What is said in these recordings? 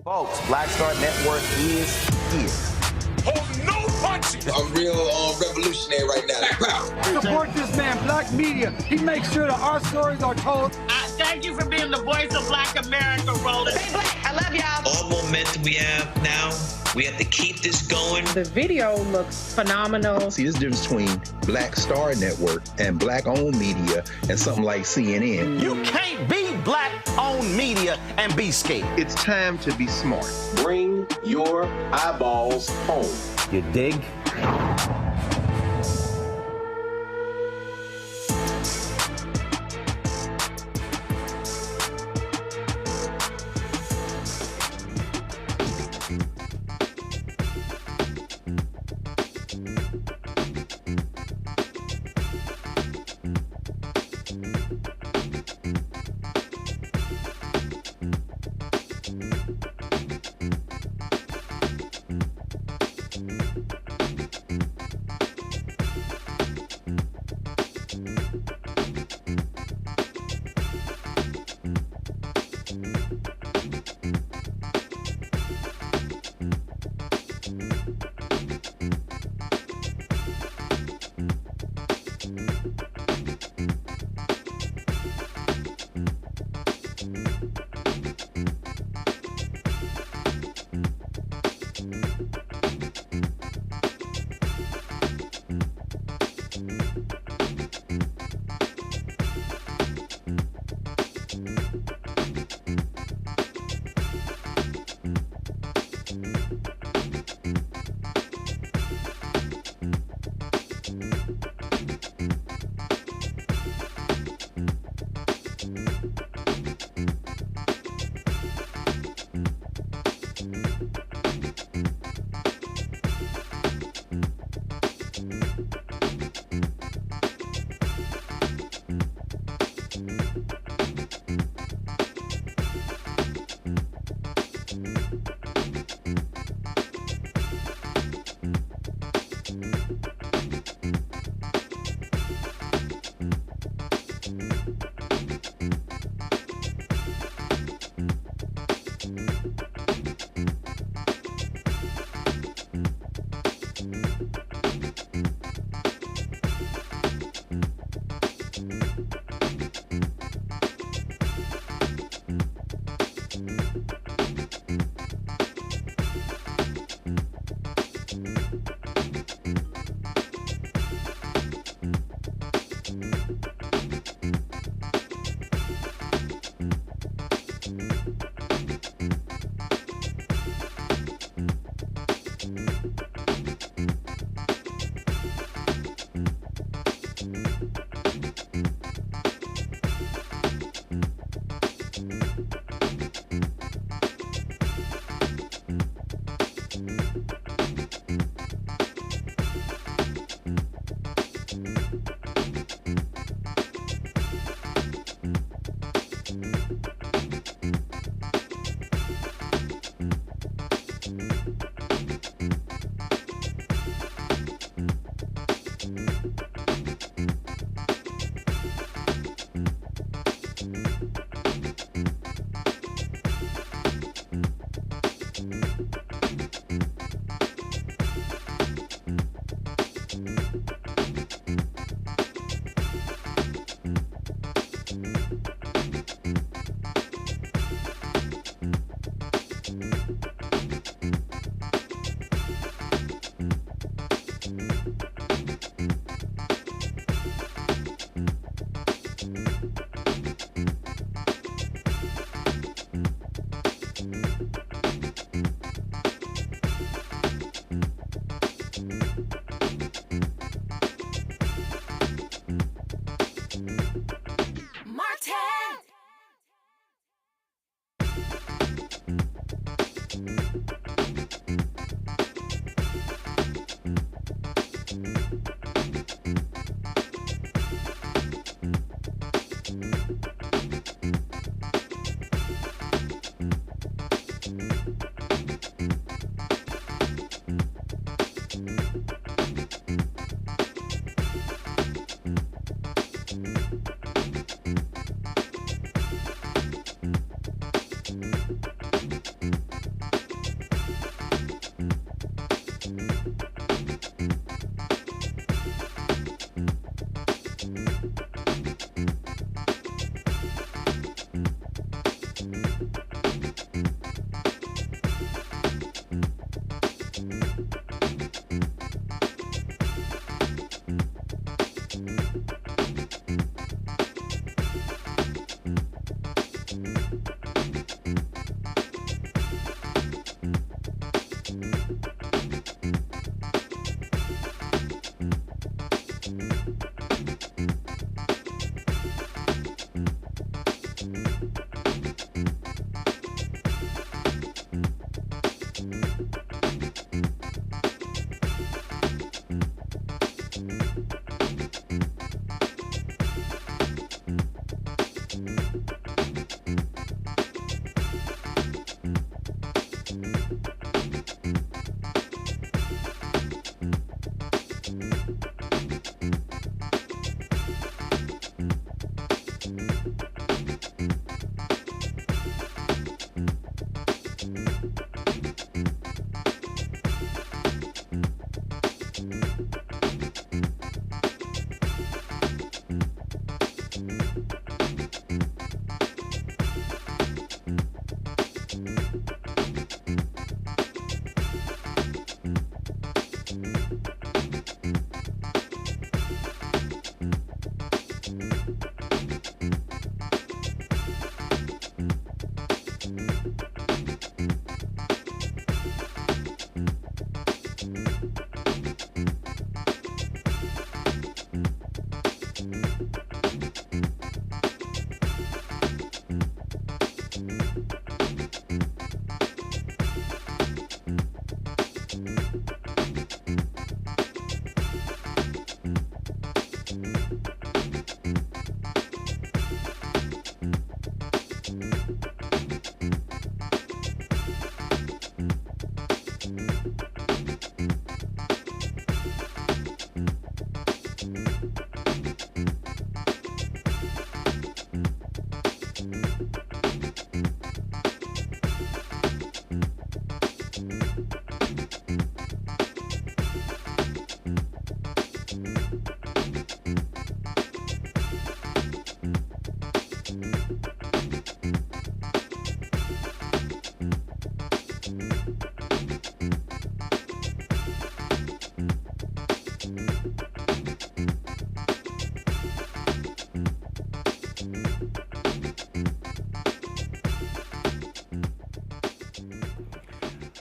Folks, BlackStar Network is here. Hold no punches. I'm real revolutionary right now. Support this man, Black Media. He makes sure that our stories are told. Thank you for being the voice of Black America, Roland. Stay black. I love y'all. All momentum we have now, we have to keep this going. The video looks phenomenal. See, there's a difference between BlackStar Network and black-owned media and something like CNN. You can't be black-owned media and be scared. It's time to be smart. Bring your eyeballs home. You dig?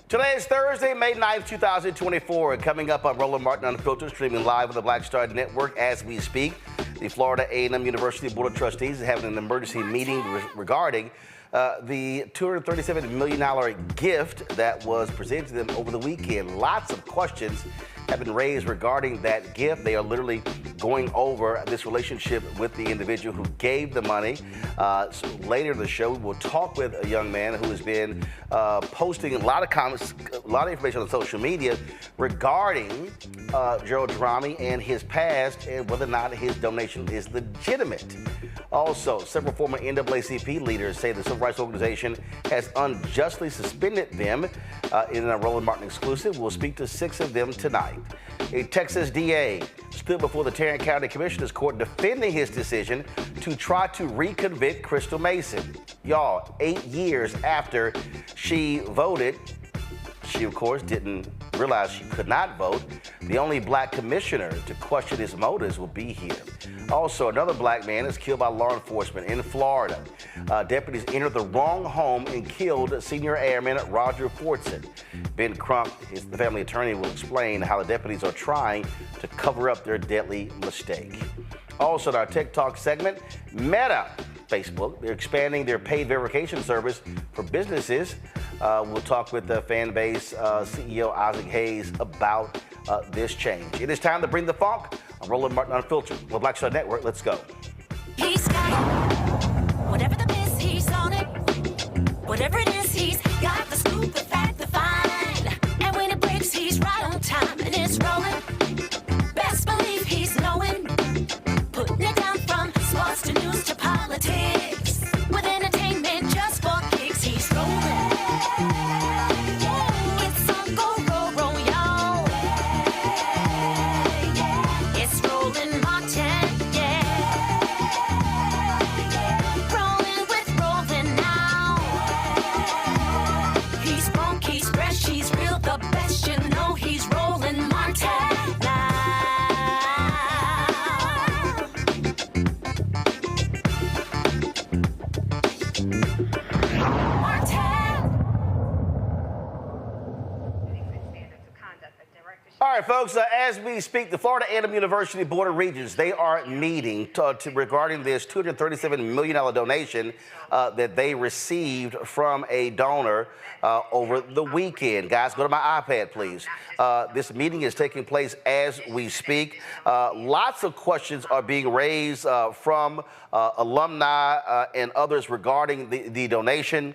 Today is Thursday, May 9th, 2024. Coming up on Roland Martin Unfiltered, streaming live on the BlackStar Network as we speak. The Florida A&M University Board of Trustees is having an emergency meeting regarding the $237 million gift that was presented to them over the weekend. Lots of questions have been raised regarding that gift. They are literally going over this relationship with the individual who gave the money. So later in the show, we'll talk with a young man who has been posting a lot of comments, a lot of information on social media regarding Gerald Drami and his past and whether or not his donation is legitimate. Also, several former NAACP leaders say the civil rights organization has unjustly suspended them. In a Roland Martin exclusive, we'll speak to 6 of them tonight. A Texas DA stood before the Tarrant County Commissioner's Court defending his decision to try to re-convict Crystal Mason. Y'all, 8 years after she voted, she, of course, didn't realize she could not vote. The only black commissioner to question his motives will be here. Also, another black man is killed by law enforcement in Florida. Deputies entered the wrong home and killed Senior Airman Roger Fortson. Ben Crump, the family attorney, will explain how the deputies are trying to cover up their deadly mistake. Also, in our Tech Talk segment, Meta, Facebook, they're expanding their paid verification service for businesses. We'll talk with the Fanbase CEO Isaac Hayes about this change. It is time to bring the funk. I'm Roland Martin Unfiltered. The BlackStar Network, let's go. He's got whatever the miss, he's on it. Whatever it is, he's got the scoop, the fact, the find. And when it breaks, he's right on time and it's rolling. Best believe he's knowing. Putting it down from sports to news to politics. With entertainment just for kicks, he's rolling. It's on go, roll, roll, y'all. It's Roland Martin, yeah. Rolling with Roland now. He's funk, he's fresh, he's real, the best, you know he's Roland Martin now. All right, folks, as we speak, the Florida A&M University Board of Regents, they are meeting regarding this $237 million donation that they received from a donor over the weekend. Guys, go to my iPad, please. This meeting is taking place as we speak. Lots of questions are being raised from alumni and others regarding the donation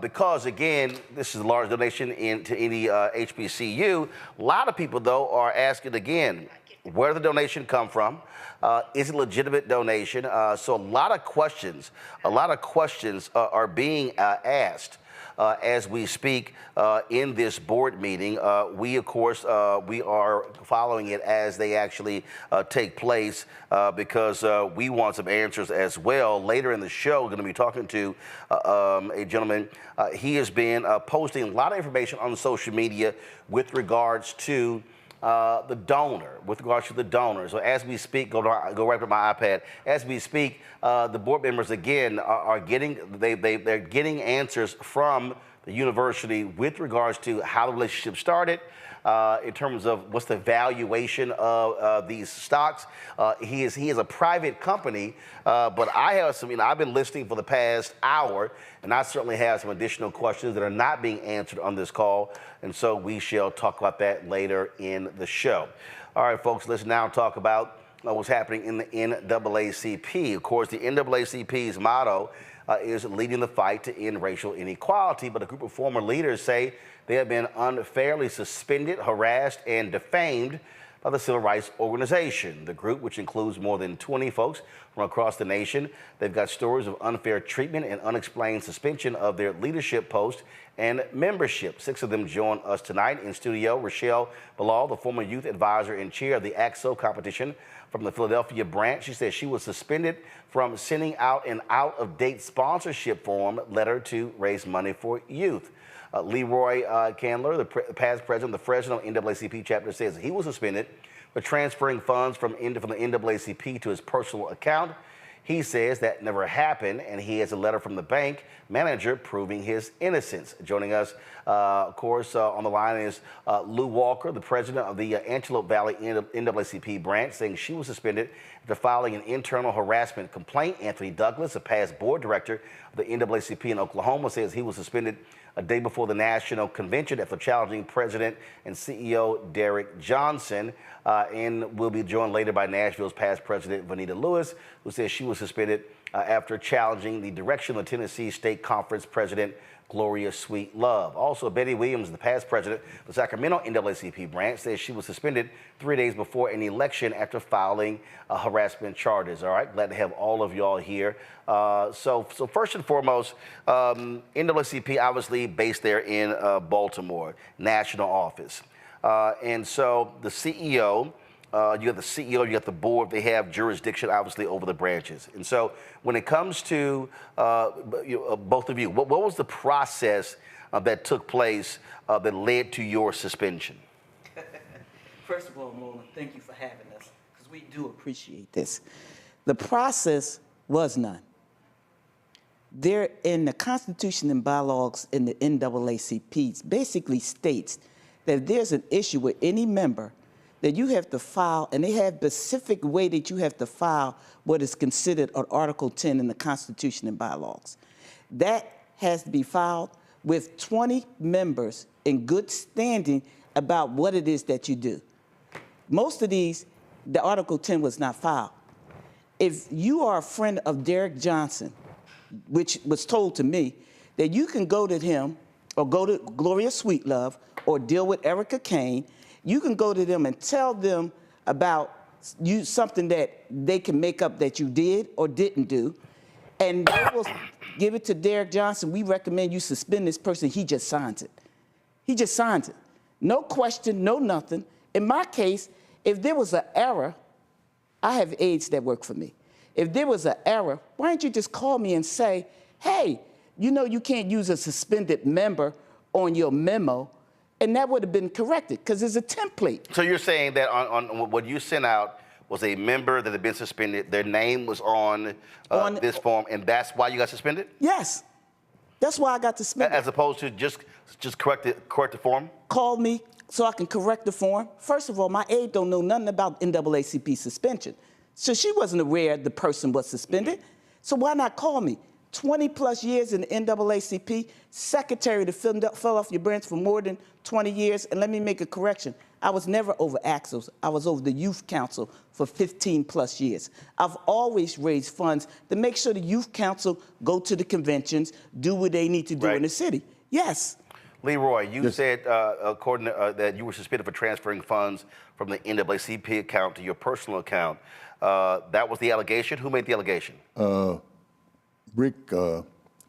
because, again, this is a large donation to any HBCU. A lot of people, though, are asking again, where did the donation come from? Is it a legitimate donation? So a lot of questions are being asked. as we speak in this board meeting. We, of course, we are following it as they actually take place because we want some answers as well. Later in the show, we're going to be talking to a gentleman. He has been posting a lot of information on social media with regards to the donor, So as we speak, go right to my iPad. As we speak, the board members again are getting they're getting answers from the university with regards to how the relationship started. In terms of what's the valuation of these stocks. He is a private company, but I have some, I've been listening for the past hour, and I certainly have some additional questions that are not being answered on this call, and so we shall talk about that later in the show. All right, folks, let's now talk about what's happening in the NAACP. Of course, the NAACP's motto is leading the fight to end racial inequality, but a group of former leaders say they have been unfairly suspended, harassed, and defamed by the Civil Rights Organization. The group, which includes more than 20 folks from across the nation, they've got stories of unfair treatment and unexplained suspension of their leadership posts and membership. 6 of them join us tonight in studio. Rochelle Bilal, the former youth advisor and chair of the AXO competition from the Philadelphia branch. She says she was suspended from sending out an out-of-date sponsorship form letter to raise money for youth. Leroy Candler, the past president of the Fresno NAACP chapter, says he was suspended for transferring funds from the NAACP to his personal account. He says that never happened, and he has a letter from the bank manager proving his innocence. Joining us, of course, on the line is Lou Walker, the president of the Antelope Valley NAACP branch, saying she was suspended after filing an internal harassment complaint. Anthony Douglas, a past board director of the NAACP in Oklahoma, says he was suspended a day before the national convention after challenging President and CEO Derek Johnson. And we'll be joined later by Nashville's past president, Vanita Lewis, who says she was suspended after challenging the direction of Tennessee State Conference President Gloria Sweet Love. Also, Betty Williams, the past president of the Sacramento NAACP branch, says she was suspended 3 days before an election after filing harassment charges. All right, glad to have all of y'all here. So first and foremost, NAACP obviously based there in Baltimore, national office. And so the CEO, you have the CEO, you have the board, they have jurisdiction obviously over the branches. And so when it comes to both of you, what was the process that took place that led to your suspension? First of all, Mona, thank you for having us, because we do appreciate this. The process was none. There in the Constitution and bylaws in the NAACP basically states that if there's an issue with any member, that you have to file, and they have a specific way that you have to file what is considered an Article 10 in the Constitution and bylaws. That has to be filed with 20 members in good standing about what it is that you do. Most of these, the Article 10 was not filed. If you are a friend of Derek Johnson, which was told to me, that you can go to him or go to Gloria Sweetlove or deal with Erica Kane, you can go to them and tell them about something that they can make up that you did or didn't do, and they will give it to Derek Johnson. We recommend you suspend this person. He just signs it. He just signs it. No question, no nothing. In my case, if there was an error, I have aides that work for me. If there was an error, why don't you just call me and say, hey, you know you can't use a suspended member on your memo, and that would have been corrected because there's a template. So you're saying that on what you sent out was a member that had been suspended, their name was on this form, and that's why you got suspended? Yes, that's why I got suspended. As opposed to just correct the form? Call me so I can correct the form. First of all, my aide don't know nothing about NAACP suspension. So she wasn't aware the person was suspended. So why not call me? 20 plus years in the NAACP, secretary to Philadelphia branch for more than 20 years. And let me make a correction. I was never over AXOs. I was over the Youth Council for 15 plus years. I've always raised funds to make sure the Youth Council go to the conventions, do what they need to do in the city. Yes. Leroy, you said, according to, that you were suspended for transferring funds from the NAACP account to your personal account. That was the allegation. Who made the allegation? Rick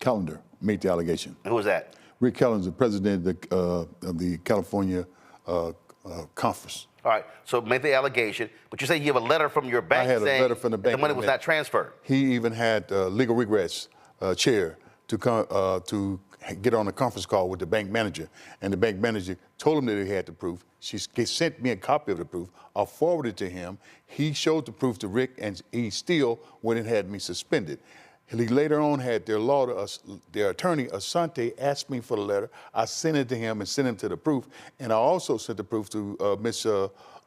Callender made the allegation. Who was that? Rick Kellens, the president of the California conference. All right, so make the allegation, but you say you have a letter from your bank I had a saying letter from the bank the money was not transferred. He even had legal regrets chair to come to get on a conference call with the bank manager, and the bank manager told him that he had the proof. She sent me a copy of the proof. I forwarded it to him. He showed the proof to Rick, and he still went and had me suspended. He later on had their attorney, Asante, asked me for the letter. I sent it to him and sent him to the proof. And I also sent the proof to Miss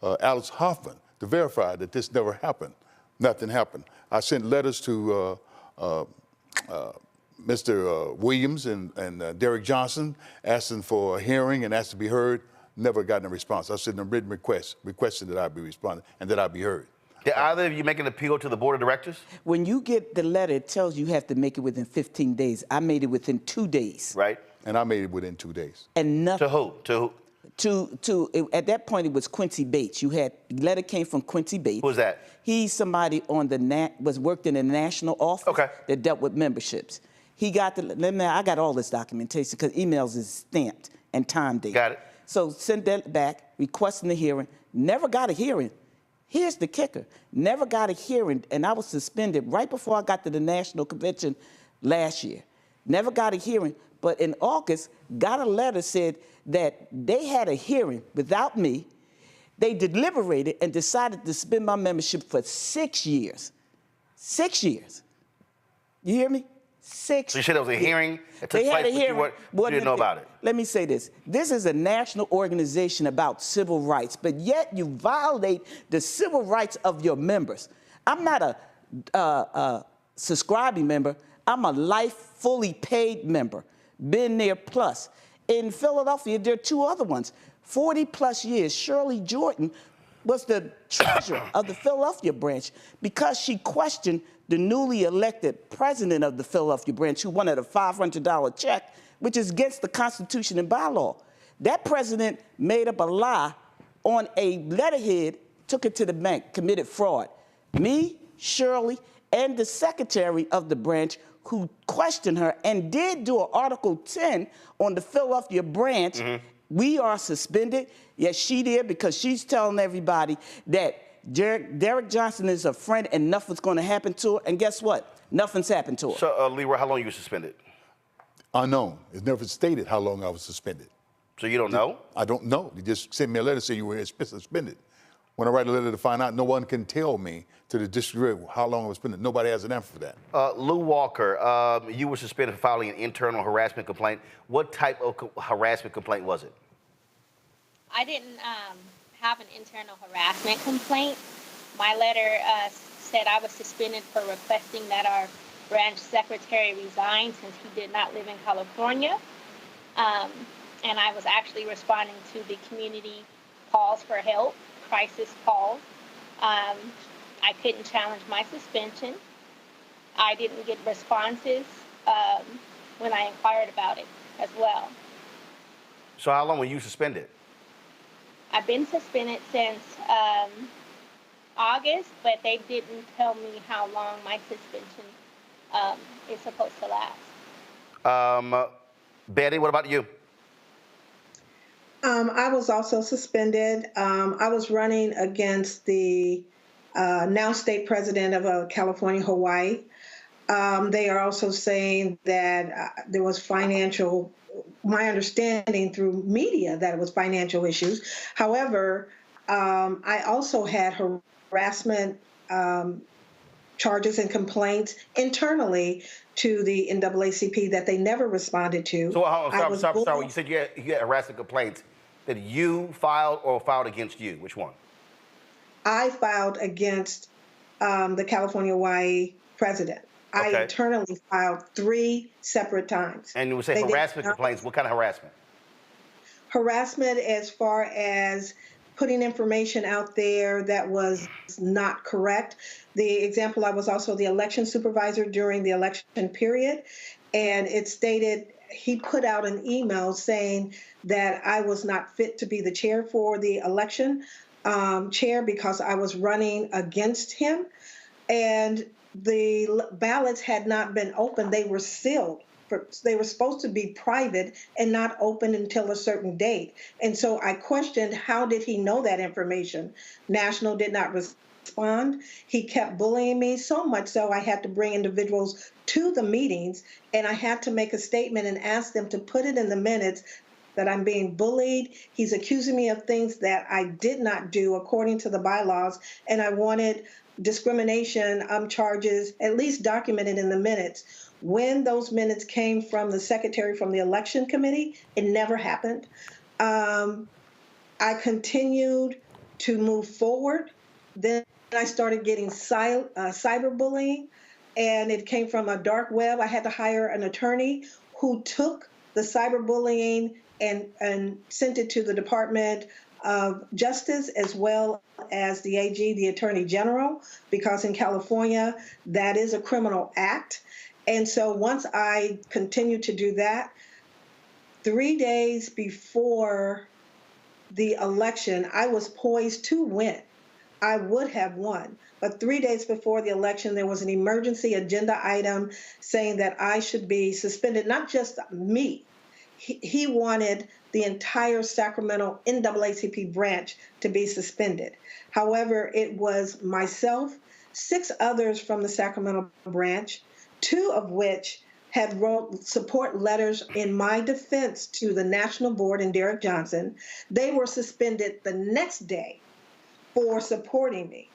Alice Hoffman to verify that this never happened. Nothing happened. I sent letters to Mr. Williams and Derek Johnson asking for a hearing and asked to be heard. Never gotten a response. I sent a written request, requesting that I be responded and that I be heard. Did either of you make an appeal to the board of directors? When you get the letter, it tells you have to make it within 15 days. I made it within 2 days. Right. And I made it within 2 days. And nothing. To who? To who? At that point, it was Quincy Bates. You had, the letter came from Quincy Bates. Who's that? He's somebody on the, worked in the national office that dealt with memberships. He got I got all this documentation because emails is stamped and time dated. Got it. So sent that back, requesting the hearing, never got a hearing. Here's the kicker, never got a hearing, and I was suspended right before I got to the national convention last year. Never got a hearing, but in August, got a letter said that they had a hearing without me. They deliberated and decided to suspend my membership for 6 years. 6 years. You hear me? 6 So you said there was a hearing that took They had place, a hearing. but you didn't know about it. Let me say this. This is a national organization about civil rights, but yet you violate the civil rights of your members. I'm not a subscribing member. I'm a life fully paid member. Been there plus. In Philadelphia, there are 2 other ones. 40 plus years, Shirley Jordan was the treasurer of the Philadelphia branch because she questioned the newly elected president of the Philadelphia branch who wanted a $500 check, which is against the Constitution and bylaw. That president made up a lie on a letterhead, took it to the bank, committed fraud. Me, Shirley, and the secretary of the branch who questioned her and did do an Article 10 on the Philadelphia branch. We are suspended. Yes, she did, because she's telling everybody that Derek Johnson is a friend and nothing's going to happen to her. And guess what? Nothing's happened to her. So, Leroy, how long you were suspended? Unknown. It's never stated how long I was suspended. So you don't know? I don't know. They just sent me a letter saying you were suspended. When I write a letter to find out, no one can tell me to the district how long I was suspended. Nobody has an answer for that. Lou Walker, you were suspended for filing an internal harassment complaint. What type of harassment complaint was it? I didn't have an internal harassment complaint. My letter said I was suspended for requesting that our branch secretary resign since he did not live in California. And I was actually responding to the community calls for help, crisis calls. I couldn't challenge my suspension. I didn't get responses when I inquired about it as well. So how long were you suspended? I've been suspended since August, but they didn't tell me how long my suspension is supposed to last. Betty, what about you? I was also suspended. I was running against the now state president of California, Hawaii. They are also saying that there was financial, my understanding through media, that it was financial issues. However, I also had harassment charges and complaints internally to the NAACP that they never responded to. So, sorry, you said you had harassment complaints that you filed or filed against you. Which one? I filed against the California Hawaii president. Okay. I internally filed 3 separate times. And you would say harassment complaints. What kind of harassment? Harassment as far as putting information out there that was not correct. The example, I was also the election supervisor during the election period, and it stated he put out an email saying that I was not fit to be the chair for the election chair because I was running against him, and the ballots had not been opened. They were sealed they were supposed to be private and not open until a certain date. And so I questioned, how did he know that information? National did not respond. He kept bullying me, so much so I had to bring individuals to the meetings, and I had to make a statement and ask them to put it in the minutes that I'm being bullied. He's accusing me of things that I did not do according to the bylaws, and I wanted discrimination charges at least documented in the minutes. When those minutes came from the secretary from the election committee, it never happened. I continued to move forward. Then I started getting cyberbullying, and it came from a dark web. I had to hire an attorney who took the cyberbullying and sent it to the Department of Justice as well as the AG, the Attorney General, because in California, that is a criminal act. And so once I continued to do that, 3 days before the election, I was poised to win. I would have won. But 3 days before the election, there was an emergency agenda item saying that I should be suspended, not just me. He wanted the entire Sacramento NAACP branch to be suspended. However, it was myself, 6 others from the Sacramento branch, 2 of which had wrote support letters in my defense to the National Board and Derek Johnson. They were suspended the next day for supporting me.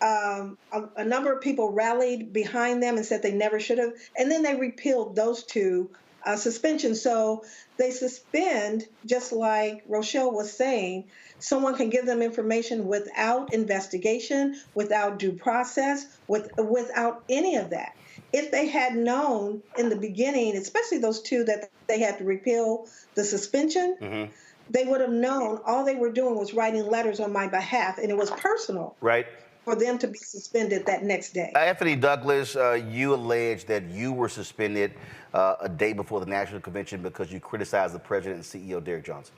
A number of people rallied behind them and said they never should have, and then they repealed those 2 suspensions. So they suspend, just like Rochelle was saying, someone can give them information without investigation, without due process, without any of that. If they had known in the beginning, especially those 2 that they had to repeal the suspension, they would have known all they were doing was writing letters on my behalf, and it was personal. Right. For them to be suspended that next day. Anthony Douglas, you allege that you were suspended a day before the National Convention because you criticized the President and CEO, Derek Johnson.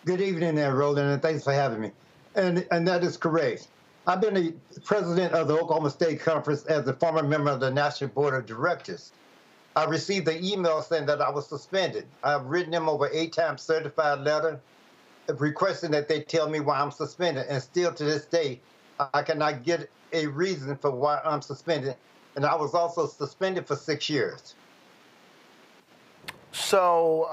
Good evening there, Roland, and thanks for having me. And that is correct. I've been the president of the Oklahoma State Conference as a former member of the National Board of Directors. I received an email saying that I was suspended. I've written them over 8 times certified letter requesting that they tell me why I'm suspended, and still to this day, I cannot get a reason for why I'm suspended. And I was also suspended for 6 years. So,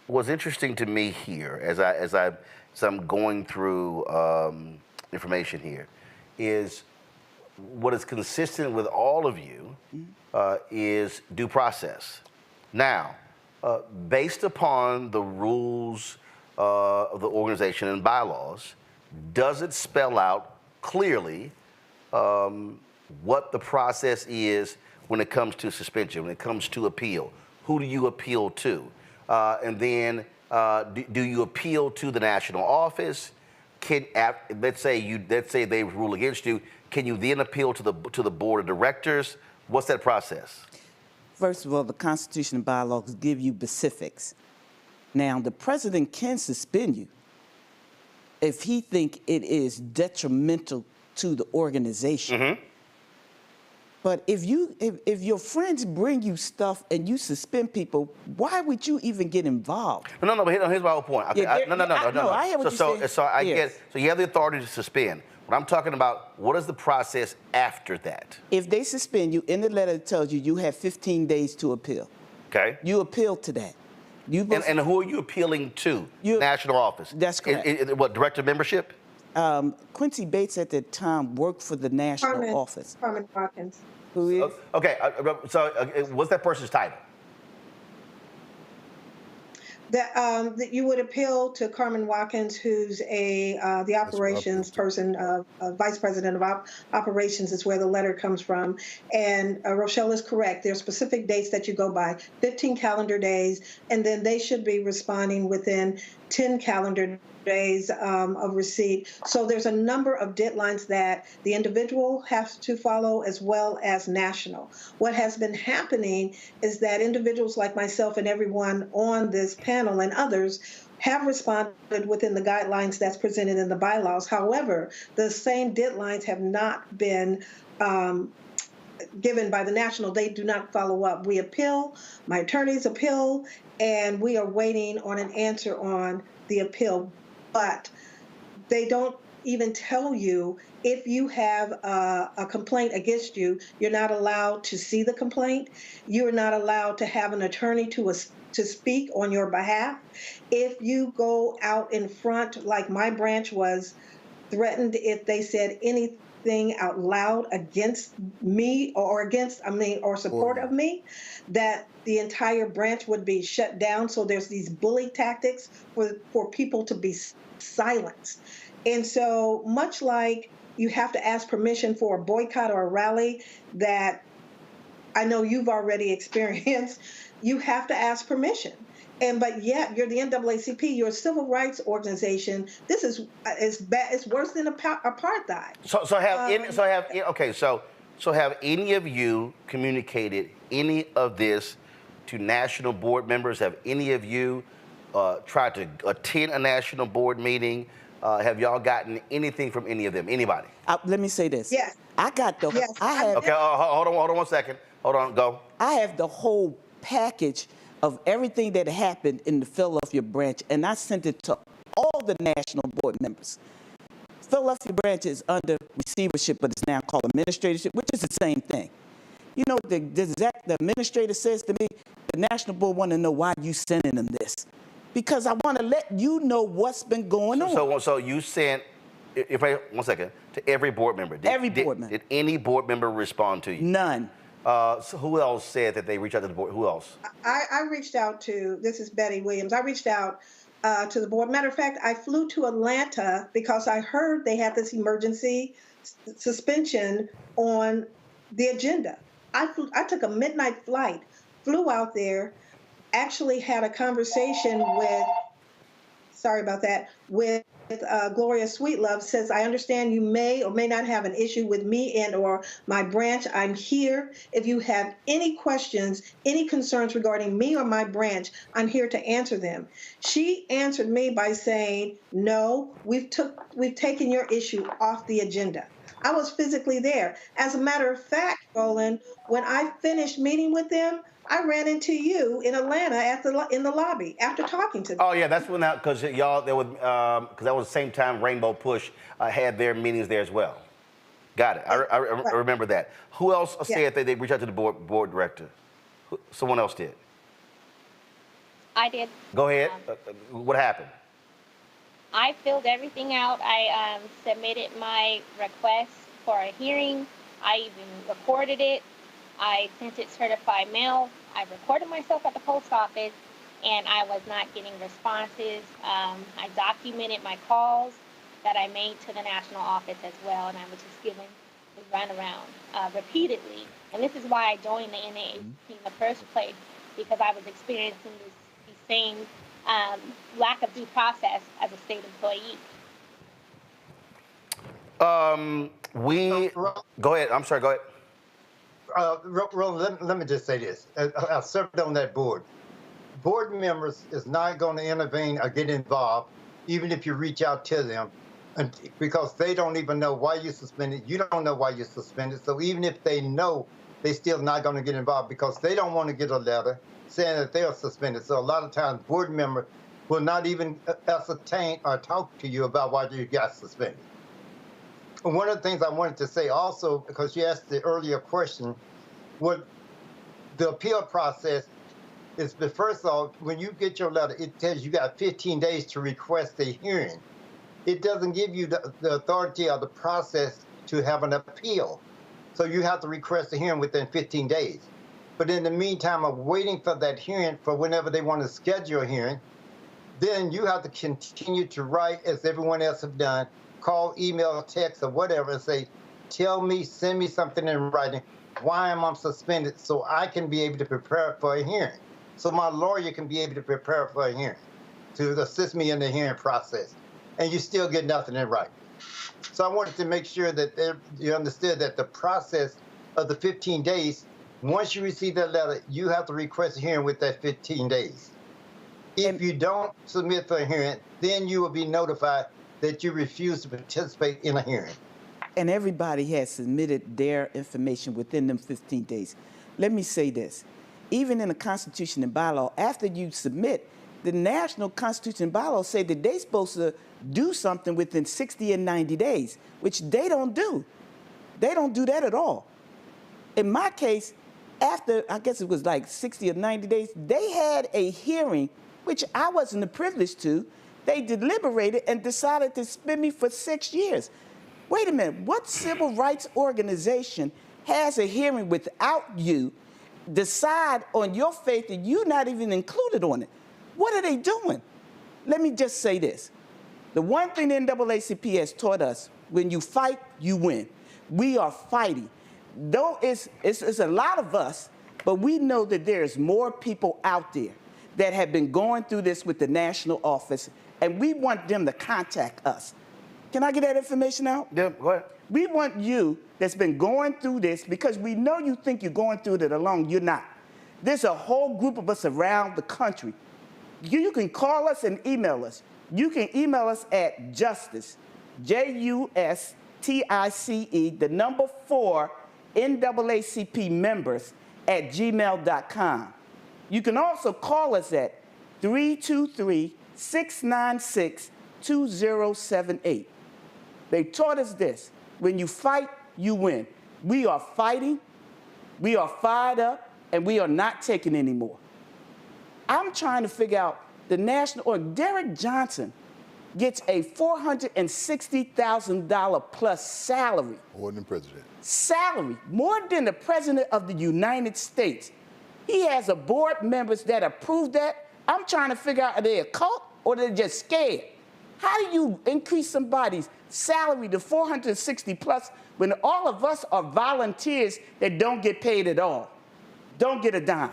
what's interesting to me here, as I'm going through information here, is what is consistent with all of you is due process. Now, based upon the rules of the organization and bylaws, does it spell out clearly what the process is when it comes to suspension, when it comes to appeal? Who do you appeal to? And then do you appeal to the national office? Let's say they rule against you. Can you then appeal to the board of directors? What's that process? First of all, the Constitution and bylaws give you specifics. Now, the president can suspend you if he think it is detrimental to the organization. But if your friends bring you stuff and you suspend people, why would you even get involved? No, but here's my whole point. Okay, Yeah, no. I hear what you're saying. So I Yes. get. So you have the authority to suspend. But I'm talking about, what is the process after that? If they suspend you, in the letter it tells you you have 15 days to appeal. Okay. You appeal to that. And who are you appealing to? National office. That's correct. What, director of membership? Quincy Bates at the time worked for the national office. Carmen Watkins. Who is? Okay, so what's that person's title? That you would appeal to Carmen Watkins, who's the operations person, vice president of operations is where the letter comes from. And Rochelle is correct. There are specific dates that you go by, 15 calendar days, and then they should be responding within 10 calendar days of receipt. So there's a number of deadlines that the individual has to follow as well as national. What has been happening is that individuals like myself and everyone on this panel and others, have responded within the guidelines that's presented in the bylaws. However, the same deadlines have not been given by the national. They do not follow up. We appeal, my attorneys appeal, and we are waiting on an answer on the appeal. But they don't even tell you if you have a complaint against you, you're not allowed to see the complaint. You're not allowed to have an attorney to speak on your behalf. If you go out in front, like my branch was threatened if they said anything out loud against me or support of me, that the entire branch would be shut down. So there's these bully tactics for people to be silenced. And so much like you have to ask permission for a boycott or a rally that I know you've already experienced, you have to ask permission. But yet you're the NAACP, you're a civil rights organization. This is bad. It's worse than apartheid. So have any of you communicated any of this to national board members? Have any of you tried to attend a national board meeting? Have y'all gotten anything from any of them? Anybody? Let me say this. Yes. I got the. Yes. I have. Okay. Hold on 1 second. Hold on. Go. I have the whole package of everything that happened in the Philadelphia branch, and I sent it to all the national board members. Philadelphia branch is under receivership, but it's now called administratorship, which is the same thing. You know, the administrator says to me, the national board want to know why you sending them this. Because I want to let you know what's been going on. So you sent, one second, to every board member. Every board member. Did any board member respond to you? None. So who else said that they reached out to the board? Who else? I reached out to, this is Betty Williams, I reached out to the board. Matter of fact, I flew to Atlanta because I heard they had this emergency suspension on the agenda. I took a midnight flight, flew out there, actually had a conversation with Gloria Sweetlove. Says, I understand you may or may not have an issue with me and or my branch. I'm here. If you have any questions, any concerns regarding me or my branch, I'm here to answer them. She answered me by saying, no, we've taken your issue off the agenda. I was physically there. As a matter of fact, Roland, when I finished meeting with them, I ran into you in Atlanta in the lobby after talking to them. Oh yeah, that's when because that was the same time Rainbow Push had their meetings there as well. Got it. I remember that. Who else said that they reached out to the board director? Someone else did. I did. Go ahead. What happened? I filled everything out. I submitted my request for a hearing. I even recorded it. I sent it certified mail. I recorded myself at the post office, and I was not getting responses. I documented my calls that I made to the national office as well, and I was just given the runaround repeatedly. And this is why I joined the NAACP in the first place, because I was experiencing the same lack of due process as a state employee. Go ahead. I'm sorry. Go ahead. Roland, let me just say this. I served on that board. Board members is not going to intervene or get involved, even if you reach out to them, because they don't even know why you suspended. You don't know why you suspended. So even if they know, they still not going to get involved because they don't want to get a letter saying that they are suspended. So a lot of times, board members will not even ascertain or talk to you about why you got suspended. And one of the things I wanted to say also, because you asked the earlier question, what the appeal process is, first of all, when you get your letter, it tells you got 15 days to request a hearing. It doesn't give you the authority or the process to have an appeal. So you have to request a hearing within 15 days. But in the meantime of waiting for that hearing for whenever they want to schedule a hearing, then you have to continue to write as everyone else have done, call, email, text, or whatever, and say, tell me, send me something in writing, why am I suspended, so I can be able to prepare for a hearing. So my lawyer can be able to prepare for a hearing, to assist me in the hearing process. And you still get nothing in writing. So I wanted to make sure that you understood that the process of the 15 days, once you receive that letter, you have to request a hearing with that 15 days. If you don't submit for a hearing, then you will be notified that you refuse to participate in a hearing. And everybody has submitted their information within them 15 days. Let me say this. Even in the Constitution and bylaw, after you submit, the National Constitution and bylaws say that they're supposed to do something within 60 and 90 days, which they don't do. They don't do that at all. In my case, after, I guess it was like 60 or 90 days, they had a hearing, which I wasn't privileged to. They deliberated and decided to suspend me for 6 years. Wait a minute, what civil rights organization has a hearing without you decide on your faith and you're not even included on it? What are they doing? Let me just say this. The one thing the NAACP has taught us, when you fight, you win. We are fighting. Though it's a lot of us, but we know that there's more people out there that have been going through this with the national office, and we want them to contact us. Can I get that information out? Yeah, go ahead. We want you that's been going through this, because we know you think you're going through it alone. You're not. There's a whole group of us around the country. You can call us and email us. You can email us at justice, JUSTICE, the number 4, NAACP members at gmail.com. You can also call us at 323-696-2078. They taught us this. When you fight, you win. We are fighting, we are fired up, and we are not taking anymore. I'm trying to figure out the national, Derek Johnson gets a $460,000 plus salary. More than the president. Salary, more than the president of the United States. He has a board members that approve that. I'm trying to figure out, are they a cult or they're just scared? How do you increase somebody's salary to 460 plus when all of us are volunteers that don't get paid at all, don't get a dime?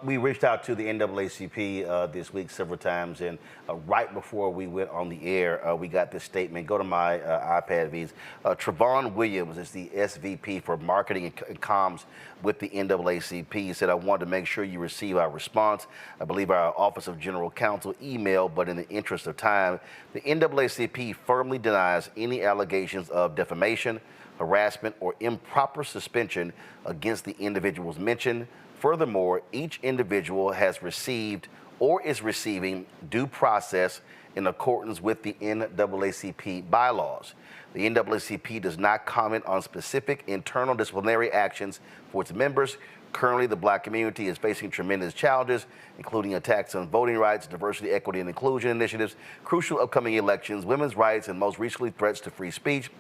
We reached out to the NAACP this week several times, and right before we went on the air, we got this statement. Go to my iPad feeds. Trevon Williams is the SVP for Marketing and Comms with the NAACP. He said, I wanted to make sure you receive our response. I believe our Office of General Counsel emailed, but in the interest of time, the NAACP firmly denies any allegations of defamation, harassment, or improper suspension against the individuals mentioned. Furthermore, each individual has received or is receiving due process in accordance with the NAACP bylaws. The NAACP does not comment on specific internal disciplinary actions for its members. Currently, the Black community is facing tremendous challenges, including attacks on voting rights, diversity, equity, and inclusion initiatives, crucial upcoming elections, women's rights, and most recently, threats to free speech.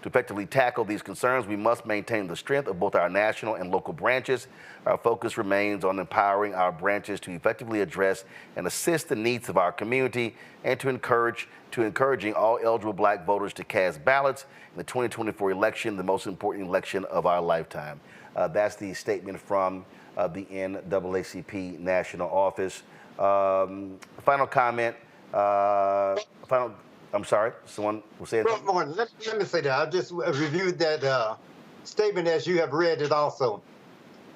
To effectively tackle these concerns, we must maintain the strength of both our national and local branches. Our focus remains on empowering our branches to effectively address and assist the needs of our community, and to encouraging all eligible Black voters to cast ballots in the 2024 election, the most important election of our lifetime. That's the statement from the NAACP National Office. Final comment. I'm sorry, someone was saying something? Let me say that. I just reviewed that statement as you have read it also.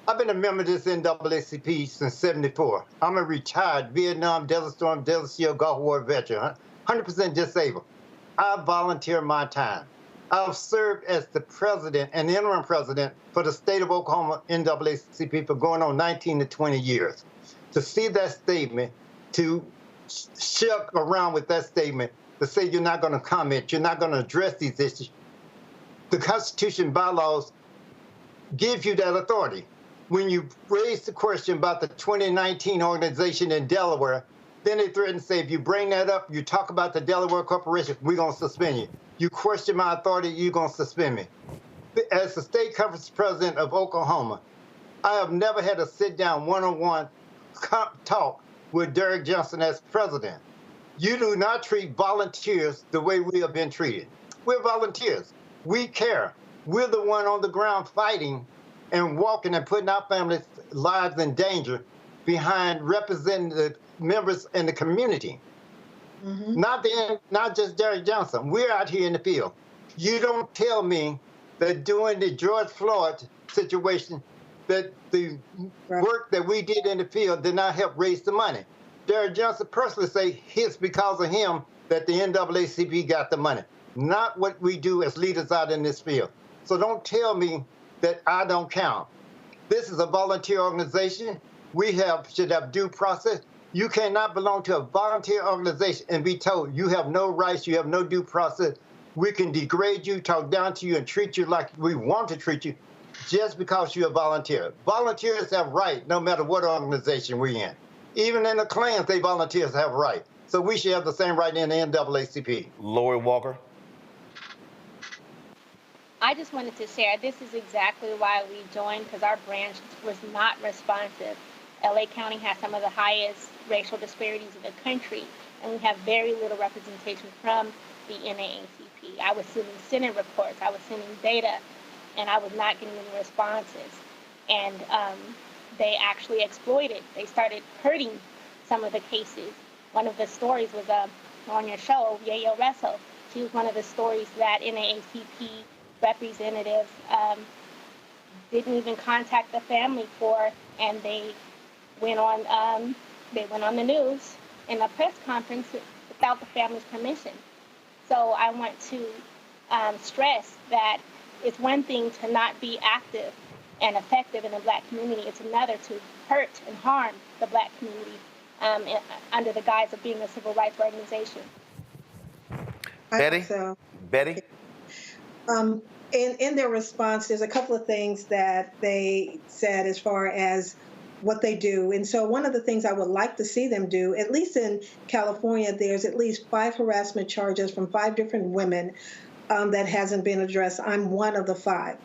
I've been a member of this NAACP since '74. I'm a retired Vietnam, Desert Storm, Desert Shield, Gulf War veteran, 100% disabled. I volunteer my time. I've served as the president and interim president for the state of Oklahoma NAACP for going on 19 to 20 years. To see that statement, to shuck around with that statement, to say you're not going to comment, you're not going to address these issues. The Constitution bylaws give you that authority. When you raise the question about the 2019 organization in Delaware, then they threaten to say, if you bring that up, you talk about the Delaware Corporation, we're going to suspend you. You question my authority, you're going to suspend me. As the state conference president of Oklahoma, I have never had a sit-down one-on-one talk with Derek Johnson as president. You do not treat volunteers the way we have been treated. We're volunteers. We care. We're the one on the ground fighting and walking and putting our families' lives in danger behind representing the members in the community. Mm-hmm. Not just Derek Johnson. We're out here in the field. You don't tell me that during the George Floyd situation that the work that we did in the field did not help raise the money. Derek Johnson personally say it's because of him that the NAACP got the money, not what we do as leaders out in this field. So don't tell me that I don't count. This is a volunteer organization. We should have due process. You cannot belong to a volunteer organization and be told you have no rights, you have no due process. We can degrade you, talk down to you, and treat you like we want to treat you just because you're a volunteer. Volunteers have rights no matter what organization we're in. Even in the Klans, volunteers have rights. So we should have the same right in the NAACP. Lori Walker. I just wanted to share, this is exactly why we joined, because our branch was not responsive. LA County has some of the highest racial disparities in the country, and we have very little representation from the NAACP. I was sending Senate reports, I was sending data, and I was not getting any responses. And they actually exploited. They started hurting some of the cases. One of the stories was on your show, Yayo Resso. She was one of the stories that NAACP representatives didn't even contact the family for, and they went on the news in a press conference without the family's permission. So I want to stress that it's one thing to not be active and effective in the Black community. It's another to hurt and harm the Black community under the guise of being a civil rights organization. Betty? Betty? In their response, there's a couple of things that they said as far as what they do. And so one of the things I would like to see them do, at least in California, there's at least 5 harassment charges from 5 different women that hasn't been addressed. I'm one of the 5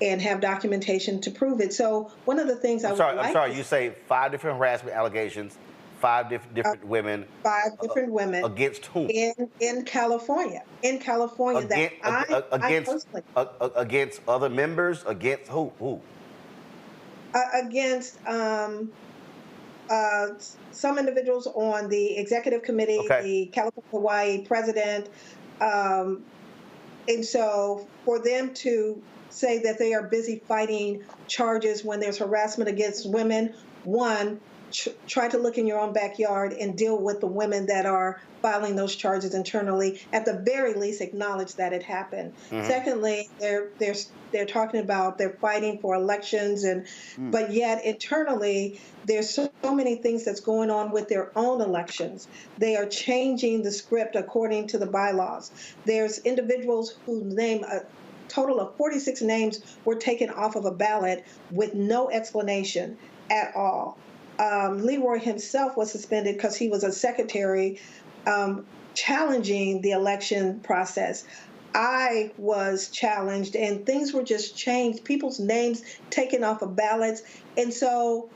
and have documentation to prove it. So one of the things I'm sorry, you say 5 different harassment allegations, 5 different women. 5 different women. Against whom? In California. In California. Against other members? Against who? Against some individuals on the executive committee, the California Hawaii president. And so for them to say that they are busy fighting charges when there's harassment against women, one, try to look in your own backyard and deal with the women that are filing those charges internally. At the very least, acknowledge that it happened. Mm-hmm. Secondly, they're talking about they're fighting for elections, but yet internally there's so many things that's going on with their own elections. They are changing the script according to the bylaws. There's individuals whose name total of 46 names were taken off of a ballot with no explanation at all. Leroy himself was suspended because he was a secretary challenging the election process. I was challenged, and things were just changed. People's names taken off of ballots. And so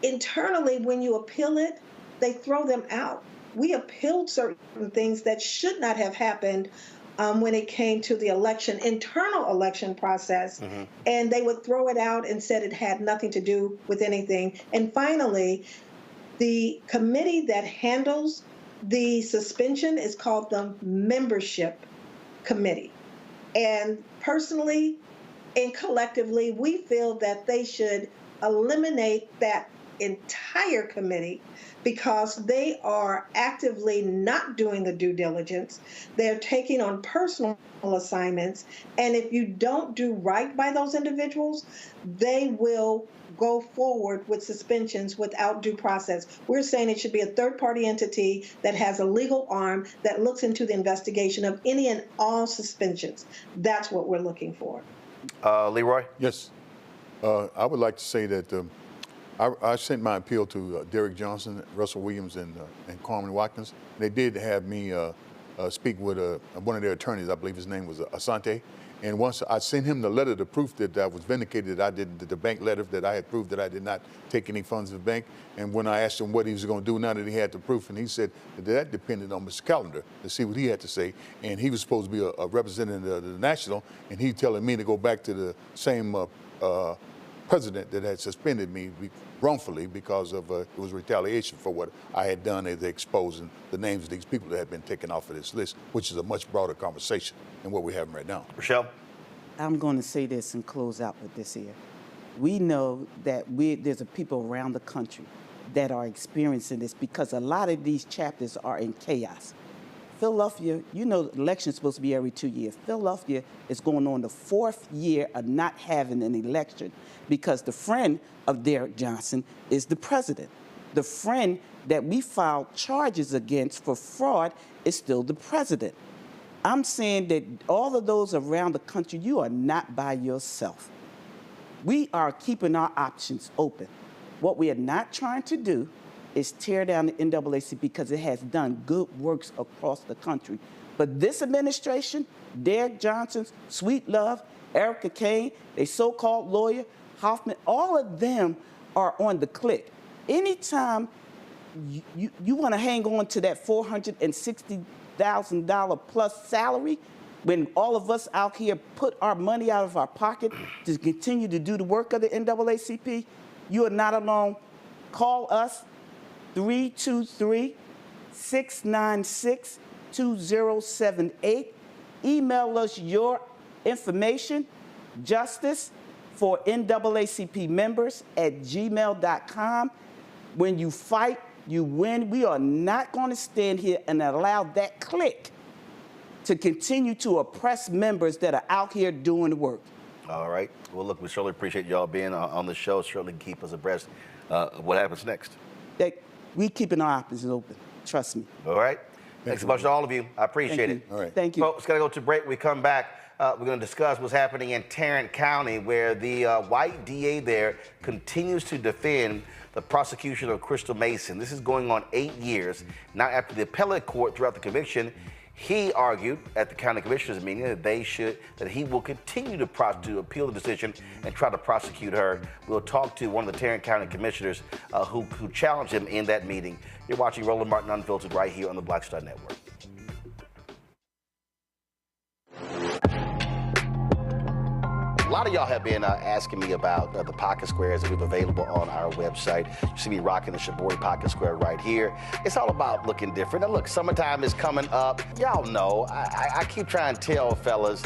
internally, when you appeal it, they throw them out. We appealed certain things that should not have happened when it came to the internal election process, and they would throw it out and said it had nothing to do with anything. And finally, the committee that handles the suspension is called the Membership Committee. And personally and collectively, we feel that they should eliminate that entire committee because they are actively not doing the due diligence. They're taking on personal assignments. And if you don't do right by those individuals, they will go forward with suspensions without due process. We're saying it should be a third-party entity that has a legal arm that looks into the investigation of any and all suspensions. That's what we're looking for. Leroy? Yes. I would like to say that I sent my appeal to Derek Johnson, Russell Williams, and Carmen Watkins. They did have me speak with one of their attorneys. I believe his name was Asante. And once I sent him the letter to proof that I was vindicated, that I did the bank letter that I had proved that I did not take any funds of the bank. And when I asked him what he was going to do now that he had the proof, and he said that depended on Mr. Callender to see what he had to say. And he was supposed to be a representative of the national, and he telling me to go back to the same president that had suspended me wrongfully because of it was retaliation for what I had done as exposing the names of these people that had been taken off of this list, which is a much broader conversation than what we're having right now. Rochelle? I'm going to say this and close out with this here. We know that there's a people around the country that are experiencing this, because a lot of these chapters are in chaos. Philadelphia, you know, election's supposed to be every 2 years. Philadelphia is going on the 4th year of not having an election because the friend of Derek Johnson is the president. The friend that we filed charges against for fraud is still the president. I'm saying that all of those around the country, you are not by yourself. We are keeping our options open. What we are not trying to do is tear down the NAACP because it has done good works across the country. But this administration, Derek Johnson's, Sweet Love, Erica Kane, a so-called lawyer, Hoffman, all of them are on the click. Anytime you want to hang on to that $460,000 plus salary, when all of us out here put our money out of our pocket to continue to do the work of the NAACP, you are not alone. Call us, 323-696-2078. Email us your information, justice4NAACP members@gmail.com. When you fight, you win. We are not going to stand here and allow that clique to continue to oppress members that are out here doing the work. All right. Well, look, we certainly appreciate y'all being on the show. Certainly keep us abreast of what happens next. We keeping our options open. Trust me. All right. Thanks so much to all of you. I appreciate it. All right. Thank you. Folks, got to go to break. We come back. We're going to discuss what's happening in Tarrant County, where the white DA there continues to defend the prosecution of Crystal Mason. This is going on 8 years. Now, after the appellate court throughout the conviction, he argued at the county commissioners meeting that he will continue to appeal the decision and try to prosecute her. We'll talk to one of the Tarrant County commissioners who challenged him in that meeting. You're watching Roland Martin Unfiltered right here on the BlackStar Network. A lot of y'all have been asking me about the pocket squares that we have available on our website. You see me rocking the Shibori pocket square right here. It's all about looking different. Now look, summertime is coming up. Y'all know, I keep trying to tell fellas,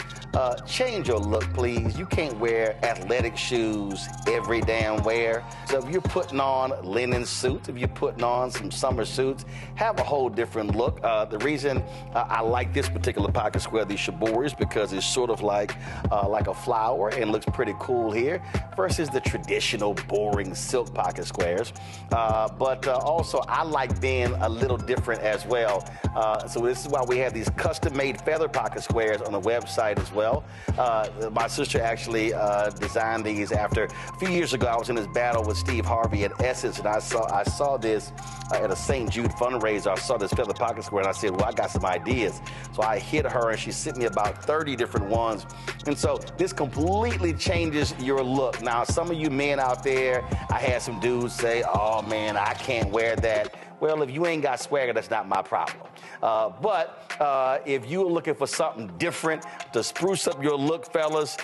change your look, please. You can't wear athletic shoes every damn wear. So if you're putting on linen suits, if you're putting on some summer suits, have a whole different look. The reason I like this particular pocket square, the Shibori, is because it's sort of like a flower and looks pretty cool here versus the traditional boring silk pocket squares. But also I like being a little different as well. So this is why we have these custom-made feather pocket squares on the website as well. My sister actually designed these after a few years ago. I was in this battle with Steve Harvey at Essence, and I saw this at a St. Jude fundraiser. I saw this feather pocket square, and I said, well, I got some ideas. So I hit her, and she sent me about 30 different ones. And so this completely changes your look. Now, some of you men out there, I had some dudes say, oh, man, I can't wear that. Well, if you ain't got swagger, that's not my problem. But if you're looking for something different to spruce up your look, fellas,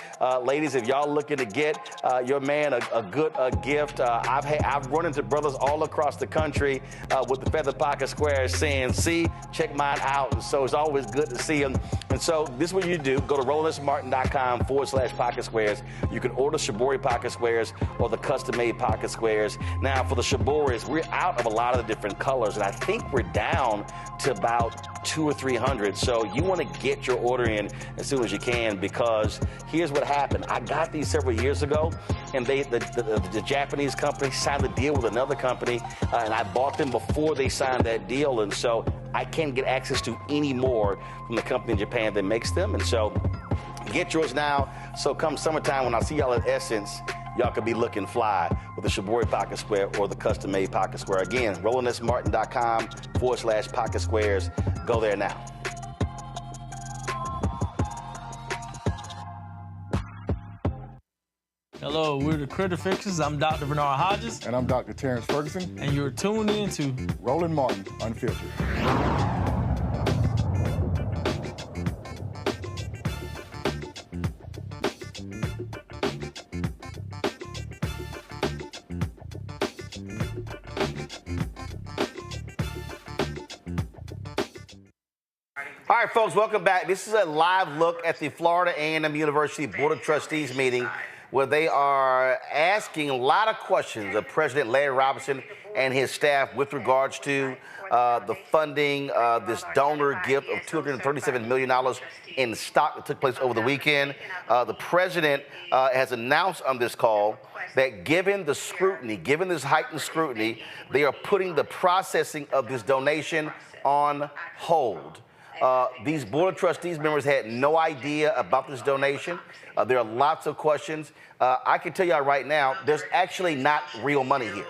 ladies, if y'all looking to get your man a good gift, I've run into brothers all across the country with the feather pocket squares saying, see, check mine out. And so it's always good to see them. And so this is what you do. Go to RolandSMartin.com/pocket squares. You can order Shibori pocket squares or the custom-made pocket squares. Now, for the Shiboris, we're out of a lot of the different colors, and I think we're down to about 200 or 300. So you want to get your order in as soon as you can, because here's what happened. I got these several years ago, and the Japanese company signed a deal with another company, and I bought them before they signed that deal, and so I can't get access to any more from the company in Japan that makes them. And so get yours now. So come summertime, when I see y'all at Essence, y'all could be looking fly with the Shibori pocket square or the custom-made pocket square. Again, RolandSMartin.com/pocket squares. Go there now. Hello, we're the Critter Fixers. I'm Dr. Bernard Hodges. And I'm Dr. Terrence Ferguson. And you're tuned in to Roland Martin Unfiltered. All right, folks, welcome back. This is a live look at the Florida A&M University Board of Trustees meeting. where they are asking a lot of questions of President Larry Robinson and his staff with regards to the funding, this donor gift of $237 million in stock that took place over the weekend. The president has announced on this call that given the scrutiny, given this heightened scrutiny, they are putting the processing of this donation on hold. These Board of Trustees members had no idea about this donation. There are lots of questions. I can tell you right now, there's actually not real money here.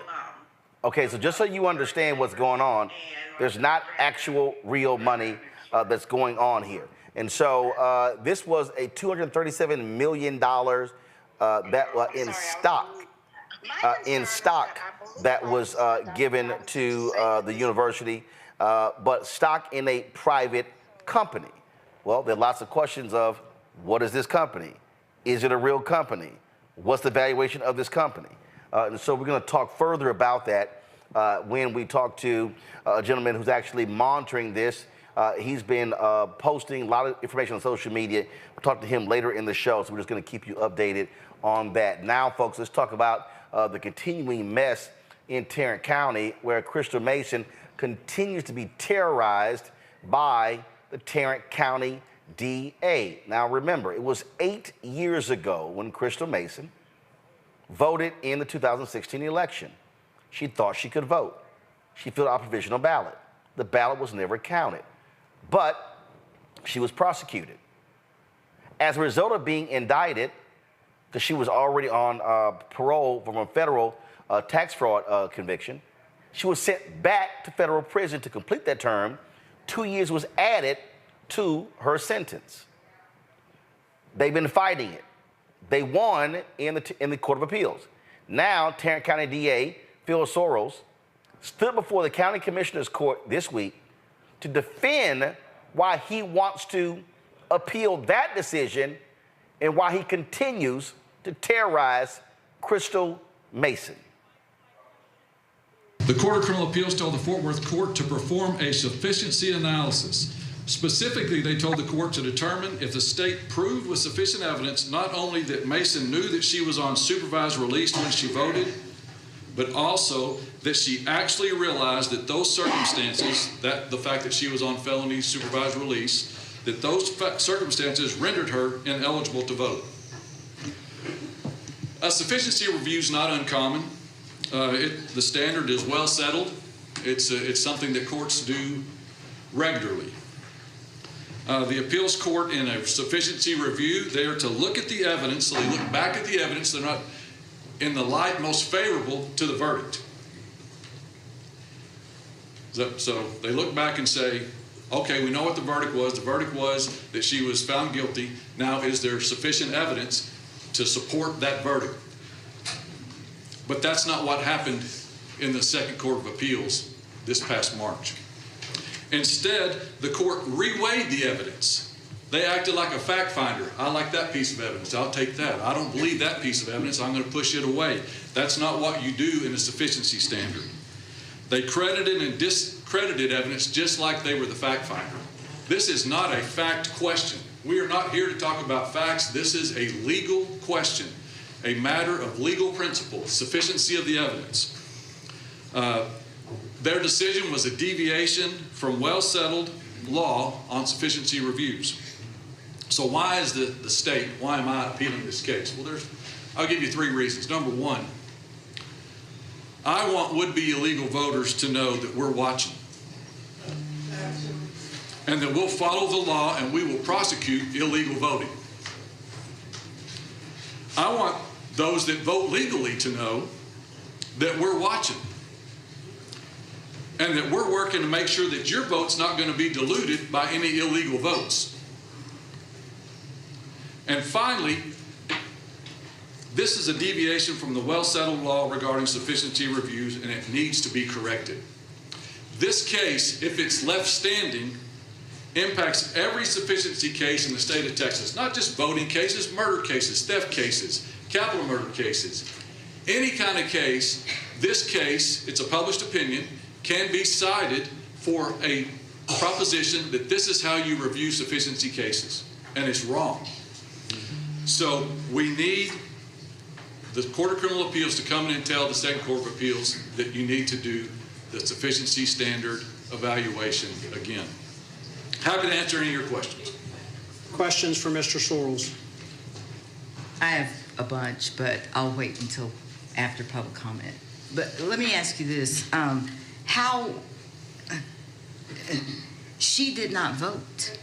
Okay, so just so you understand what's going on, there's not actual real money that's going on here. And so this was a $237 million in stock that was given to the university, but stock in a private company. Well, there are lots of questions of what is this company? Is it a real company? What's the valuation of this company? And so we're going to talk further about that when we talk to a gentleman who's actually monitoring this. He's been posting a lot of information on social media. We'll talk to him later in the show, so we're just going to keep you updated on that. Now, folks, let's talk about the continuing mess in Tarrant County, where Crystal Mason continues to be terrorized by the Tarrant County DA. Now, remember, it was 8 years ago when Crystal Mason voted in the 2016 election. She thought she could vote. She filled out a provisional ballot. The ballot was never counted, but she was prosecuted. As a result of being indicted, because she was already on parole from a federal tax fraud conviction, she was sent back to federal prison to complete that term. 2 years was added to her sentence. They've been fighting it. They won in the Court of Appeals. Now, Tarrant County DA Phil Soros stood before the County Commissioner's Court this week to defend why he wants to appeal that decision and why he continues to terrorize Crystal Mason. The Court of Criminal Appeals told the Fort Worth Court to perform a sufficiency analysis. Specifically, they told the court to determine if the state proved with sufficient evidence not only that Mason knew that she was on supervised release when she voted, but also that she actually realized that those circumstances, that the fact that she was on felony supervised release, that those circumstances rendered her ineligible to vote. A sufficiency review is not uncommon. The standard is well settled. It's something that courts do regularly. The appeals court, in a sufficiency review, they are to look at the evidence, so they look back at the evidence. They're not in the light most favorable to the verdict. So they look back and say, okay, we know what the verdict was. The verdict was that she was found guilty. Now, is there sufficient evidence to support that verdict? But that's not what happened in the Second Court of Appeals this past March. Instead, the court reweighed the evidence. They acted like a fact finder. I like that piece of evidence. I'll take that. I don't believe that piece of evidence. I'm going to push it away. That's not what you do in a sufficiency standard. They credited and discredited evidence just like they were the fact finder. This is not a fact question. We are not here to talk about facts. This is a legal question, a matter of legal principle, sufficiency of the evidence. Their decision was a deviation from well-settled law on sufficiency reviews. So why is the state, why am I appealing this case? Well, I'll give you 3 reasons. Number 1, I want would-be illegal voters to know that we're watching and that we'll follow the law and we will prosecute illegal voting. I want those that vote legally to know that we're watching and that we're working to make sure that your vote's not going to be diluted by any illegal votes. And finally, this is a deviation from the well-settled law regarding sufficiency reviews, and it needs to be corrected. This case, if it's left standing, impacts every sufficiency case in the state of Texas, not just voting cases, murder cases, theft cases, capital murder cases. Any kind of case, this case, it's a published opinion, can be cited for a proposition that this is how you review sufficiency cases, and it's wrong. So we need the Court of Criminal Appeals to come in and tell the Second Court of Appeals that you need to do the sufficiency standard evaluation again. Happy to answer any of your questions. Questions for Mr. Sorrells? I have a bunch, but I'll wait until after public comment. But let me ask you this. How she did not vote.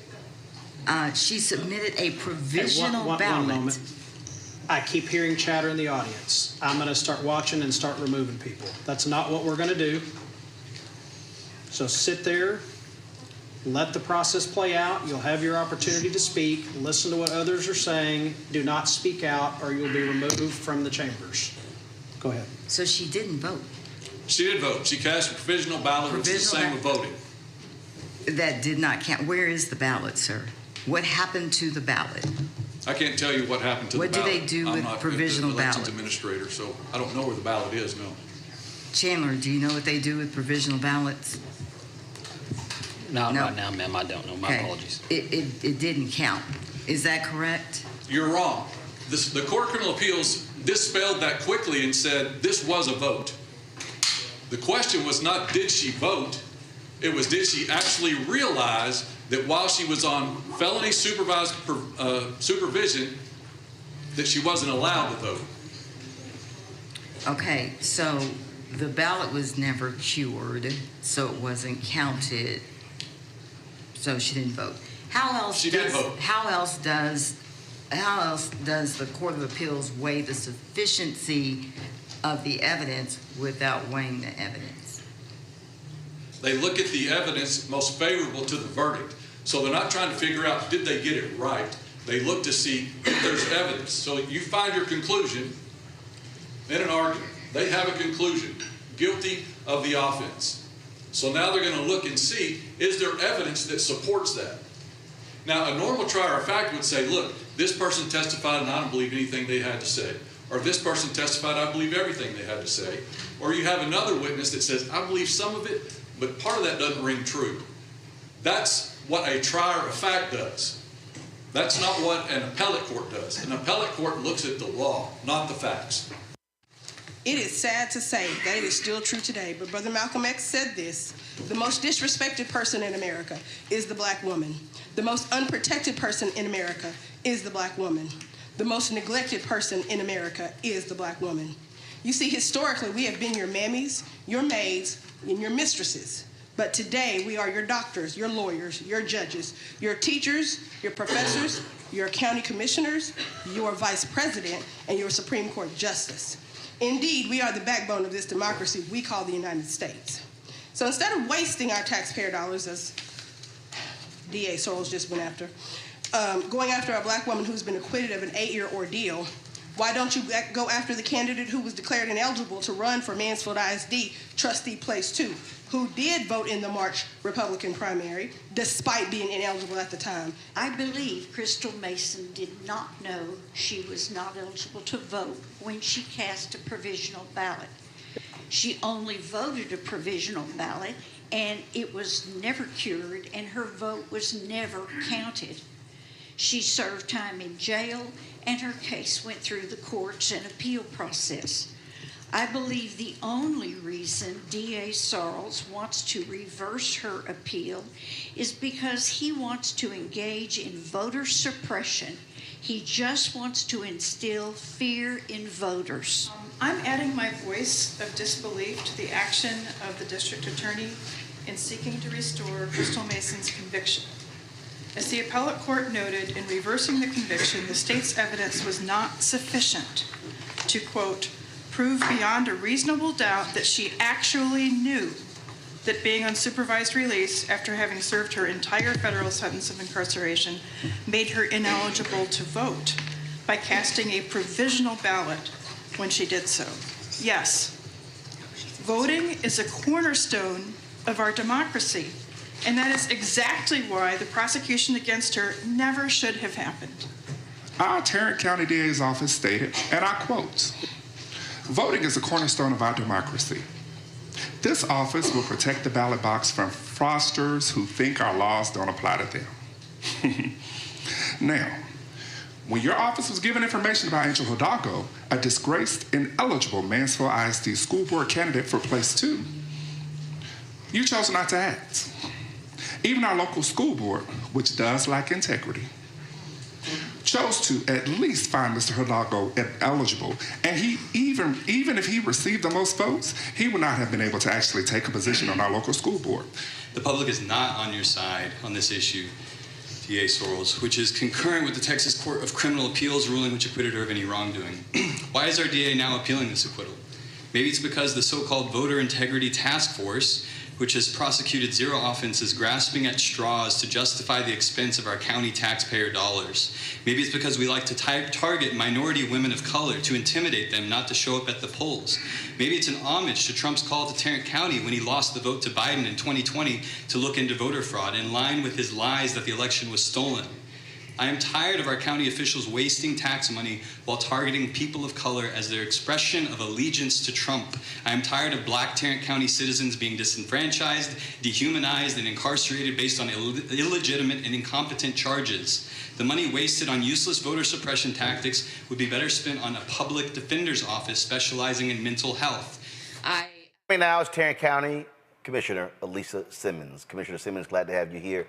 She submitted a provisional ballot. One moment. I keep hearing chatter in the audience. I'm going to start watching and start removing people. That's not what we're going to do. So sit there, let the process play out. You'll have your opportunity to speak. Listen to what others are saying. Do not speak out or you'll be removed from the chambers. Go ahead. So she didn't vote. She did vote. She cast a provisional ballot, which is the same with voting. That did not count. Where is the ballot, sir? What happened to the ballot? I can't tell you what happened to the ballot. What do they do with provisional ballot? I'm not the elections administrator, so I don't know where the ballot is, no. Chandler, do you know what they do with provisional ballots? No, right now, ma'am, I don't know. My apologies. It didn't count. Is that correct? You're wrong. The Court of Criminal Appeals dispelled that quickly and said this was a vote. The question was not did she vote, it was did she actually realize that while she was on felony supervised supervision that she wasn't allowed to vote. Okay, so the ballot was never cured, so it wasn't counted, so she didn't vote. How else did vote. How else does the Court of Appeals weigh the sufficiency of the evidence without weighing the evidence? They look at the evidence most favorable to the verdict. So they're not trying to figure out did they get it right. They look to see if there's evidence. So you find your conclusion in an argument. They have a conclusion, guilty of the offense. So now they're going to look and see, is there evidence that supports that? Now, a normal trier of fact would say, look, this person testified and I don't believe anything they had to say. Or this person testified, I believe everything they had to say. Or you have another witness that says, I believe some of it, but part of that doesn't ring true. That's what a trier of fact does. That's not what an appellate court does. An appellate court looks at the law, not the facts. It is sad to say that it is still true today, but Brother Malcolm X said this: the most disrespected person in America is the black woman. The most unprotected person in America is the black woman. The most neglected person in America is the black woman. You see, historically, we have been your mammies, your maids, and your mistresses. But today, we are your doctors, your lawyers, your judges, your teachers, your professors, your county commissioners, your vice president, and your Supreme Court justice. Indeed, we are the backbone of this democracy we call the United States. So instead of wasting our taxpayer dollars, as DA Sorrells just went after, going after a black woman who's been acquitted of an 8-year ordeal, why don't you go after the candidate who was declared ineligible to run for Mansfield ISD trustee place 2, who did vote in the March Republican primary, despite being ineligible at the time? I believe Crystal Mason did not know she was not eligible to vote when she cast a provisional ballot. She only voted a provisional ballot, and it was never cured, and her vote was never counted. She served time in jail, and her case went through the courts and appeal process. I believe the only reason DA Sorrells wants to reverse her appeal is because he wants to engage in voter suppression. He just wants to instill fear in voters. I'm adding my voice of disbelief to the action of the district attorney in seeking to restore Crystal Mason's conviction. As the appellate court noted, in reversing the conviction, the state's evidence was not sufficient to, quote, prove beyond a reasonable doubt that she actually knew that being on supervised release after having served her entire federal sentence of incarceration made her ineligible to vote by casting a provisional ballot when she did so. Yes, voting is a cornerstone of our democracy, and that is exactly why the prosecution against her never should have happened. Our Tarrant County DA's office stated, and I quote, "Voting is a cornerstone of our democracy. This office will protect the ballot box from fraudsters who think our laws don't apply to them." Now, When your office was given information about Angel Hidalgo, a disgraced, ineligible Mansfield ISD school board candidate for place 2, you chose not to act. Even our local school board, which does lack integrity, chose to at least find Mr. Hidalgo ineligible, and he even if he received the most votes, he would not have been able to actually take a position on our local school board. The public is not on your side on this issue, DA Sorrells, which is concurrent with the Texas Court of Criminal Appeals ruling which acquitted her of any wrongdoing. Why is our DA now appealing this acquittal? Maybe it's because the so-called Voter Integrity Task Force, which has prosecuted 0 offenses, grasping at straws to justify the expense of our county taxpayer dollars. Maybe it's because we like to target minority women of color to intimidate them not to show up at the polls. Maybe it's an homage to Trump's call to Tarrant County when he lost the vote to Biden in 2020 to look into voter fraud, in line with his lies that the election was stolen. I am tired of our county officials wasting tax money while targeting people of color as their expression of allegiance to Trump. I am tired of Black Tarrant County citizens being disenfranchised, dehumanized, and incarcerated based on illegitimate and incompetent charges. The money wasted on useless voter suppression tactics would be better spent on a public defender's office specializing in mental health. Right now is Tarrant County Commissioner Elisa Simmons. Commissioner Simmons, glad to have you here.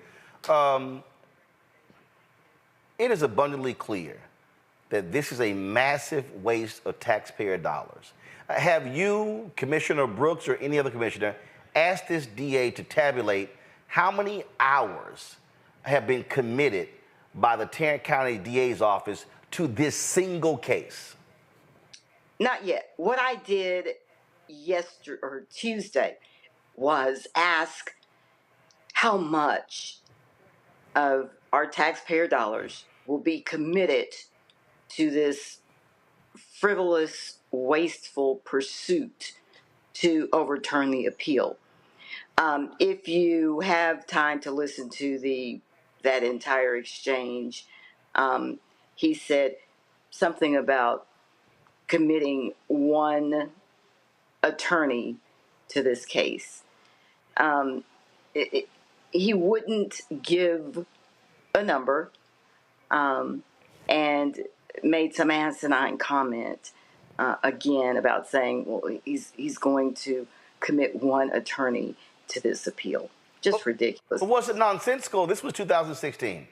It is abundantly clear that this is a massive waste of taxpayer dollars. Have you, Commissioner Brooks, or any other commissioner, asked this DA to tabulate how many hours have been committed by the Tarrant County DA's office to this single case? Not yet. What I did Tuesday was ask how much of our taxpayer dollars will be committed to this frivolous, wasteful pursuit to overturn the appeal. If you have time to listen to that entire exchange, he said something about committing one attorney to this case. He wouldn't give a number, and made some asinine comment again about saying, well, he's going to commit one attorney to this appeal. Just ridiculous. But was it nonsensical? This was 2016.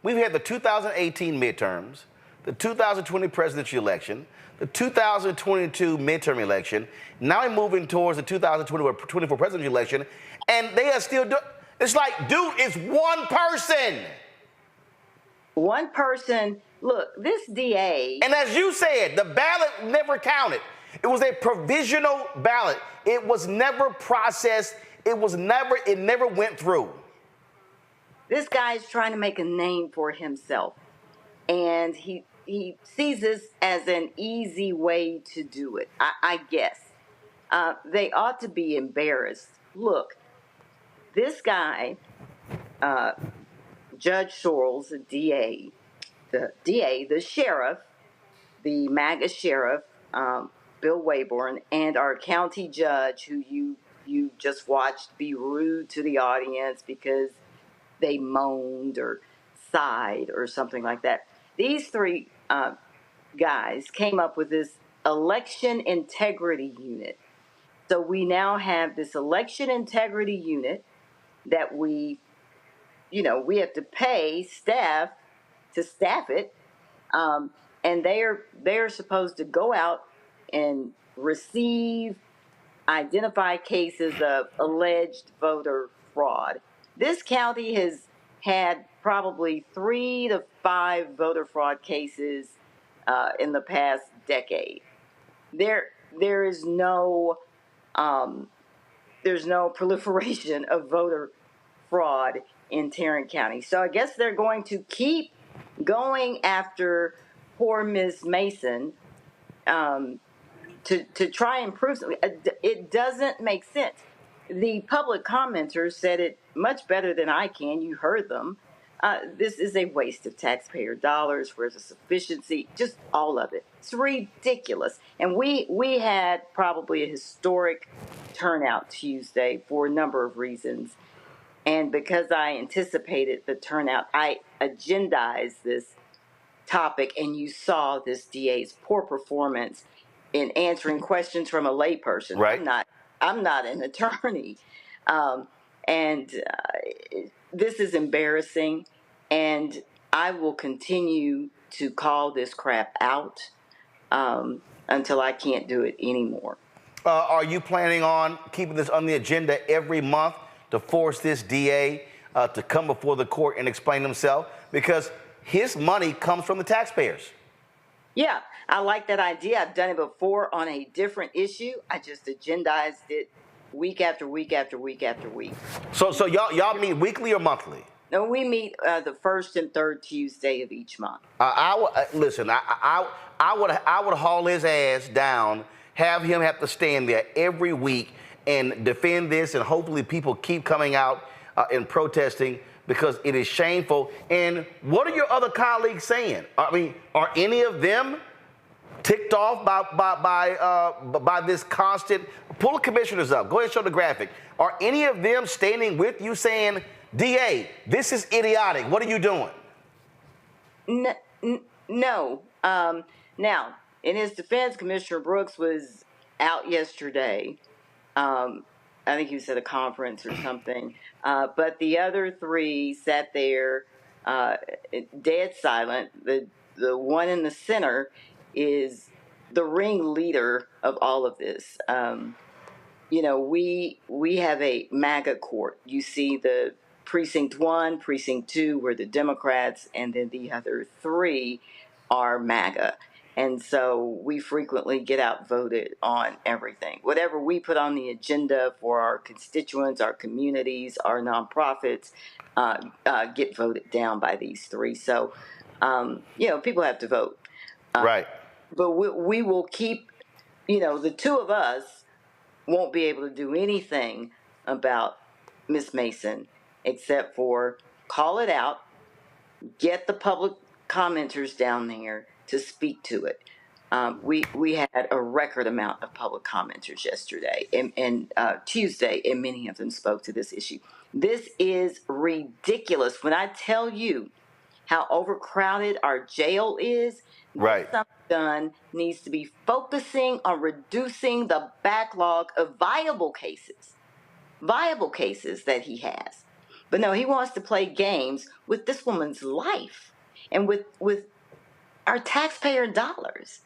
We've had the 2018 midterms, the 2020 presidential election, the 2022 midterm election. Now we're moving towards the 2024 presidential election, and they are still doing. It's like, dude, it's one person. One person. Look, this DA. And as you said, the ballot never counted. It was a provisional ballot. It was never processed. It never went through. This guy is trying to make a name for himself. And he sees this as an easy way to do it, I guess. They ought to be embarrassed. Look, this guy, Judge Sorrells, the sheriff, the MAGA sheriff, Bill Wayborn, and our county judge, who you just watched be rude to the audience because they moaned or sighed or something like that. These three guys came up with this election integrity unit. So we now have this election integrity unit that we have to pay staff to staff it, and they're supposed to go out and identify cases of alleged voter fraud. This county has had probably 3 to 5 voter fraud cases in the past decade. There's no proliferation of voter fraud in Tarrant County. So I guess they're going to keep going after poor Ms. Mason to try and prove something. It doesn't make sense. The public commenters said it much better than I can. You heard them. This is a waste of taxpayer dollars. Where's the sufficiency? Just all of it. It's ridiculous. And we had probably a historic turnout Tuesday for a number of reasons. And because I anticipated the turnout, I agendized this topic and you saw this DA's poor performance in answering questions from a layperson. Right. I'm not an attorney. And this is embarrassing, and I will continue to call this crap out until I can't do it anymore. Are you planning on keeping this on the agenda every month to force this DA to come before the court and explain himself? Because his money comes from the taxpayers. Yeah, I like that idea. I've done it before on a different issue. I just agendized it week after week after week after week. So y'all meet weekly or monthly? No, we meet the first and third Tuesday of each month. Listen. I would haul his ass down, have him have to stand there every week and defend this, and hopefully people keep coming out and protesting, because it is shameful. And what are your other colleagues saying? I mean, are any of them ticked off by this constant? Pull the commissioners up. Go ahead and show the graphic. Are any of them standing with you saying, DA, this is idiotic? What are you doing? No. Now, in his defense, Commissioner Brooks was out yesterday. I think he was at a conference or something. But the other three sat there dead silent. The one in the center is the ringleader of all of this. We have a MAGA court. You see the Precinct 1, Precinct 2 were the Democrats, and then the other three are MAGA. And so we frequently get outvoted on everything. Whatever we put on the agenda for our constituents, our communities, our nonprofits, get voted down by these three. So, people have to vote. Right. But we will keep, the two of us won't be able to do anything about Miss Mason except for call it out, get the public commenters down there to speak to it. We had a record amount of public commenters yesterday and Tuesday, and many of them spoke to this issue. This is ridiculous. When I tell you how overcrowded our jail is, right, something done needs to be focusing on reducing the backlog of viable cases that he has. But no, he wants to play games with this woman's life and with our taxpayer dollars.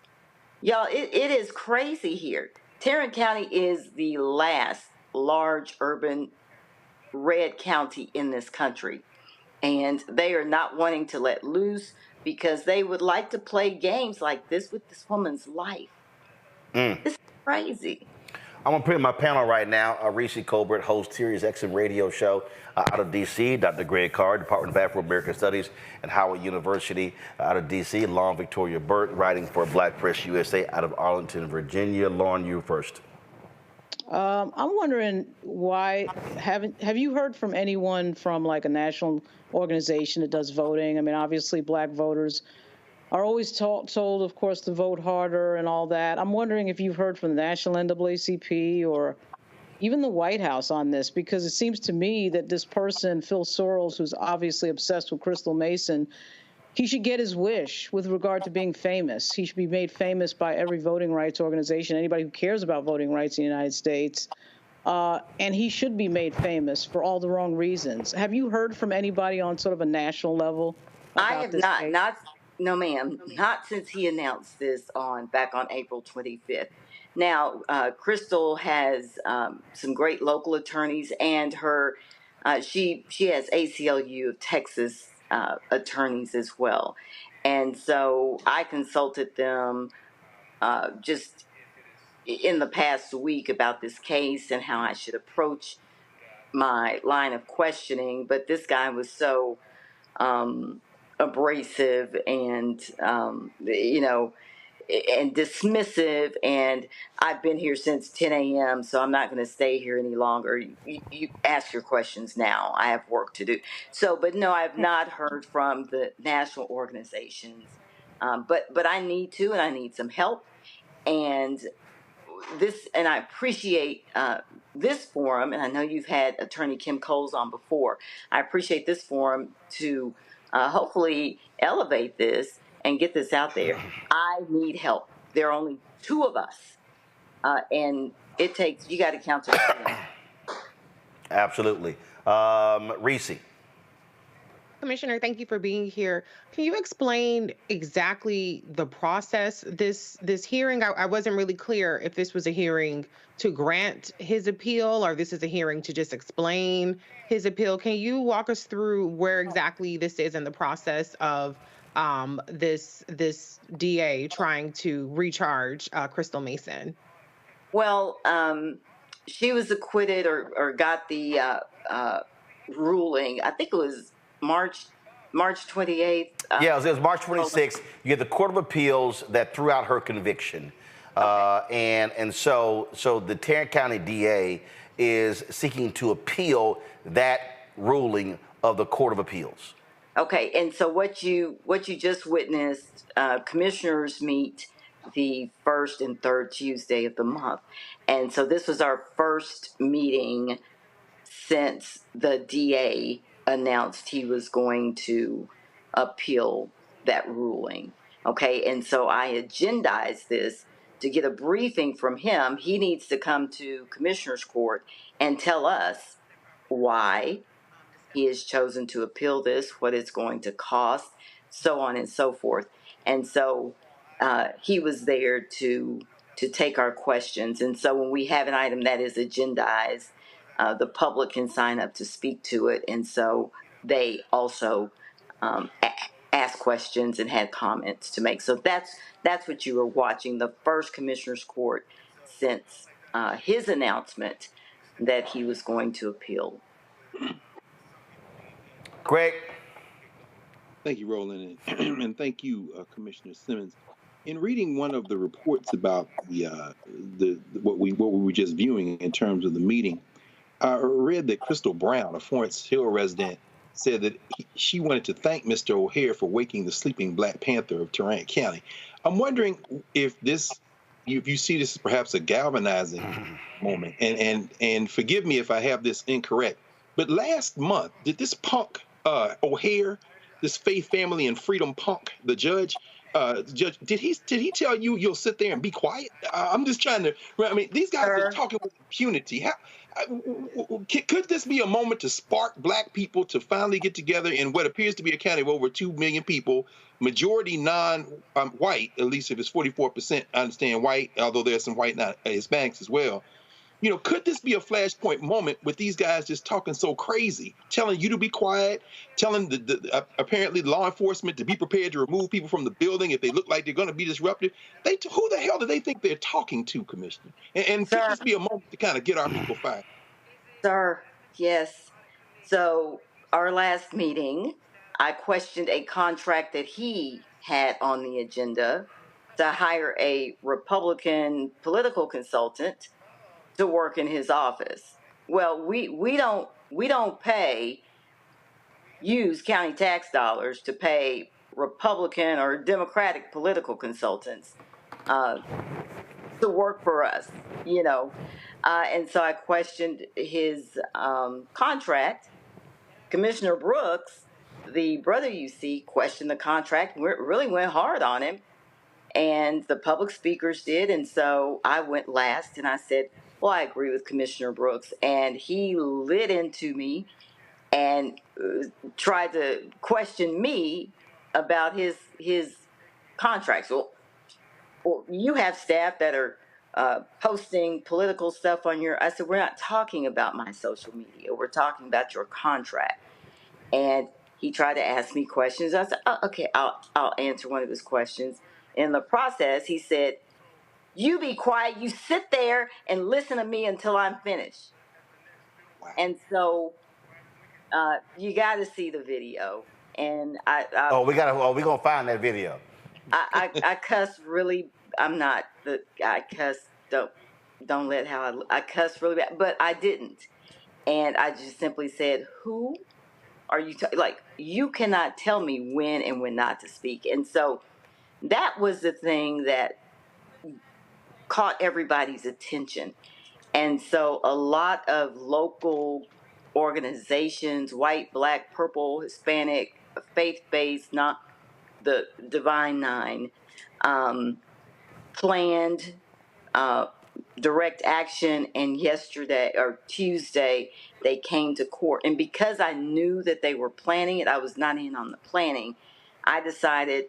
Y'all, it is crazy here. Tarrant County is the last large urban red county in this country. And they are not wanting to let loose because they would like to play games like this with this woman's life. This is crazy. I'm going to put in my panel right now. Reese Colbert hosts Sirius XM radio show out of D.C. Dr. Greg Carr, Department of Afro-American Studies at Howard University out of D.C. Lauren Victoria Burt, writing for Black Press USA out of Arlington, Virginia. Lauren, you first. I'm wondering why have you heard from anyone from like a national organization that does voting? I mean, obviously black voters are always told, of course, to vote harder and all that. I'm wondering if you've heard from the national NAACP or even the White House on this, because it seems to me that this person, Phil Sorrells, who's obviously obsessed with Crystal Mason, he should get his wish with regard to being famous. He should be made famous by every voting rights organization, anybody who cares about voting rights in the United States. And he should be made famous for all the wrong reasons. Have you heard from anybody on sort of a national level? I have not. No, ma'am, not since he announced this back on April 25th. Now, Crystal has some great local attorneys, and she has ACLU of Texas attorneys as well. And so I consulted them just in the past week about this case and how I should approach my line of questioning. But this guy was so abrasive and and dismissive, and I've been here since 10 a.m., so I'm not going to stay here any longer. You ask your questions now. I have work to do. But no, I have not heard from the national organizations, but I need to, and I need some help. And I appreciate this forum, and I know you've had Attorney Kim Coles on before. I appreciate this forum to hopefully elevate this and get this out there. I need help. There are only two of us, and it takes, you got to count to three. Absolutely. Reese. Commissioner, thank you for being here. Can you explain exactly the process? This hearing, I wasn't really clear if this was a hearing to grant his appeal or this is a hearing to just explain his appeal. Can you walk us through where exactly this is in the process of this DA trying to recharge Crystal Mason? Well, she was acquitted or got the ruling. I think it was March 28th. Yeah, it was March 26th. You had the Court of Appeals that threw out her conviction. And so the Tarrant County DA is seeking to appeal that ruling of the Court of Appeals. Okay, and so what you just witnessed, commissioners meet the first and third Tuesday of the month. And so this was our first meeting since the DA announced he was going to appeal that ruling. Okay, and so I agendized this to get a briefing from him. He needs to come to Commissioner's Court and tell us why he has chosen to appeal this, what it's going to cost, so on and so forth. And so he was there to take our questions. And so when we have an item that is agendized, the public can sign up to speak to it. And so they also asked questions and had comments to make. So that's what you were watching, the first Commissioner's Court since his announcement that he was going to appeal. Greg. Thank you, Roland, and thank you, Commissioner Simmons. In reading one of the reports about what we were just viewing in terms of the meeting, I read that Crystal Brown, a Florence Hill resident, said that she wanted to thank Mr. O'Hare for waking the sleeping Black Panther of Tarrant County. I'm wondering if you see this as perhaps a galvanizing moment, and forgive me if I have this incorrect, but last month, did this punk O'Hare, this Faith, Family, and Freedom punk, the judge, did he tell you you'll sit there and be quiet? I'm just trying to. I mean, these guys are talking with impunity. Could this be a moment to spark Black people to finally get together in what appears to be a county of over 2 million people, majority non-white, at least if it's 44%, I understand white, although there's some white Hispanics as well. You know, could this be a flashpoint moment with these guys just talking so crazy, telling you to be quiet, telling apparently law enforcement to be prepared to remove people from the building if they look like they're going to be disruptive? Who the hell do they think they're talking to, Commissioner? And could this be a moment to kind of get our people fired? Sir, yes. So our last meeting, I questioned a contract that he had on the agenda to hire a Republican political consultant to work in his office. Well, we don't use county tax dollars to pay Republican or Democratic political consultants to work for us, you know. And so I questioned his contract. Commissioner Brooks, the brother you see, questioned the contract, really went hard on him. And the public speakers did. And so I went last and I said, well, I agree with Commissioner Brooks. And he lit into me and tried to question me about his contracts. Well, you have staff that are posting political stuff on your, I said, we're not talking about my social media. We're talking about your contract. And he tried to ask me questions. I said, oh, okay, I'll answer one of his questions. In the process, he said, you be quiet, you sit there and listen to me until I'm finished. And so you got to see the video. And we're going to find that video. I cuss really, I cuss, don't let how I cuss really bad, but I didn't. And I just simply said, who are you, like, you cannot tell me when and when not to speak. And so that was the thing that caught everybody's attention. And so a lot of local organizations, white, Black, purple, Hispanic, faith-based, the Divine Nine, planned direct action, and yesterday or Tuesday they came to court. And because I knew that they were planning it, I was not in on the planning. I decided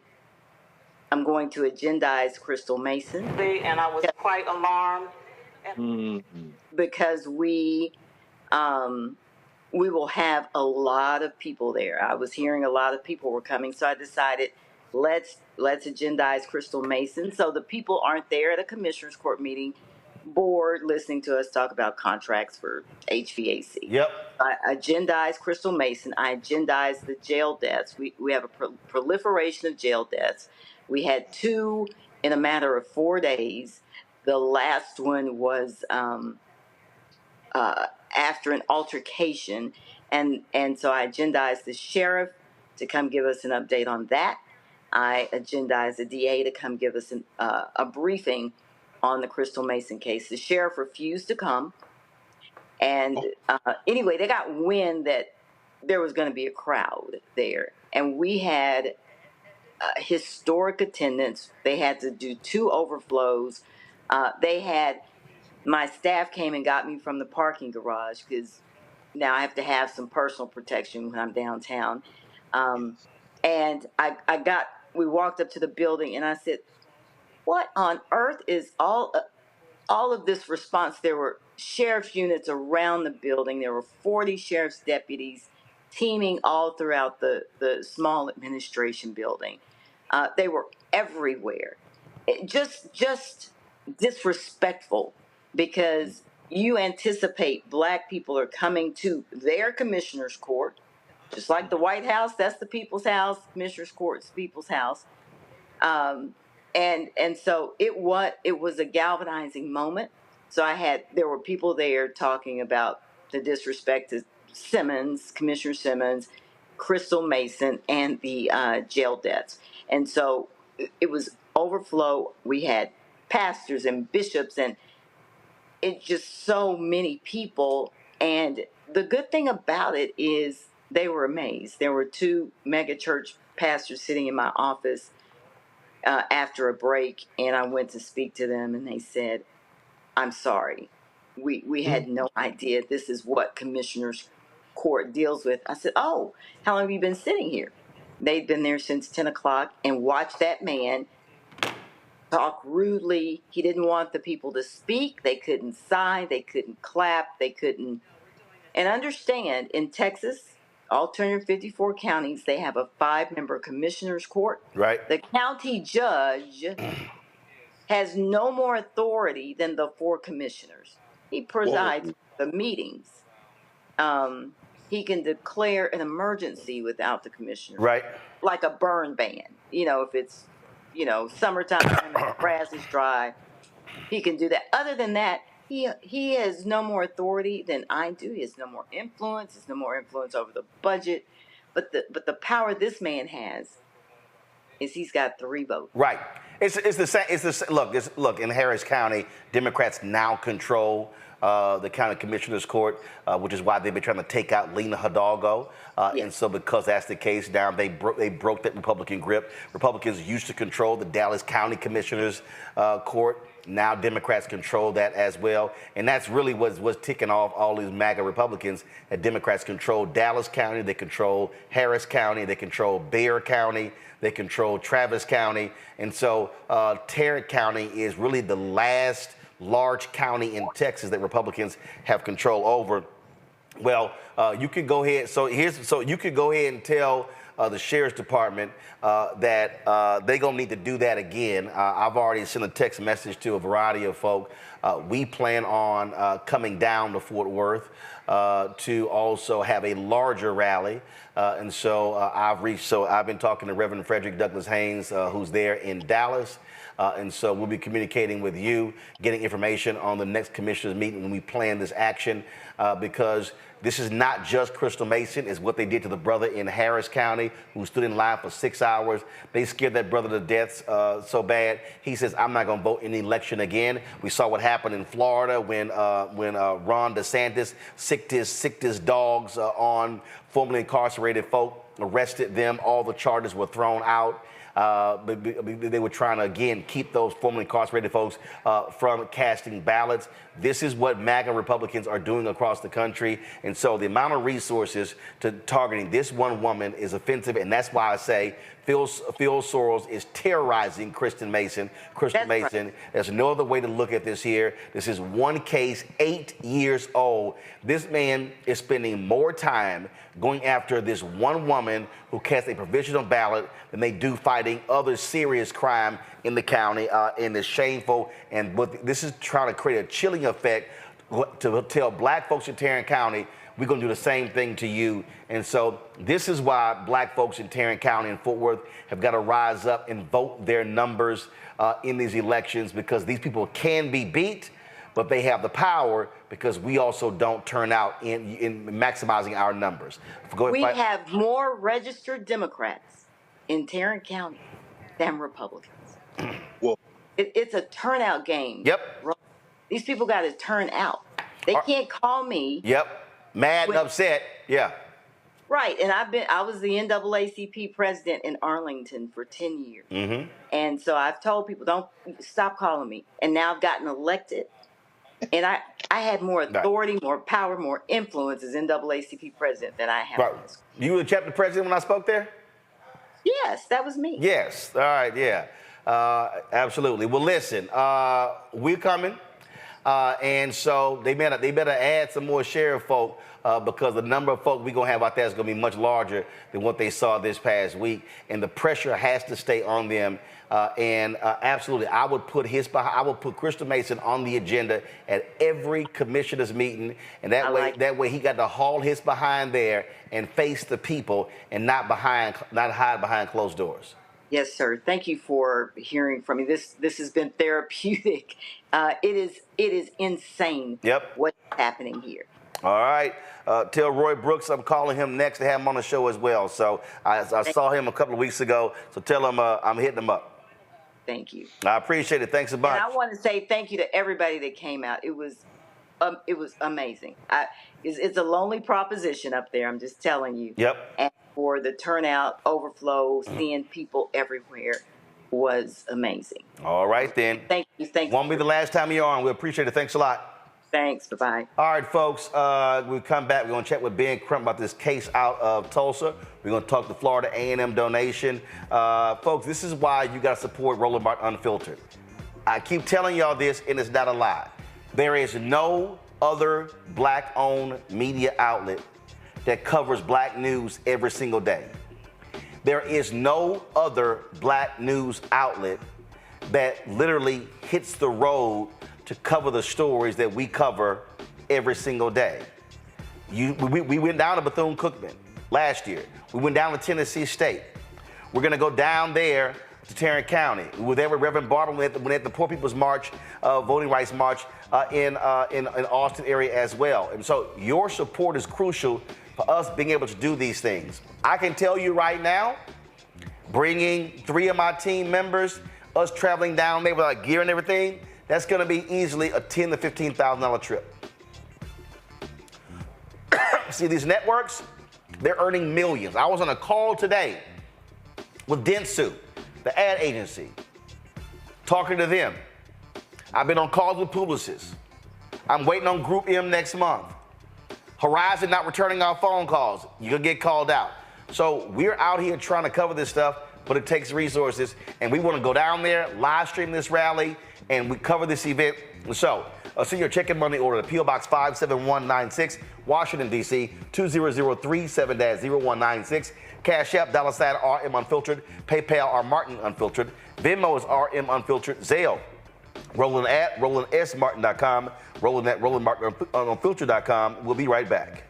I'm going to agendize Crystal Mason. And I was quite alarmed because we will have a lot of people there. I was hearing a lot of people were coming, so I decided let's agendize Crystal Mason so the people aren't there at a commissioner's court meeting bored listening to us talk about contracts for HVAC. Yep. I agendized Crystal Mason. I agendized the jail deaths. We have a proliferation of jail deaths. We had 2 in a matter of 4 days. The last one was after an altercation, and so I agendized the sheriff to come give us an update on that. I agendized the DA to come give us a briefing on the Crystal Mason case. The sheriff refused to come, and anyway, they got wind that there was going to be a crowd there, and we had historic attendance. They had to do 2 overflows. My staff came and got me from the parking garage because now I have to have some personal protection when I'm downtown. And we walked up to the building and I said, what on earth is all of this response? There were sheriff's units around the building. There were 40 sheriff's deputies teaming all throughout the small administration building. They were everywhere. Just disrespectful, because you anticipate black people are coming to their commissioner's court, just like the White House, that's the people's house, commissioner's court's people's house. And so it was a galvanizing moment. So there were people there talking about the disrespect to Simmons, Commissioner Simmons, Crystal Mason, and the jail deaths. And so it was overflow. We had pastors and bishops and it's just so many people. And the good thing about it is they were amazed. There were 2 mega church pastors sitting in my office after a break, and I went to speak to them, and they said, I'm sorry. We had no idea this is what Commissioner's Court deals with. I said, oh, how long have you been sitting here? They'd been there since 10 o'clock and watched that man talk rudely. He didn't want the people to speak. They couldn't sign. They couldn't clap. They couldn't. And understand, in Texas, all 254 counties, they have a 5-member commissioner's court. Right. The county judge has no more authority than the 4 commissioners. He presides the meetings. He can declare an emergency without the commissioner. Right. Like a burn ban. If it's, summertime and the grass is dry, he can do that. Other than that, he has no more authority than I do. He has no more influence. He has no more influence over the budget. But the power this man has is he's got 3 votes. Right. It's the same. Look. In Harris County, Democrats now control the county commissioner's court, which is why they've been trying to take out Lena Hidalgo. And so because that's the case now, they broke that Republican grip. Republicans used to control the Dallas County Commissioner's Court. Now Democrats control that as well. And that's really what's ticking off all these MAGA Republicans. That Democrats control Dallas County, they control Harris County, they control Bexar County, they control Travis County. And so Tarrant County is really the last large county in Texas that Republicans have control over. Well, you could go ahead. So you could go ahead and tell the sheriff's department that they're gonna need to do that again. I've already sent a text message to a variety of folk. We plan on coming down to Fort Worth to also have a larger rally. And so I've been talking to Reverend Frederick Douglass Haynes, who's there in Dallas. And so we'll be communicating with you, getting information on the next commissioners meeting when we plan this action, because this is not just Crystal Mason. It's what they did to the brother in Harris County who stood in line for 6 hours. They scared that brother to death so bad. He says, I'm not going to vote in the election again. We saw what happened in Florida when Ron DeSantis sicked his dogs on formerly incarcerated folk, arrested them. All the charges were thrown out. But they were trying to, again, keep those formerly incarcerated folks from casting ballots. This is what MAGA Republicans are doing across the country. And so the amount of resources to targeting this one woman is offensive. And that's why I say Phil Soros is terrorizing Kristen Mason. Right. There's no other way to look at this here. This is one case, 8 years old. This man is spending more time going after this one woman who cast a provisional ballot than they do fighting other serious crime in the county, and it's shameful. And this is trying to create a chilling effect to tell black folks in Tarrant County, we're going to do the same thing to you. And so this is why black folks in Tarrant County and Fort Worth have got to rise up and vote their numbers in these elections, because these people can be beat, but they have the power because we also don't turn out in maximizing our numbers. We have more registered Democrats in Tarrant County than Republicans. Well, it's a turnout game. Yep. These people got to turn out. They can't call me. Yep. Mad and upset. Yeah. Right. And I was the NAACP president in Arlington for 10 years. Mm-hmm. And so I've told people, don't stop calling me. And now I've gotten elected. And I had more authority, more power, more influence as NAACP president than I have. Right. You were the chapter president when I spoke there? Yes, that was me. Yes. All right. Yeah. Absolutely. Well, listen, we're coming. And so they better add some more sheriff folk, because the number of folk we're going to have out there is going to be much larger than what they saw this past week. And the pressure has to stay on them. Absolutely, I would put Crystal Mason on the agenda at every commissioner's meeting. And that way he got to haul his behind there and face the people and not hide behind closed doors. Yes, sir. Thank you for hearing from me. This has been therapeutic. It is insane. Yep. What's happening here. All right. Tell Roy Brooks I'm calling him next to have him on the show as well. So I saw him a couple of weeks ago. So tell him I'm hitting him up. Thank you. I appreciate it. Thanks a bunch. And I want to say thank you to everybody that came out. It was amazing. It's a lonely proposition up there. I'm just telling you. Yep. And for the turnout, overflow, seeing people everywhere was amazing. All right, then. Thank you. Won't be the last time you're on. We appreciate it. Thanks a lot. Thanks. Bye-bye. All right, folks. We'll come back. We're going to chat with Ben Crump about this case out of Tulsa. We're going to talk the Florida A&M donation. Folks, this is why you got to support Roland Martin Unfiltered. I keep telling y'all this, and it's not a lie. There is no other black-owned media outlet that covers black news every single day. There is no other black news outlet that literally hits the road to cover the stories that we cover every single day. We went down to Bethune-Cookman last year. We went down to Tennessee State. We're gonna go down there to Tarrant County. We were there with Reverend Barber when at the Poor People's March, Voting Rights March in Austin area as well. And so your support is crucial for us being able to do these things. I can tell you right now, bringing 3 of my team members, us traveling down there with our gear and everything, that's going to be easily a $10,000 to $15,000 trip. See, these networks, they're earning millions. I was on a call today with Dentsu, the ad agency, talking to them. I've been on calls with Publicis. I'm waiting on Group M next month. Horizon not returning our phone calls. You're going to get called out. So we're out here trying to cover this stuff, but it takes resources. And we want to go down there, live stream this rally, and we cover this event. So, send your check and money order to P.O. Box 57196, Washington, D.C., 20037-0196. Cash App, $RM Unfiltered. PayPal, R Martin Unfiltered. Venmo is RM Unfiltered. Zelle, Roland at RolandSMartin.com. Roland at RolandMartinUnfiltered.com. We'll be right back.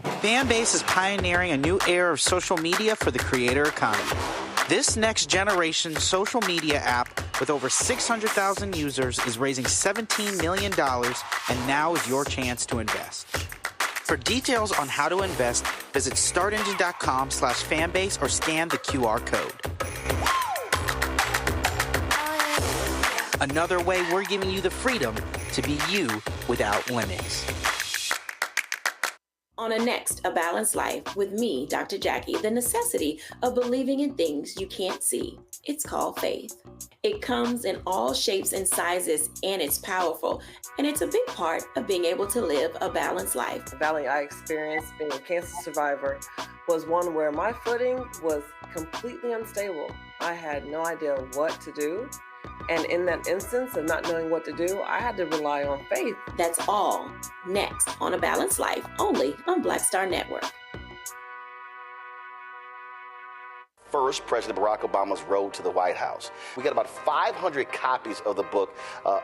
Fanbase is pioneering a new era of social media for the creator economy. This next generation social media app with over 600,000 users is raising $17 million, and now is your chance to invest. For details on how to invest, visit StartEngine.com/fanbase or scan the QR code. Another way we're giving you the freedom to be you without limits. On Next, A Balanced Life with me, Dr. Jackie, the necessity of believing in things you can't see. It's called faith. It comes in all shapes and sizes, and it's powerful. And it's a big part of being able to live a balanced life. The valley I experienced being a cancer survivor was one where my footing was completely unstable. I had no idea what to do. And in that instance of not knowing what to do, I had to rely on faith. That's all next on A Balanced Life, only on BlackStar Network. First, President Barack Obama's road to the White House. We got about 500 copies of the book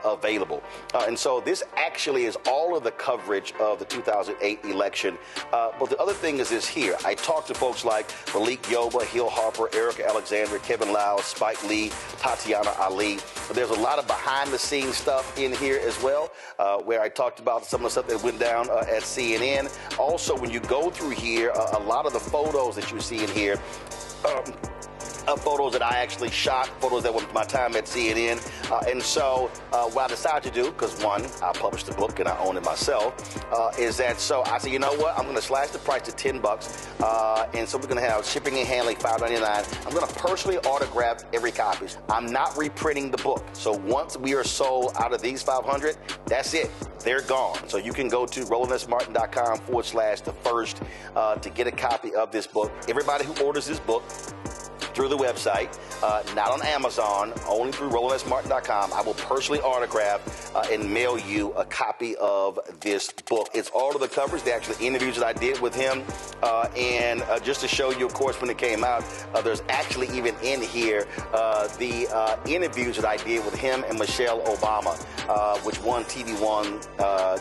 available. And so this actually is all of the coverage of the 2008 election. But the other thing is this here. I talked to folks like Malik Yoba, Hill Harper, Erica Alexander, Kevin Lau, Spike Lee, Tatiana Ali. But there's a lot of behind-the-scenes stuff in here as well, where I talked about some of the stuff that went down at CNN. Also, when you go through here, a lot of the photos that you see in here, photos that I actually shot, photos that were my time at CNN. And so what I decided to do, because one, I published the book and I own it myself, is that so I said, you know what, I'm going to slash the price to $10. And so we're going to have shipping and handling $5.99. I'm going to personally autograph every copy. I'm not reprinting the book. So once we are sold out of these 500, that's it. They're gone. So you can go to RolandSMartin.com/the-first to get a copy of this book. Everybody who orders this book through the website, not on Amazon, only through RolandSMartin.com, I will personally autograph and mail you a copy of this book. It's all of the coverage, the actual interviews that I did with him. And just to show you, of course, when it came out, there's actually even in here the interviews that I did with him and Michelle Obama, which won TV One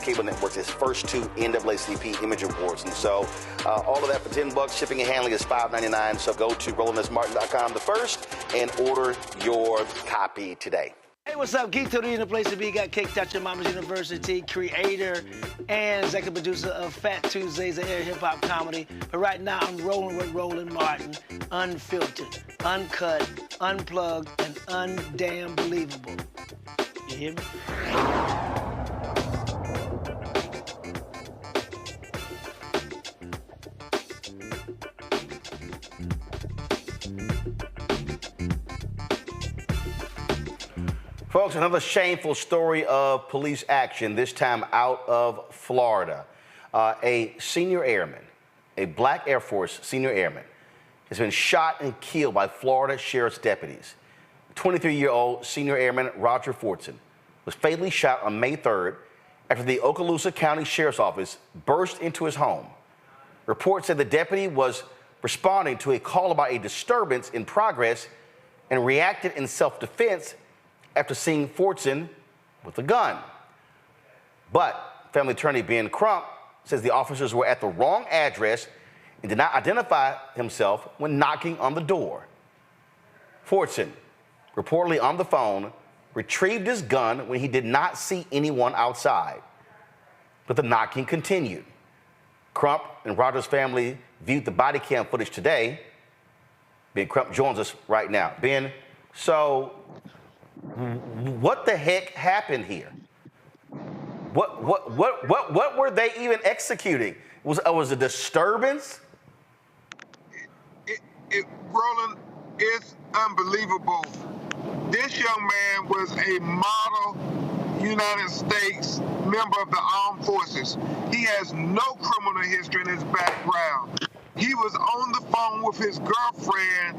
cable networks its first 2 NAACP Image Awards. And so all of that for $10. Shipping and handling is $5.99. So go to RolandSMartin.com/the-first and order your copy today. Hey, what's up? Geek Tony in the place to be. Got Caked Out Your Mama's University, creator and executive producer of Fat Tuesdays, an air hip-hop comedy. But right now, I'm rolling with Roland Martin, unfiltered, uncut, unplugged, and undamn believable. You hear me? Folks, another shameful story of police action, this time out of Florida. A senior airman, a black Air Force senior airman, has been shot and killed by Florida Sheriff's deputies. 23-year-old Senior Airman Roger Fortson was fatally shot on May 3rd after the Okaloosa County Sheriff's Office burst into his home. Reports said the deputy was responding to a call about a disturbance in progress and reacted in self-defense after seeing Fortson with a gun. But family attorney Ben Crump says the officers were at the wrong address and did not identify himself when knocking on the door. Fortson, reportedly on the phone, retrieved his gun when he did not see anyone outside. But the knocking continued. Crump and Roger's family viewed the body cam footage today. Ben Crump joins us right now. Ben, so what the heck happened here? What were they even executing? Was a disturbance? Roland, it's unbelievable. This young man was a model United States member of the armed forces. He has no criminal history in his background. He was on the phone with his girlfriend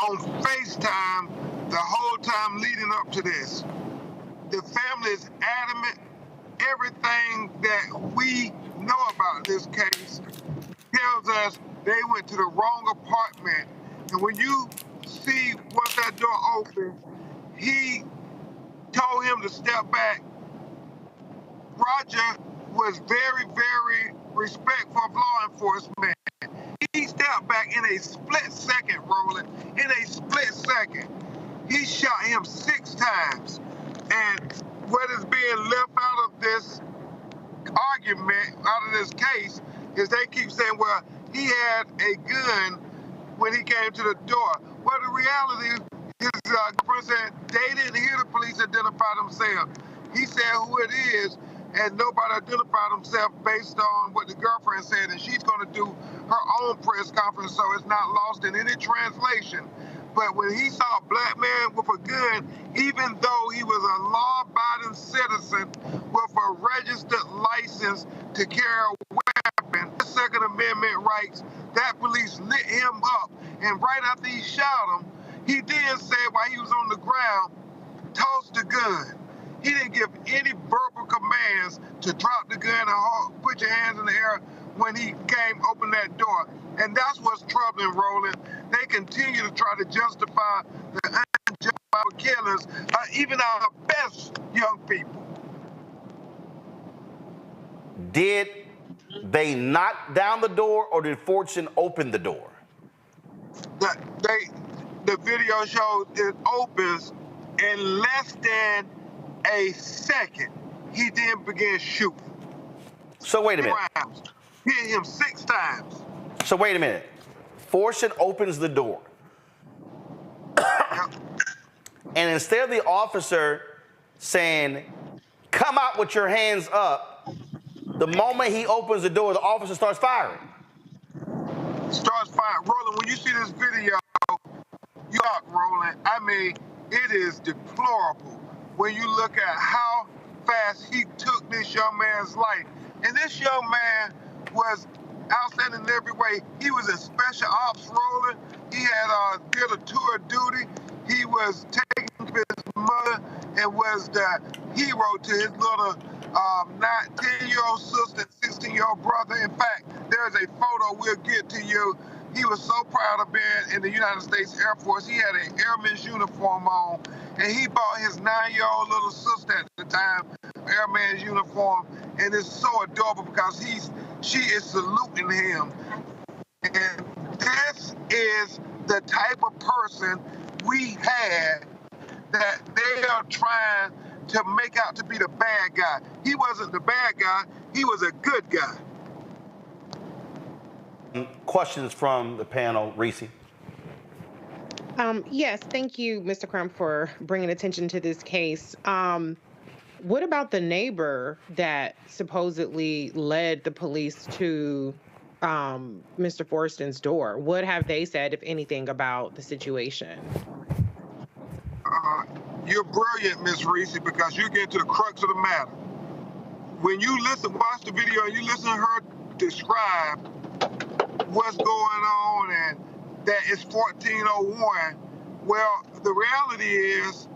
on FaceTime the whole time leading up to this. The family is adamant. Everything that we know about this case tells us they went to the wrong apartment. And when you see once that door opened, he told him to step back. Roger was very, very respectful of law enforcement. He stepped back in a split second, Roland, in a split second. He shot him 6 times. And what is being left out of this argument, out of this case, is they keep saying, well, he had a gun when he came to the door. Well, the reality is, person, they didn't hear the police identify themselves. He said who it is. and nobody identified himself based on what the girlfriend said, and she's going to do her own press conference, so it's not lost in any translation. But when he saw a black man with a gun, even though he was a law-abiding citizen with a registered license to carry a weapon, Second Amendment rights, that police lit him up. And right after he shot him, he then said while he was on the ground, toss the gun. He didn't give any verbal commands to drop the gun or put your hands in the air when he came open that door. And that's what's troubling, Roland. They continue to try to justify the unjustified killings, even our best young people. Did they knock down the door, or did Fortson open the door? The video shows it opens in less than a second. He then began shooting. So wait a minute. Hit him 6 times. So wait a minute. Fortson opens the door. And instead of the officer saying, come out with your hands up, the moment he opens the door, the officer starts firing. Roland, when you see this video, you are Roland. I mean, it is deplorable when you look at how fast he took this young man's life. And this young man was outstanding in every way. He was in special ops, Roland. He had did a tour of duty. He was taking care of his mother and was the hero to his little 10-year-old sister and 16-year-old brother. In fact, there's a photo we'll get to you. He was so proud of being in the United States Air Force. He had an airman's uniform on, and he bought his 9-year-old little sister at the time airman's uniform, and it's so adorable because she is saluting him. And this is the type of person we had that they are trying to make out to be the bad guy. He wasn't the bad guy, he was a good guy. Questions from the panel, Reese? Yes, thank you, Mr. Crump, for bringing attention to this case. What about the neighbor that supposedly led the police to Mr. Fortson's door? What have they said, if anything, about the situation? You're brilliant, Miss Reese, because you get to the crux of the matter. When you watch the video, and you listen to her describe what's going on and that it's 1401, well, the reality is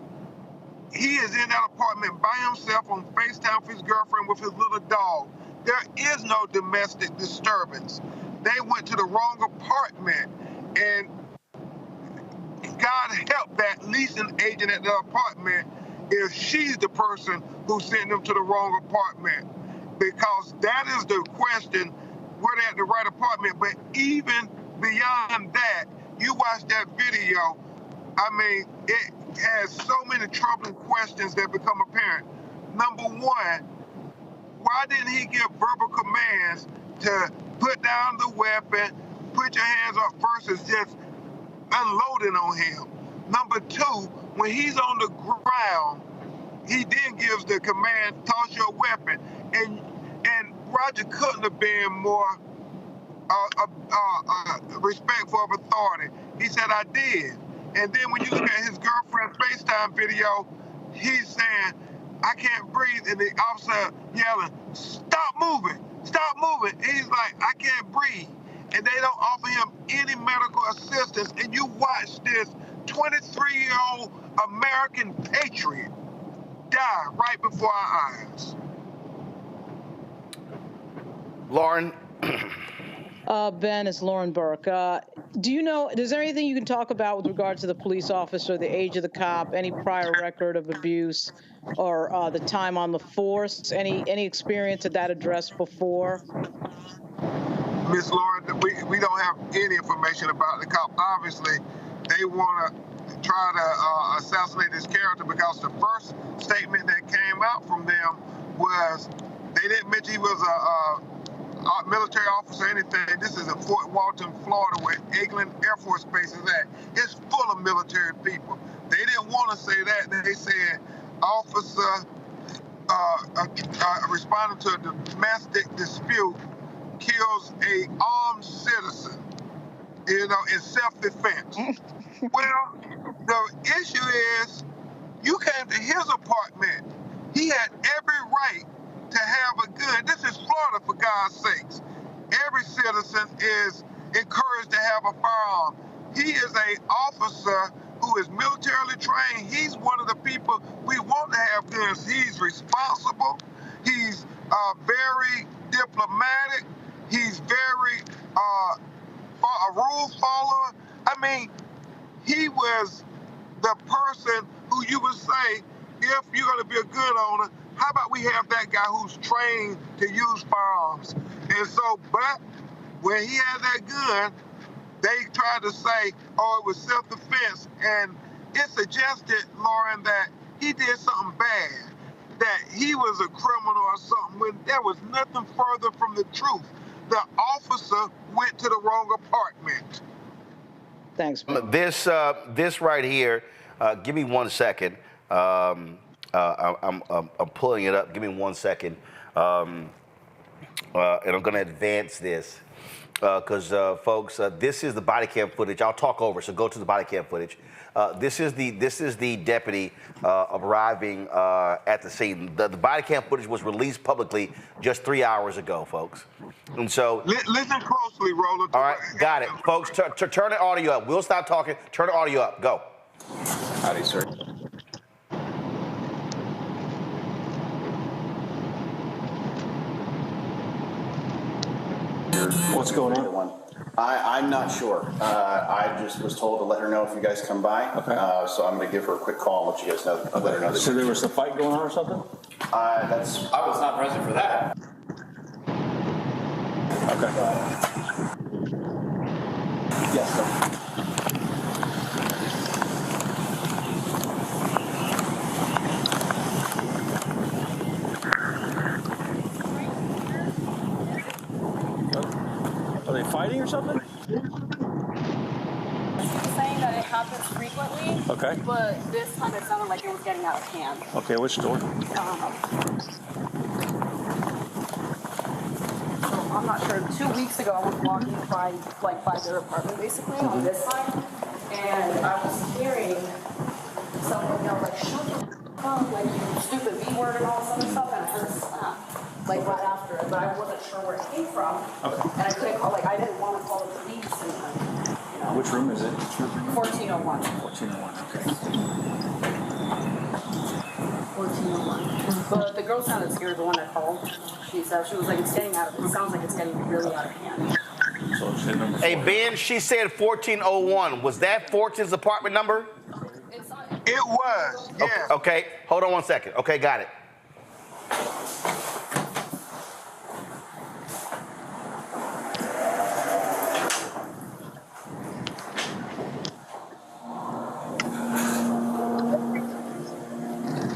he is in that apartment by himself on FaceTime with his girlfriend with his little dog. There is no domestic disturbance. They went to the wrong apartment, and God help that leasing agent at the apartment if she's the person who sent them to the wrong apartment, because that is the question. We're at the right apartment, but even beyond that, you watch that video, I mean, it has so many troubling questions that become apparent. Number one, why didn't he give verbal commands to put down the weapon, put your hands up versus just unloading on him? Number two, when he's on the ground, he then gives the command, toss your weapon. And Roger couldn't have been more respectful of authority. He said, I did. And then when you look at his girlfriend's FaceTime video, he's saying, I can't breathe. And the officer yelling, stop moving, stop moving. And he's like, I can't breathe. And they don't offer him any medical assistance. And you watch this 23-year-old American patriot die right before our eyes. Lauren? Ben, it's Lauren Burke. Do you know, is there anything you can talk about with regard to the police officer, the age of the cop, any prior record of abuse, or the time on the force? Any experience at that address before? Miss Lauren, we don't have any information about the cop. Obviously, they want to try to assassinate his character because the first statement that came out from them was they didn't mention he was a military officer or anything. This is in Fort Walton, Florida, where Eglin Air Force Base is at. It's full of military people. They didn't want to say that. They said officer responding to a domestic dispute kills a armed citizen, in self-defense. Well, the issue is, you came to his apartment. He had every right to have a gun. This is Florida, for God's sakes. Every citizen is encouraged to have a firearm. He is an officer who is militarily trained. He's one of the people we want to have guns. He's responsible. He's very diplomatic. He's very a rule follower. I mean, he was the person who you would say, if you're going to be a gun owner, how about we have that guy who's trained to use firearms? And so, but when he had that gun, they tried to say, oh, it was self-defense. And it suggested, Lauren, that he did something bad, that he was a criminal or something, when there was nothing further from the truth. The officer went to the wrong apartment. Thanks, man. This right here, give me 1 second. I'm pulling it up. Give me 1 second. And I'm going to advance this because, folks, this is the body cam footage. I'll talk over, so go to the body cam footage. This is the deputy arriving at the scene. The body cam footage was released publicly just 3 hours ago, folks. And so listen closely, Roland. All right, got it, folks. Turn the audio up. We'll stop talking. Turn the audio up. Go. Howdy, sir. What's going on? I'm not sure. I just was told to let her know if you guys come by. Okay. So I'm going to give her a quick call and let you guys know. Let her know. So there was a fight going on or something? I was not present for that. Okay. Yes, sir. Are they fighting or something? Saying that it happens frequently. Okay. But this time it sounded like it was getting out of hand. Okay, which door? So I'm not sure. 2 weeks ago, I was walking by their apartment, basically, on this side, and I was hearing someone yell, like, shut the f*** up, like, you stupid B word and all this other stuff, and I heard a slap, like, right after it, but I wasn't sure where it came from. Okay. And I couldn't call, I didn't want to call the police, and, Which room is it? 1401. 1401, okay. 1401. But the girl sounded scared, the one that called. She said, she was like, it's getting out of, it sounds like it's getting really out of hand. So it's number 4. Hey, Ben, she said 1401. Was that Fortson's apartment number? It was, yeah. Okay, hold on 1 second. Okay, got it.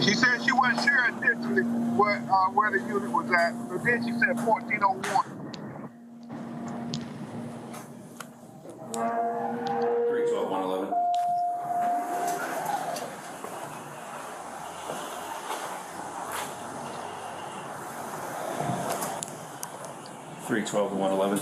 She said she wasn't sure initially where the unit was at, but then she said 1401. 312-111. Three 12 to 111.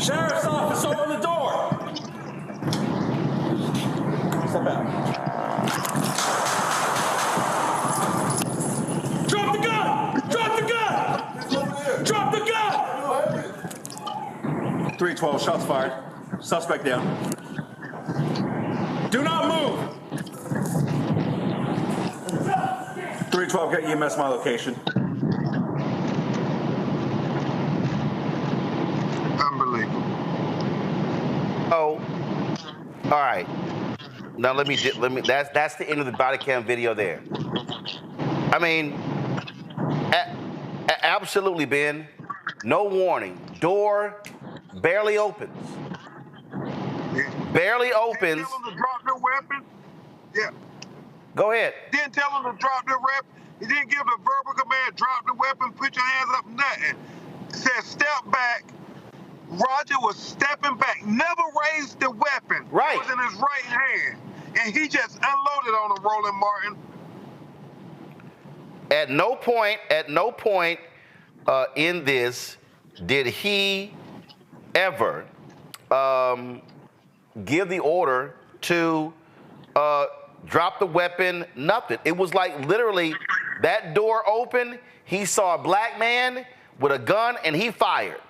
Sheriff's office, open the door. Step out. Drop the gun! Drop the gun! Drop the gun! 312, shots fired. Suspect down. Do not move! 312, get EMS my location. Unbelievable. Oh, all right. Now let me. That's the end of the body cam video there. I mean, absolutely, Ben. No warning. Door barely opens. Barely opens. Didn't tell him to drop their weapon. Yeah. Go ahead. Didn't tell him to drop their weapon. He didn't give the verbal command, drop the weapon, put your hands up, nothing. Said step back. Roger was stepping back, never raised the weapon. Right. It was in his right hand. And he just unloaded on him, Roland Martin. At no point in this did he ever give the order to drop the weapon, nothing. It was like literally that door opened, he saw a black man with a gun and he fired.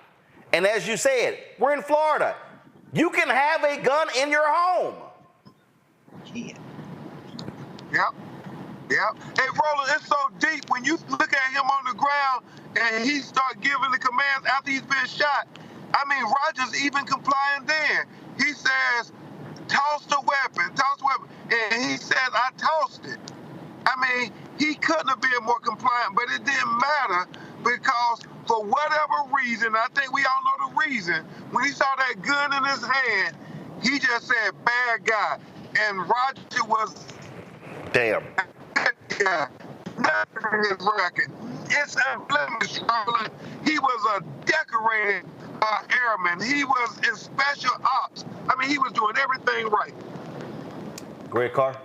And as you said, we're in Florida. You can have a gun in your home. Yep. Hey, Roland, it's so deep when you look at him on the ground and he start giving the commands after he's been shot. I mean, Roger's even complying then. He says, toss the weapon, and he says, I tossed it. I mean, he couldn't have been more compliant, but it didn't matter because for whatever reason, I think we all know the reason, when he saw that gun in his hand, he just said, bad guy. And Roger was... Damn. Yeah, nothing in his record. It's unblemished. He was a decorated airman. He was in special ops. I mean, he was doing everything right. Greg Carr.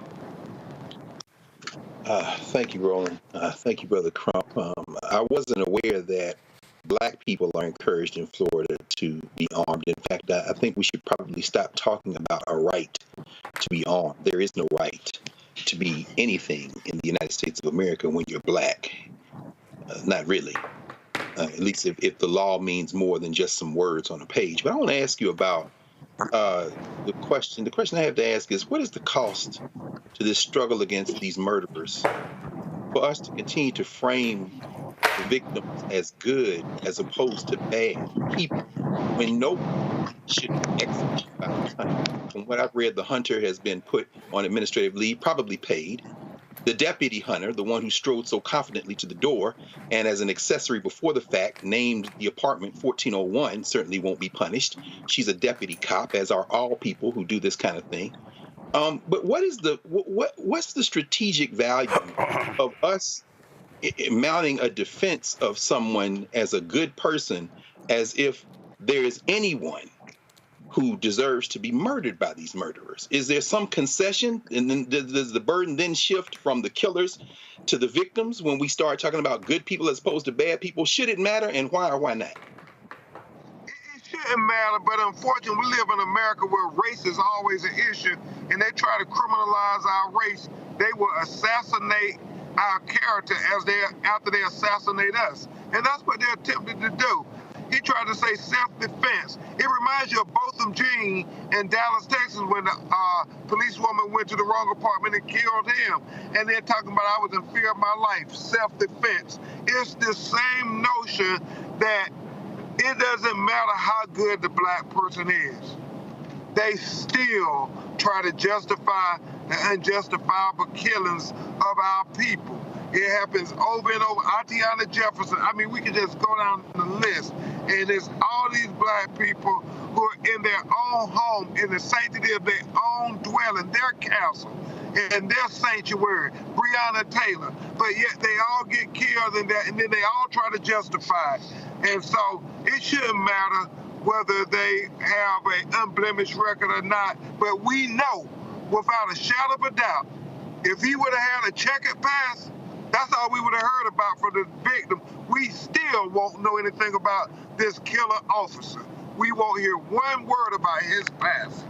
Thank you, Roland. Thank you, Brother Crump. I wasn't aware that black people are encouraged in Florida to be armed. In fact, I think we should probably stop talking about a right to be armed. There is no right to be anything in the United States of America when you're black. Not really. At least if the law means more than just some words on a page. But I want to ask you about the question. The question I have to ask is, what is the cost to this struggle against these murderers for us to continue to frame the victims as good as opposed to bad people when no one should be executed by the hunter? From what I've read, the hunter has been put on administrative leave, probably paid. The deputy hunter, the one who strode so confidently to the door and as an accessory before the fact named the apartment 1401, certainly won't be punished. She's a deputy cop, as are all people who do this kind of thing. But what's the strategic value of us mounting a defense of someone as a good person, as if there is anyone who deserves to be murdered by these murderers? Is there some concession? And then does the burden then shift from the killers to the victims when we start talking about good people as opposed to bad people? Should it matter, and why or why not? It shouldn't matter, but unfortunately, we live in America where race is always an issue, and they try to criminalize our race. They will assassinate our character after they assassinate us. And that's what they're attempting to do. He tried to say self-defense. It reminds you of Botham Jean in Dallas, Texas, when the policewoman went to the wrong apartment and killed him. And they're talking about, I was in fear of my life, self-defense. It's the same notion that it doesn't matter how good the black person is. They still try to justify the unjustifiable killings of our people. It happens over and over. Atiana Jefferson, I mean, we can just go down the list. And it's all these black people who are in their own home, in the sanctity of their own dwelling, their castle, and their sanctuary, Breonna Taylor. But yet they all get killed and then they all try to justify it. And so it shouldn't matter whether they have an unblemished record or not. But we know, without a shadow of a doubt, if he would have had a checkered past, that's all we would have heard about for the victim. We still won't know anything about this killer officer. we won't hear one word about his past.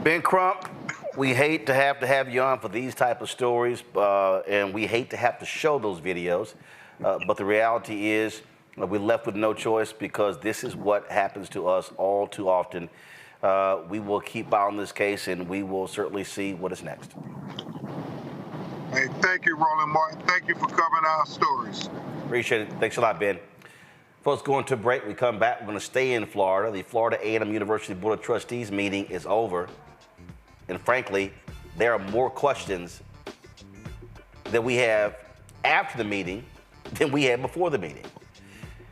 Ben Crump, we hate to have you on for these type of stories, and we hate to have to show those videos, but the reality is we're left with no choice because this is what happens to us all too often. We will keep on this case, and we will certainly see what is next. Hey, thank you, Roland Martin. Thank you for covering our stories. Appreciate it. Thanks a lot, Ben. Folks, going to a break. We come back. We're going to stay in Florida. The Florida A&M University Board of Trustees meeting is over. And frankly, there are more questions that we have after the meeting than we had before the meeting.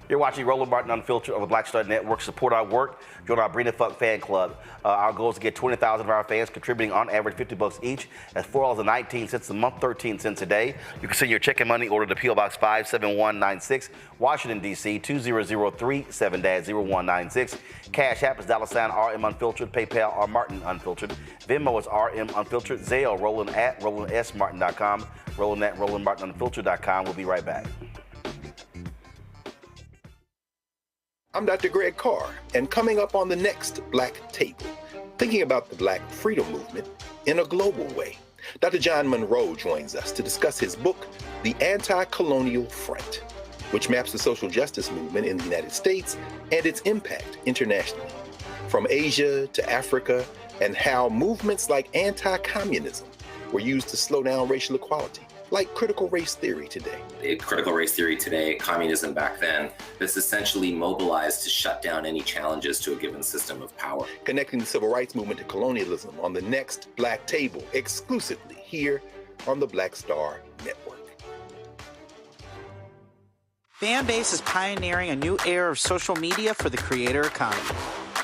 You're watching Roland Martin Unfiltered on the BlackStar Network. Support our work. Join our Bring the Fuck fan club. Our goal is to get 20,000 of our fans contributing on average $50 each. That's $4.19 a month, 13 cents a day. You can send your check and money order to P.O. Box 57196, Washington, D.C. 20037-0196. Cash App is $RM Unfiltered. PayPal R Martin Unfiltered. Venmo is RM Unfiltered. Zelle Roland at RolandSMartin.com. Roland at RolandMartinUnfiltered.com. We'll be right back. I'm Dr. Greg Carr, and coming up on the next Black Table, thinking about the Black freedom movement in a global way. Dr. John Monroe joins us to discuss his book, The Anti-Colonial Front, which maps the social justice movement in the United States and its impact internationally, from Asia to Africa, and how movements like anti-communism were used to slow down racial equality, like critical race theory today. Critical race theory today, communism back then, that's essentially mobilized to shut down any challenges to a given system of power. Connecting the civil rights movement to colonialism on the next Black Table, exclusively here on the BlackStar Network. Fanbase is pioneering a new era of social media for the creator economy.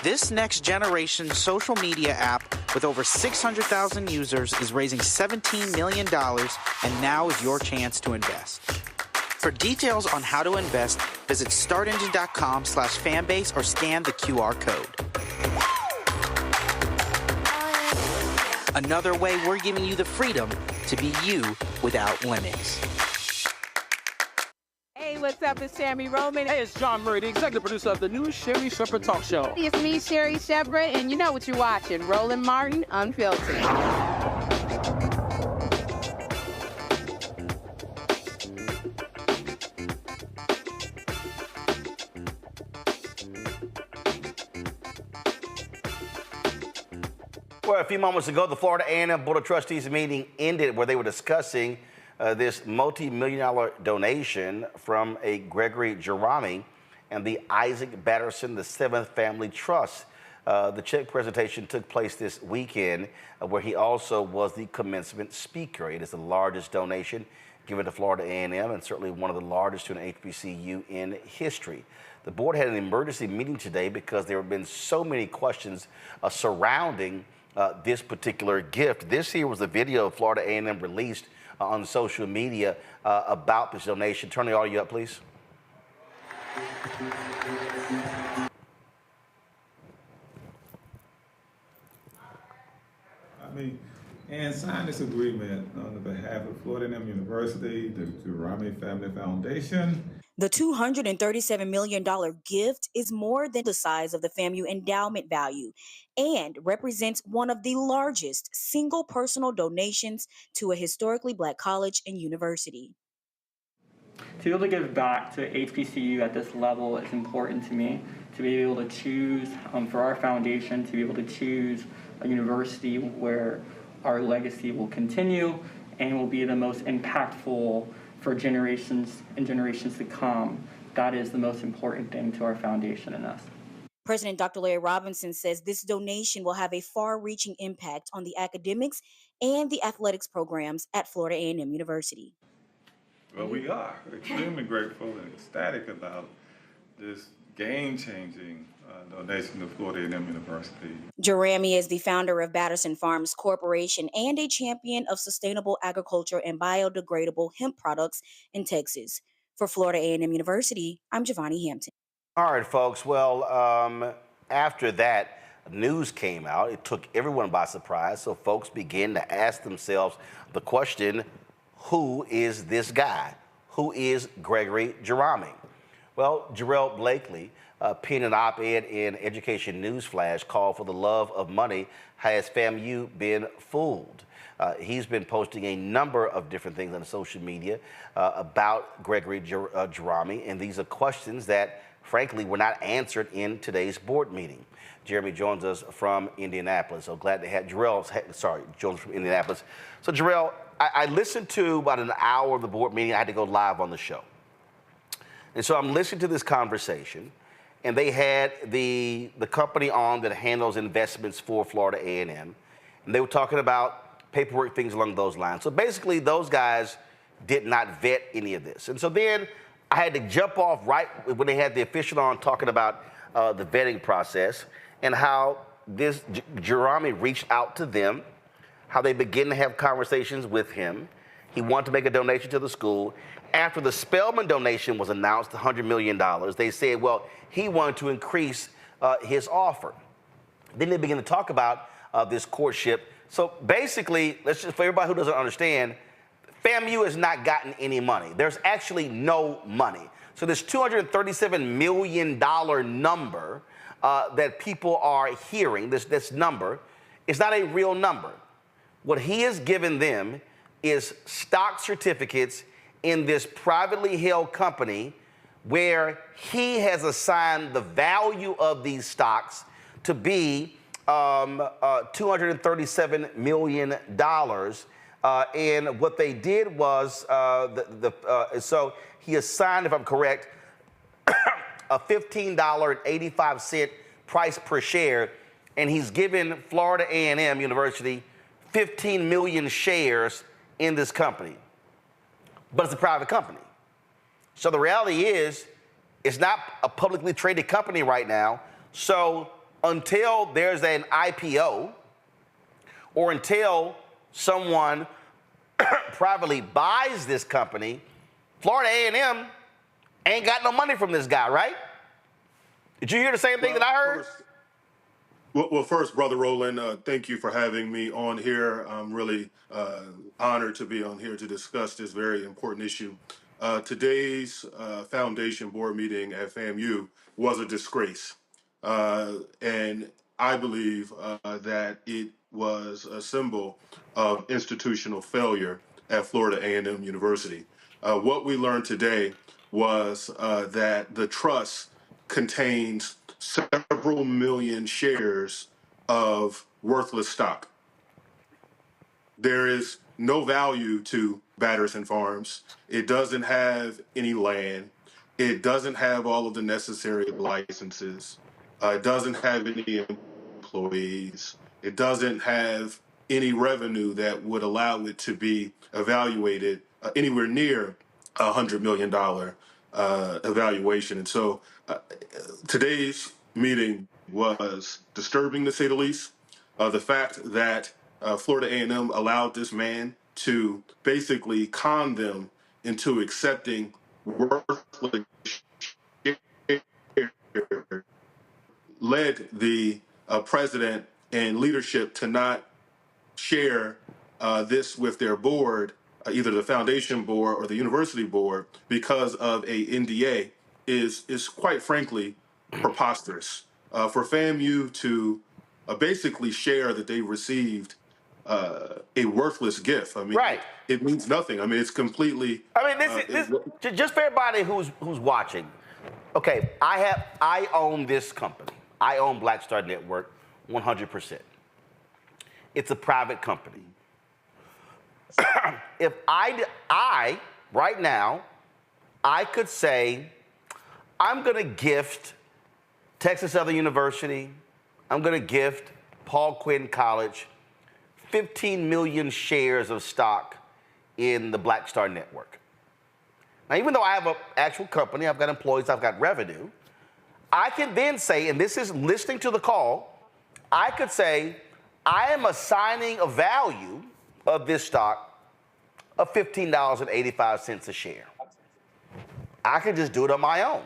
This next generation social media app with over 600,000 users is raising $17 million, and now is your chance to invest. For details on how to invest, visit StartEngine.com/fanbase or scan the QR code. Another way we're giving you the freedom to be you without limits. Hey, what's up? It's Sammy Roman. Hey, it's John Murray, the executive producer of the new Sherry Shepherd Talk Show. It's me, Sherry Shepherd, and you know what you're watching, Roland Martin Unfiltered. Well, a few moments ago, the Florida A&M Board of Trustees meeting ended where they were discussing this multi-million-dollar donation from a Gregory Jerami and the Isaac Batterson VII Family Trust. The check presentation took place this weekend where he also was the commencement speaker. It is the largest donation given to Florida A&M and certainly one of the largest to an HBCU in history. The board had an emergency meeting today because there have been so many questions surrounding this particular gift. This here was a video Florida A&M released on social media about this donation. Turn the audio up, please. And sign this agreement on behalf of Florida A&M University, the Jerami Family Foundation. The $237 million gift is more than the size of the FAMU endowment value and represents one of the largest single personal donations to a historically Black college and university. To be able to give back to HBCU at this level is important to me. To be able to choose, for our foundation, to be able to choose a university where our legacy will continue and will be the most impactful for generations and generations to come. That is the most important thing to our foundation and us. President Dr. Larry Robinson says this donation will have a far-reaching impact on the academics and the athletics programs at Florida A&M University. Well, we are extremely grateful and ecstatic about this game-changing donation to Florida A&M University. Jerami is the founder of Batterson Farms Corporation and a champion of sustainable agriculture and biodegradable hemp products in Texas. For Florida A&M University, I'm Giovanni Hampton. All right, folks. Well, after that news came out, it took everyone by surprise. So folks began to ask themselves the question, who is this guy? Who is Gregory Jerami? Well, Jarrell Blakely penned an op-ed in Education Newsflash called "For the Love of Money, Has FAMU Been Fooled?" He's been posting a number of different things on social media about Gregory Jerami, and these are questions that, frankly, were not answered in today's board meeting. Jeremy joins us from Indianapolis, so glad to have joins from Indianapolis. So, Jarrell, I listened to about an hour of the board meeting. I had to go live on the show. And so I'm listening to this conversation, and they had the company on that handles investments for Florida A&M, and they were talking about paperwork, things along those lines. So basically, those guys did not vet any of this. And so then I had to jump off right when they had the official on talking about the vetting process and how this Jerami reached out to them, how they began to have conversations with him. He wanted to make a donation to the school. After the Spelman donation was announced, $100 million, they said, well, he wanted to increase his offer. Then they began to talk about this courtship. So basically, let's just, for everybody who doesn't understand, FAMU has not gotten any money. There's actually no money. So this $237 million number that people are hearing, this number, is not a real number. What he has given them is stock certificates in this privately held company where he has assigned the value of these stocks to be $237 million. And what they did was, so he assigned, if I'm correct, a $15.85 price per share, and he's given Florida A&M University 15 million shares in this company. But it's a private company. So the reality is, it's not a publicly traded company right now. So until there's an IPO, or until someone privately buys this company, Florida A&M ain't got no money from this guy, right? Did you hear the same thing that I heard? Well, first, Brother Roland, thank you for having me on here. I'm really honored to be on here to discuss this very important issue. Today's foundation board meeting at FAMU was a disgrace. And I believe that it was a symbol of institutional failure at Florida A&M University. What we learned today was that the trust contains several million shares of worthless stock. There is no value to Batterson Farms. It doesn't have any land. It doesn't have all of the necessary licenses. It doesn't have any employees. It doesn't have any revenue that would allow it to be evaluated anywhere near $100 million evaluation. And so today's meeting was disturbing, to say the least. The fact that Florida A&M allowed this man to basically con them into accepting worthless shares led the president and leadership to not share this with their board, either the foundation board or the university board, because of a NDA is quite frankly preposterous. For FAMU to basically share that they received a worthless gift, I mean, right. It means nothing. I mean, it's completely. I mean, just for everybody who's watching. Okay, I own this company. I own BlackStar Network 100%. It's a private company. If I right now, I could say, I'm going to gift Texas Southern University, I'm going to gift Paul Quinn College 15 million shares of stock in the BlackStar Network. Now, even though I have an actual company, I've got employees, I've got revenue, I can then say, and this is listening to the call, I could say, I am assigning a value of this stock of $15.85 a share. I can just do it on my own.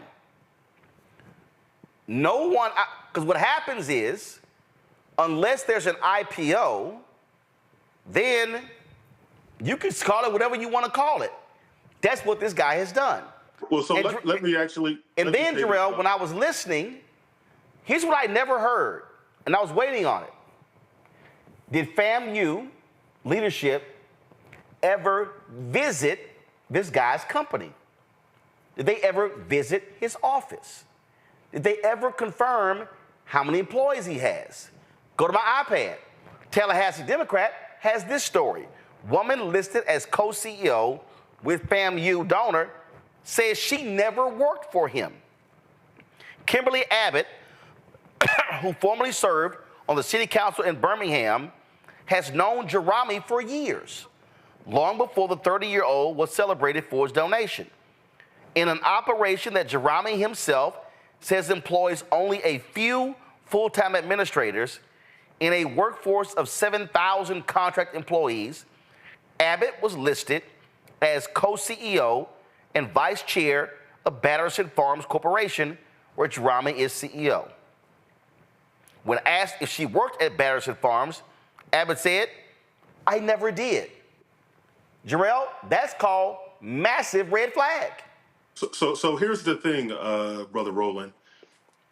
No one, because what happens is, unless there's an IPO, then you can call it whatever you want to call it. That's what this guy has done. Well, so let me actually. And then, Jarrell, this. when I was listening, here's what I never heard, and I was waiting on it. Did FAMU leadership ever visit this guy's company? Did they ever visit his office? Did they ever confirm how many employees he has? Go to my iPad. Tallahassee Democrat has this story. Woman listed as co-CEO with FAMU donor says she never worked for him. Kimberly Abbott, who formerly served on the city council in Birmingham, has known Jerami for years, long before the 30-year-old was celebrated for his donation. In an operation that Jerami himself says employs only a few full-time administrators in a workforce of 7,000 contract employees, Abbott was listed as co-CEO and vice chair of Batterson Farms Corporation, where Jerami is CEO. When asked if she worked at Batterson Farms, Abbott said, "I never did." Jarrell, that's called massive red flag. So here's the thing, Brother Roland.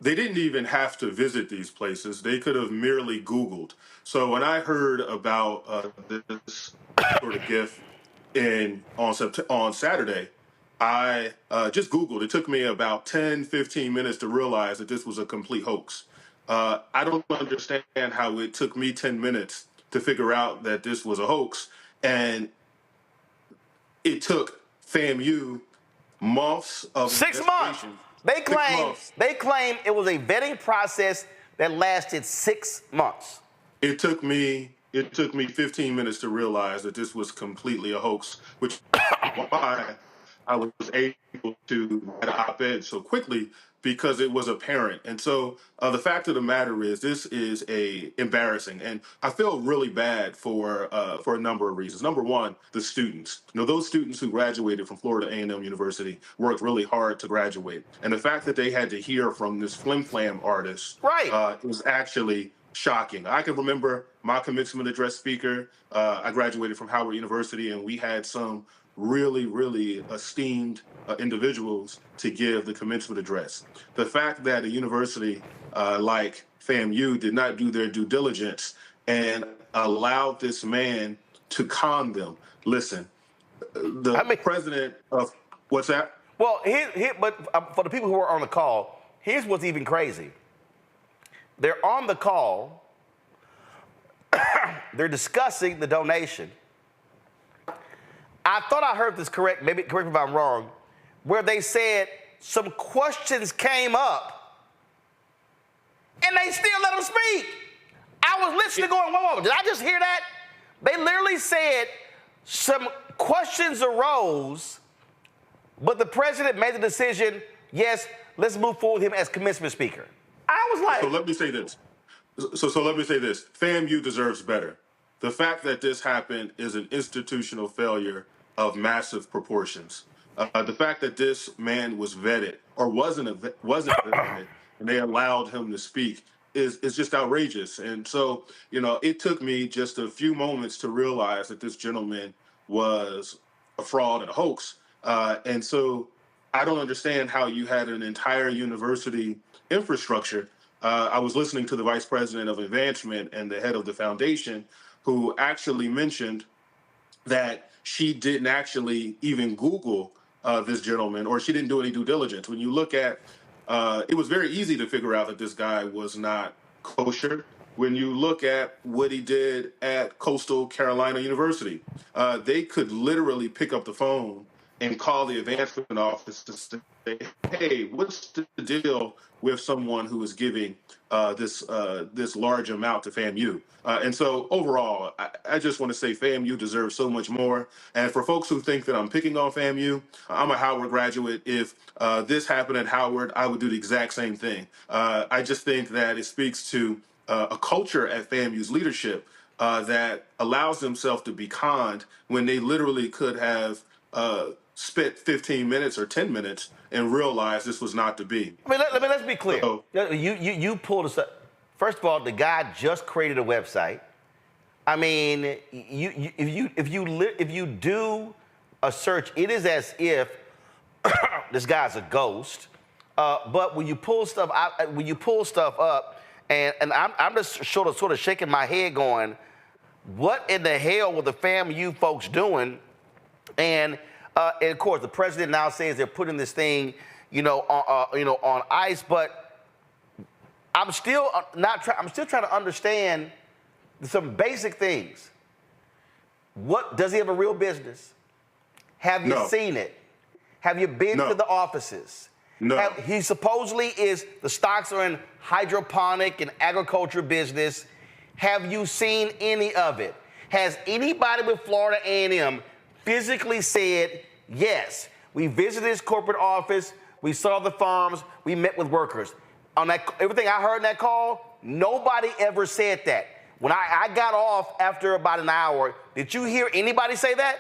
They didn't even have to visit these places. They could have merely Googled. So when I heard about this sort of gift on Saturday, I just Googled. It took me about 10, 15 minutes to realize that this was a complete hoax. I don't understand how it took me 10 minutes to figure out that this was a hoax. And it took FAMU months of 6 months. They claim it was a vetting process that lasted 6 months. It took me 15 minutes to realize that this was completely a hoax, which is why I was able to write an op-ed so quickly, because it was apparent. And so the fact of the matter is, this is embarrassing, and I feel really bad for a number of reasons. Number one, the students. Those students who graduated from Florida A&M University worked really hard to graduate, and the fact that they had to hear from this flim-flam artist was actually shocking. I can remember my commencement address speaker. I graduated from Howard University, and we had some really, really esteemed individuals to give the commencement address. The fact that a university like FAMU did not do their due diligence and allowed this man to con them. Listen, the president of, what's that? Well, but for the people who are on the call, here's what's even crazy. They're on the call, they're discussing the donation. I thought I heard this correct, maybe correct me if I'm wrong, where they said some questions came up and they still let them speak. I was listening going, whoa, did I just hear that? They literally said some questions arose, but the president made the decision, yes, let's move forward with him as commencement speaker. I was like... So let me say this. So let me say this. FAMU deserves better. The fact that this happened is an institutional failure of massive proportions. The fact that this man was vetted or wasn't vetted, and they allowed him to speak is just outrageous. And so, it took me just a few moments to realize that this gentleman was a fraud and a hoax. And so I don't understand how you had an entire university infrastructure. I was listening to the vice president of advancement and the head of the foundation, who actually mentioned that she didn't actually even Google this gentleman, or she didn't do any due diligence. When you look at, it was very easy to figure out that this guy was not kosher. When you look at what he did at Coastal Carolina University, they could literally pick up the phone and call the advancement office to say, hey, what's the deal with someone who is giving this large amount to FAMU? And so overall, I just want to say FAMU deserves so much more. And for folks who think that I'm picking on FAMU, I'm a Howard graduate. If this happened at Howard, I would do the exact same thing. I just think that it speaks to a culture at FAMU's leadership that allows themselves to be conned when they literally could have spent 15 minutes or 10 minutes and realized this was not to be. I mean, let's be clear. So, you pulled us up. First of all, the guy just created a website. I mean, if you do a search, it is as if this guy's a ghost. But when you pull stuff up, and I'm just sort of shaking my head, going, what in the hell were the FAMU folks doing? And of course, the president now says they're putting this thing, on ice. But I'm still I'm still trying to understand some basic things. What does he have a real business? Have you seen it? Have you been to the offices? No. He supposedly the stocks are in hydroponic and agriculture business. Have you seen any of it? Has anybody with Florida A&M physically said, yes, we visited his corporate office, we saw the farms, we met with workers? On that, everything I heard in that call, nobody ever said that. When I got off after about an hour, did you hear anybody say that?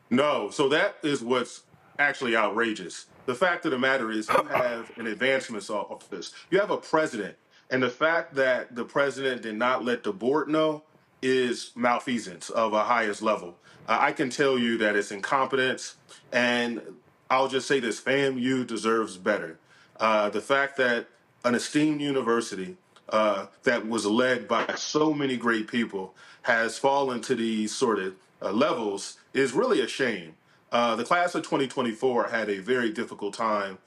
No. So that is what's actually outrageous. The fact of the matter is you have an advancement office. You have a president. And the fact that the president did not let the board know is malfeasance of a highest level. I can tell you that it's incompetence. And I'll just say this, FAMU deserves better. The fact that an esteemed university that was led by so many great people has fallen to these sort of levels is really a shame. The class of 2024 had a very difficult time.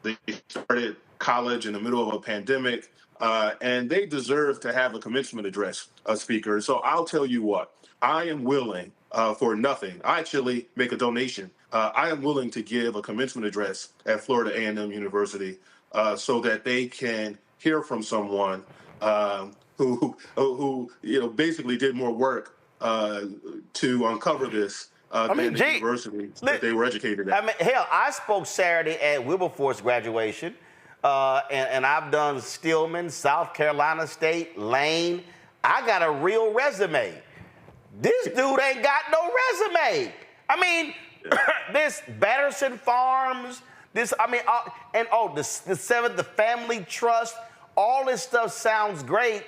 They started college in the middle of a pandemic, and they deserve to have a commencement address, speaker. So I'll tell you what, I am willing for nothing. I actually make a donation. I am willing to give a commencement address at Florida A&M University so that they can hear from someone who basically did more work to uncover this than the university that they were educated at. I mean, hell, I spoke Saturday at Wilberforce graduation, and I've done Stillman, South Carolina State, Lane. I got a real resume. This dude ain't got no resume. I mean, this Batterson Farms, the Seventh, the Family Trust, all this stuff sounds great,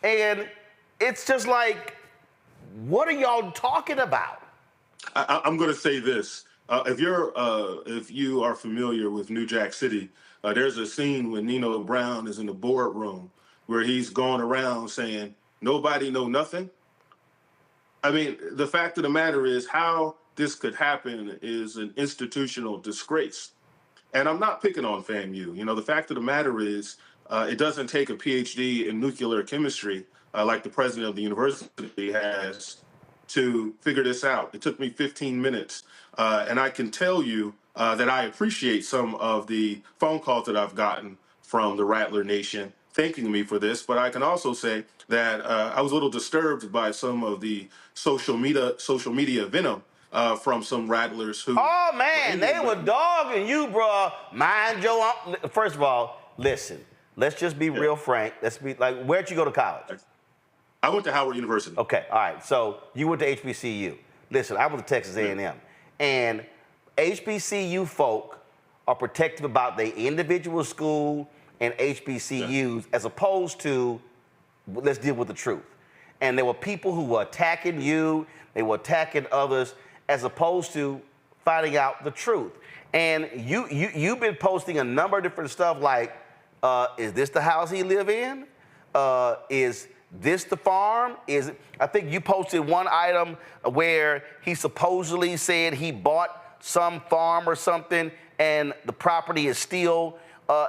and it's just like, what are y'all talking about? I'm going to say this: if you are familiar with New Jack City, there's a scene when Nino Brown is in the boardroom where he's going around saying, "Nobody know nothing." I mean, the fact of the matter is, how this could happen is an institutional disgrace. And I'm not picking on FAMU. The fact of the matter is, it doesn't take a PhD in nuclear chemistry like the president of the university has to figure this out. It took me 15 minutes. And I can tell you that I appreciate some of the phone calls that I've gotten from the Rattler Nation thanking me for this. But I can also say that I was a little disturbed by some of the social media venom from some rattlers who... Oh, man, they were dogging you, bro. Mind your... First of all, listen, let's just be real frank. Let's be like, where'd you go to college? I went to Howard University. Okay, all right. So you went to HBCU. Listen, I went to Texas A&M. And HBCU folk are protective about their individual school and HBCUs as opposed to, let's deal with the truth. And there were people who were attacking you, they were attacking others, as opposed to finding out the truth. And you've been posting a number of different stuff like, is this the house he live in? Is this the farm? I think you posted one item where he supposedly said he bought some farm or something and the property is still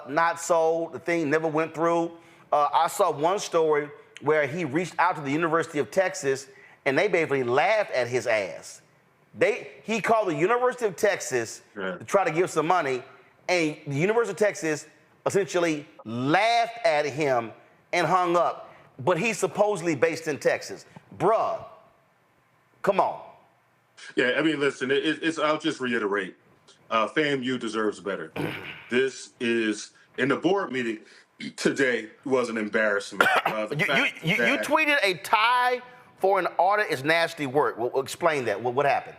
not sold. The thing never went through. I saw one story where he reached out to the University of Texas and they basically laughed at his ass. He called the University of Texas to try to give some money, and the University of Texas essentially laughed at him and hung up. But he's supposedly based in Texas. Bruh, come on. Yeah, I mean, listen, I'll just reiterate. FAMU deserves better. This is, in the board meeting today, was an embarrassment. You tweeted a tie for an audit is nasty work. Well, explain that. What happened?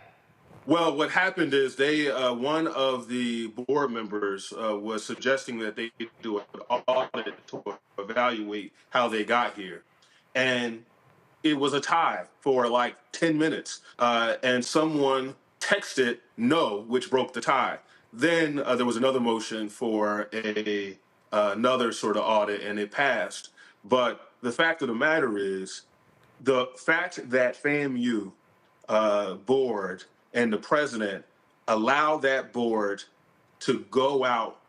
Well, what happened is one of the board members was suggesting that they do an audit to evaluate how they got here. And it was a tie for like 10 minutes. And someone texted no, which broke the tie. Then there was another motion for another sort of audit, and it passed. But the fact of the matter is, the fact that FAMU board and the president allow that board to go out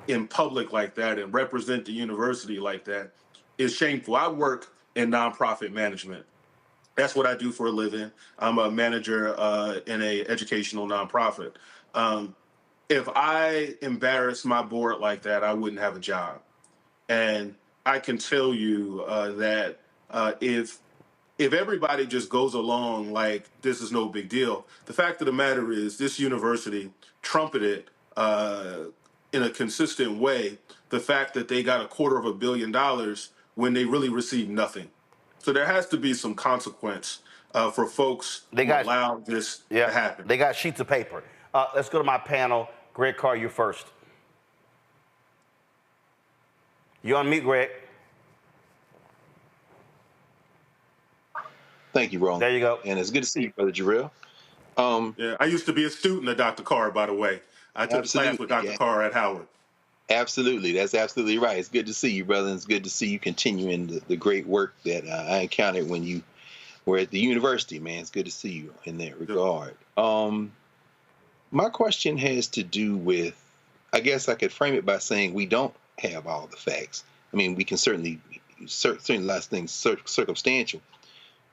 in public like that and represent the university like that is shameful. I work in nonprofit management. That's what I do for a living. I'm a manager in a educational nonprofit. If I embarrass my board like that, I wouldn't have a job. And I can tell you that if everybody just goes along like this is no big deal, the fact of the matter is this university trumpeted in a consistent way the fact that they got $250 million when they really received nothing. So there has to be some consequence for folks who allow this to happen. They got sheets of paper. Let's go to my panel. Greg Carr, you first. You on mute, Greg. Thank you, Roland. There you go. And it's good to see you, Brother Jarrell. Yeah, I used to be a student of Dr. Carr, by the way. I took a class with Dr. Carr at Howard. Absolutely. That's absolutely right. It's good to see you, brother. And it's good to see you continuing the great work that I encountered when you were at the university, man. It's good to see you in that regard. My question has to do with, I guess I could frame it by saying we don't have all the facts. I mean, we can certainly lots of things circumstantial.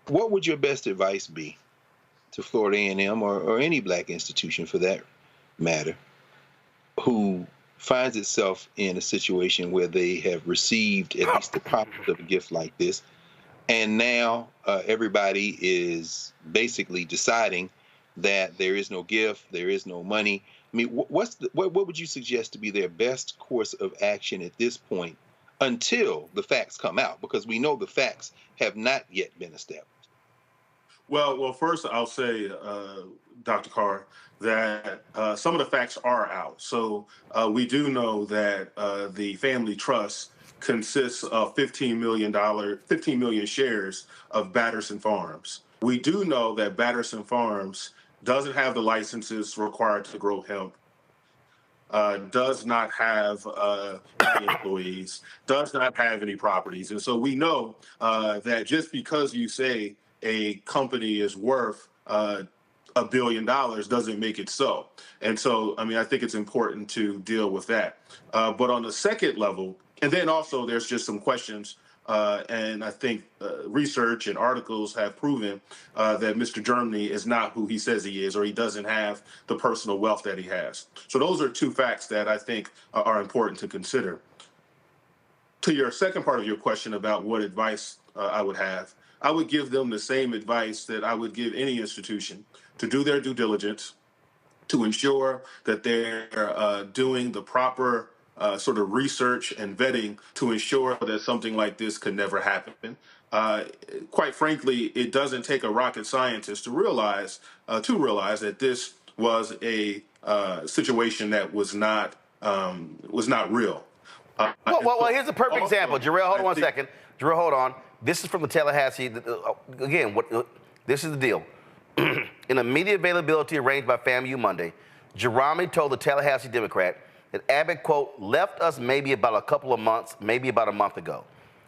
What would your best advice be to Florida A&M or any black institution for that matter who finds itself in a situation where they have received at least the promise of a gift like this, and now everybody is basically deciding that there is no gift, there is no money? I mean, what would you suggest to be their best course of action at this point until the facts come out? Because we know the facts have not yet been established. Well, first I'll say, Dr. Carr, that some of the facts are out. So we do know that the family trust consists of 15 million shares of Batterson Farms. We do know that Batterson Farms doesn't have the licenses required to grow hemp, does not have any employees, does not have any properties. And so we know that just because you say a company is worth $1 billion doesn't make it so. And so, I mean, I think it's important to deal with that. But on the second level, and then also there's just some questions, and I think research and articles have proven that Mr. Germany is not who he says he is, or he doesn't have the personal wealth that he has. So those are two facts that I think are important to consider. To your second part of your question about what advice I would have, I would give them the same advice that I would give any institution: to do their due diligence, to ensure that they're doing the proper sort of research and vetting to ensure that something like this could never happen. Quite frankly, it doesn't take a rocket scientist to realize that this was a situation that was not real. Well, here's a perfect example. Jarrell, hold on 1 second. Jarrell, hold on. This is from the Tallahassee. Again, this is the deal. In a media availability arranged by FAMU Monday, Jerami told the Tallahassee Democrat that Abbott, quote, left us maybe about a couple of months, maybe about a month ago.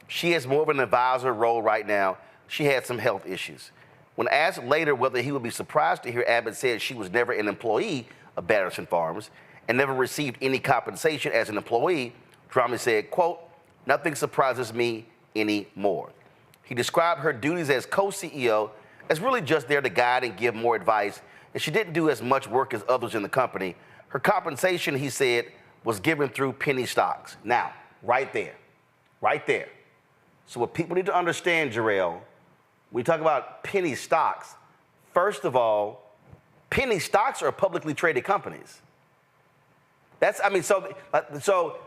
She has more of an advisor role right now. She had some health issues. When asked later whether he would be surprised to hear Abbott said she was never an employee of Batterson Farms and never received any compensation as an employee, Jerami said, quote, nothing surprises me anymore. He described her duties as co-CEO as really just there to guide and give more advice, and she didn't do as much work as others in the company. Her compensation, he said, was given through penny stocks. Now, right there. So what people need to understand, Jarrell, when we talk about penny stocks, first of all, penny stocks are publicly traded companies. So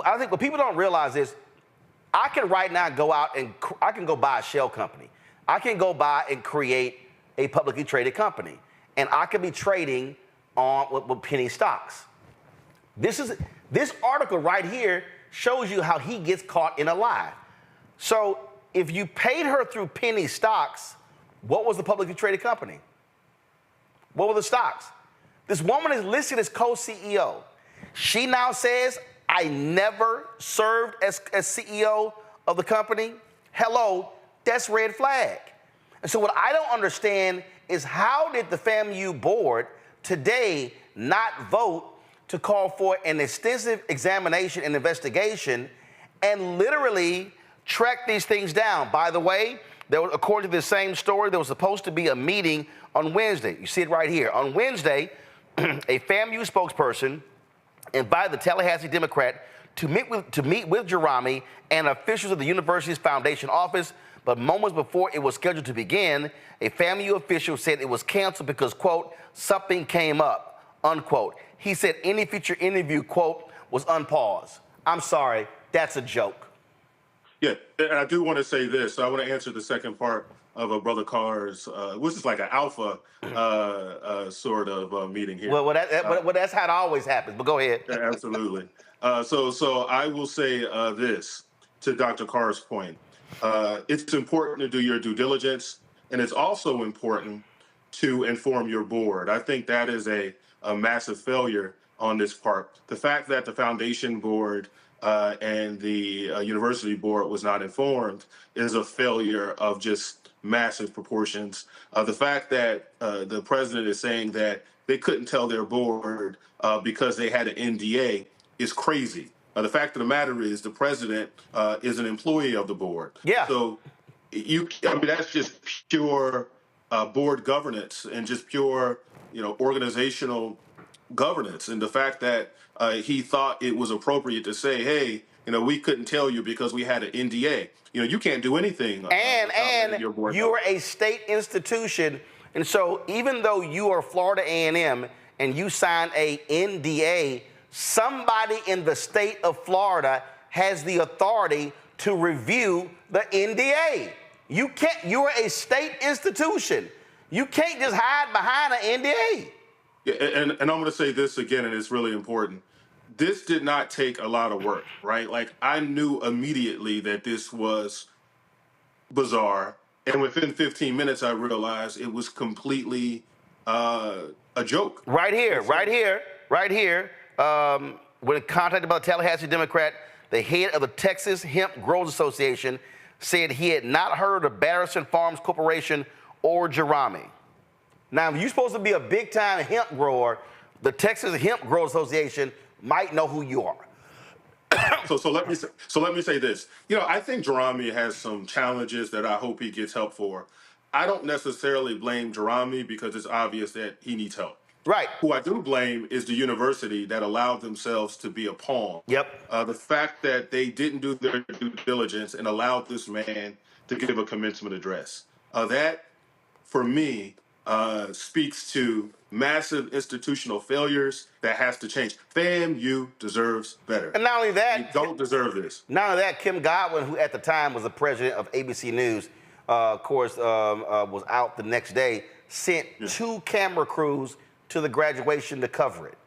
I think what people don't realize is I can right now go out and I can go buy a shell company. I can go buy and create a publicly traded company, and I could be trading on with penny stocks. This article right here shows you how he gets caught in a lie. So if you paid her through penny stocks, what was the publicly traded company? What were the stocks? This woman is listed as co-CEO. She now says, I never served as CEO of the company. Hello, that's red flag. And so what I don't understand is how did the FAMU board today not vote to call for an extensive examination and investigation and literally track these things down? By the way, according to the same story, there was supposed to be a meeting on Wednesday. You see it right here. On Wednesday, a FAMU spokesperson invited the Tallahassee Democrat to meet with Jerami and officials of the university's foundation office, but moments before it was scheduled to begin, a FAMU official said it was canceled because, quote, something came up, unquote. He said any future interview, quote, was unpaused. I'm sorry, that's a joke. Yeah, and I do want to say this. So I want to answer the second part of Brother Carr's, which is like an alpha sort of meeting here. Well, that's how it always happens, but go ahead. Absolutely. So I will say this to Dr. Carr's point. It's important to do your due diligence, and it's also important to inform your board. I think that is a massive failure on this part. The fact that the foundation board and the university board was not informed is a failure of just massive proportions. The fact that the president is saying that they couldn't tell their board because they had an NDA is crazy. The fact of the matter is the president is an employee of the board. Yeah. So that's just pure board governance and just pure, organizational governance. And the fact that he thought it was appropriate to say, hey, we couldn't tell you because we had an NDA. You can't do anything. And you are a state institution. And so even though you are Florida A&M and you sign a NDA, somebody in the state of Florida has the authority to review the NDA. You're a state institution. You can't just hide behind an NDA. Yeah, and I'm going to say this again, and it's really important. This did not take a lot of work, right? Like, I knew immediately that this was bizarre. And within 15 minutes, I realized it was completely a joke. Right here. When contacted by the Tallahassee Democrat, the head of the Texas Hemp Growers Association said he had not heard of Batterson Farms Corporation or Jerami. Now, if you're supposed to be a big-time hemp grower, the Texas Hemp Growers Association might know who you are. So let me say this. I think Jerami has some challenges that I hope he gets help for. I don't necessarily blame Jerami because it's obvious that he needs help. Right. Who I do blame is the university that allowed themselves to be a pawn. Yep. The fact that they didn't do their due diligence and allowed this man to give a commencement address. That, for me, speaks to massive institutional failures that has to change. FAMU deserves better. And not only that, you don't deserve this. Not only that, Kim Godwin, who at the time was the president of ABC News, was out the next day, sent 2 camera crews to the graduation to cover it.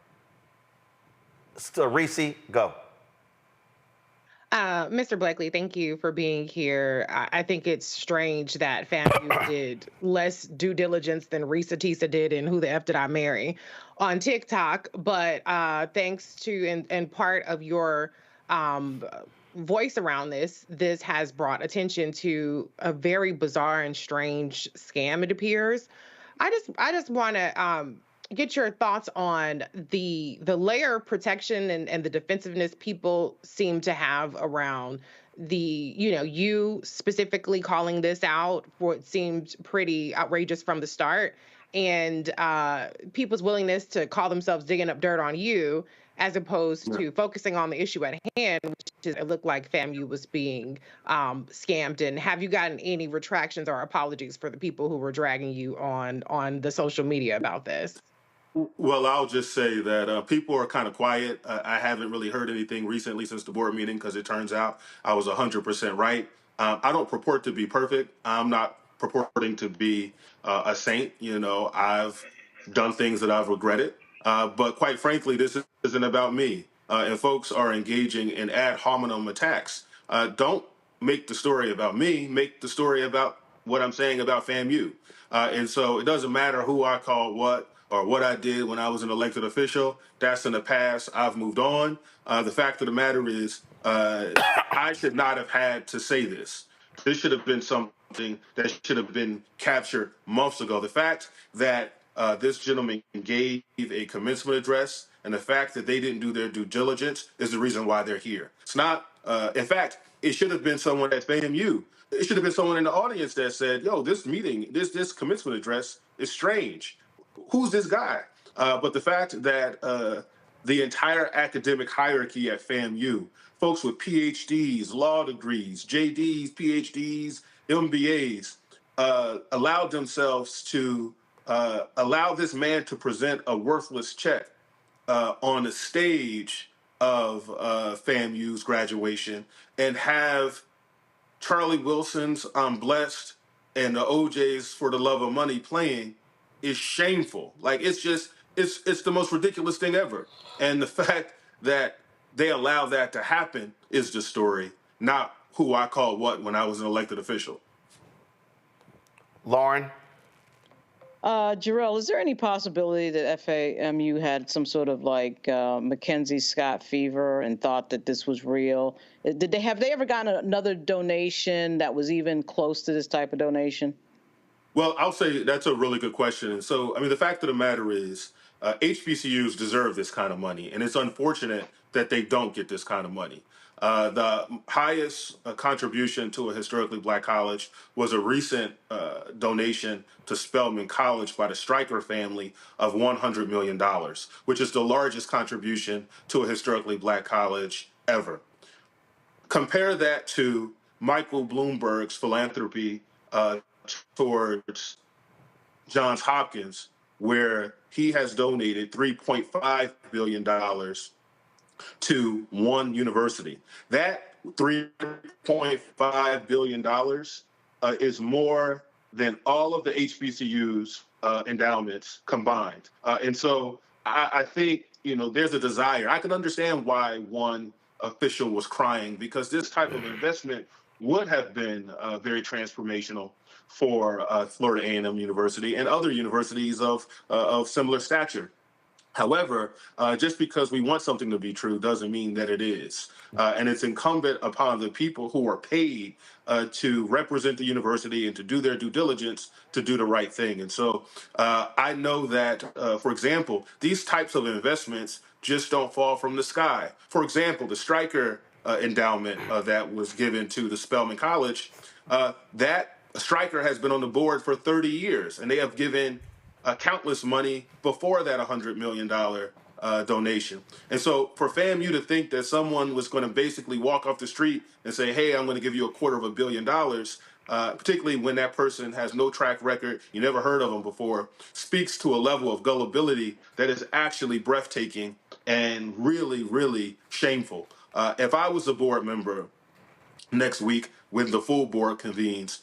So, Reese, go. Mr. Blakely, thank you for being here. I think it's strange that FAMU did less due diligence than Risa Tisa did in Who the F Did I Marry on TikTok. But thanks to, and part of your voice around this has brought attention to a very bizarre and strange scam, it appears. I just want to get your thoughts on the layer of protection and the defensiveness people seem to have around you specifically calling this out for it seemed pretty outrageous from the start, and people's willingness to call themselves digging up dirt on you as opposed to focusing on the issue at hand, which is it looked like FAMU was being scammed. And have you gotten any retractions or apologies for the people who were dragging you on the social media about this? Well, I'll just say that people are kind of quiet. I haven't really heard anything recently since the board meeting because it turns out I was 100% right. I don't purport to be perfect. I'm not purporting to be a saint. I've done things that I've regretted. But quite frankly, this isn't about me. And folks are engaging in ad hominem attacks. Don't make the story about me. Make the story about what I'm saying about FAMU. And so it doesn't matter who I call what or what I did when I was an elected official. That's in the past. I've moved on. The fact of the matter is, I should not have had to say this. This should have been something that should have been captured months ago. The fact that this gentleman gave a commencement address and the fact that they didn't do their due diligence is the reason why they're here. It's not, in fact, it should have been someone at FAMU. It should have been someone in the audience that said, yo, this meeting, this commencement address is strange. Who's this guy? But the fact that the entire academic hierarchy at FAMU, folks with PhDs, law degrees, JDs, PhDs, MBAs, allowed themselves to allow this man to present a worthless check on the stage of FAMU's graduation and have Charlie Wilson's I'm Blessed and the OJ's For the Love of Money playing is shameful. Like, it's just, it's the most ridiculous thing ever. And the fact that they allow that to happen is the story, not who I called what when I was an elected official. Lauren? Jarrell, is there any possibility that FAMU had some sort of like Mackenzie Scott fever and thought that this was real? Have they ever gotten another donation that was even close to this type of donation? Well, I'll say that's a really good question. And so, I mean, the fact of the matter is HBCUs deserve this kind of money, and it's unfortunate that they don't get this kind of money. The highest contribution to a historically black college was a recent donation to Spelman College by the Stryker family of $100 million, which is the largest contribution to a historically black college ever. Compare that to Michael Bloomberg's philanthropy towards Johns Hopkins, where he has donated $3.5 billion to one university. That $3.5 billion is more than all of the HBCU's endowments combined. And so I think, you know, there's a desire. I can understand why one official was crying, because this type of investment would have been very transformational for Florida A&M University and other universities of similar stature. However, just because we want something to be true doesn't mean that it is. And it's incumbent upon the people who are paid to represent the university and to do their due diligence to do the right thing. And so I know that, for example, these types of investments just don't fall from the sky. For example, the Stryker endowment that was given to the Spelman College, that Stryker has been on the board for 30 years, and they have given countless money before that $100 million donation. And so for FAMU to think that someone was going to basically walk off the street and say, hey, I'm going to give you $250 million, particularly when that person has no track record, you never heard of them before, speaks to a level of gullibility that is actually breathtaking and really, really shameful. If I was a board member next week when the full board convenes,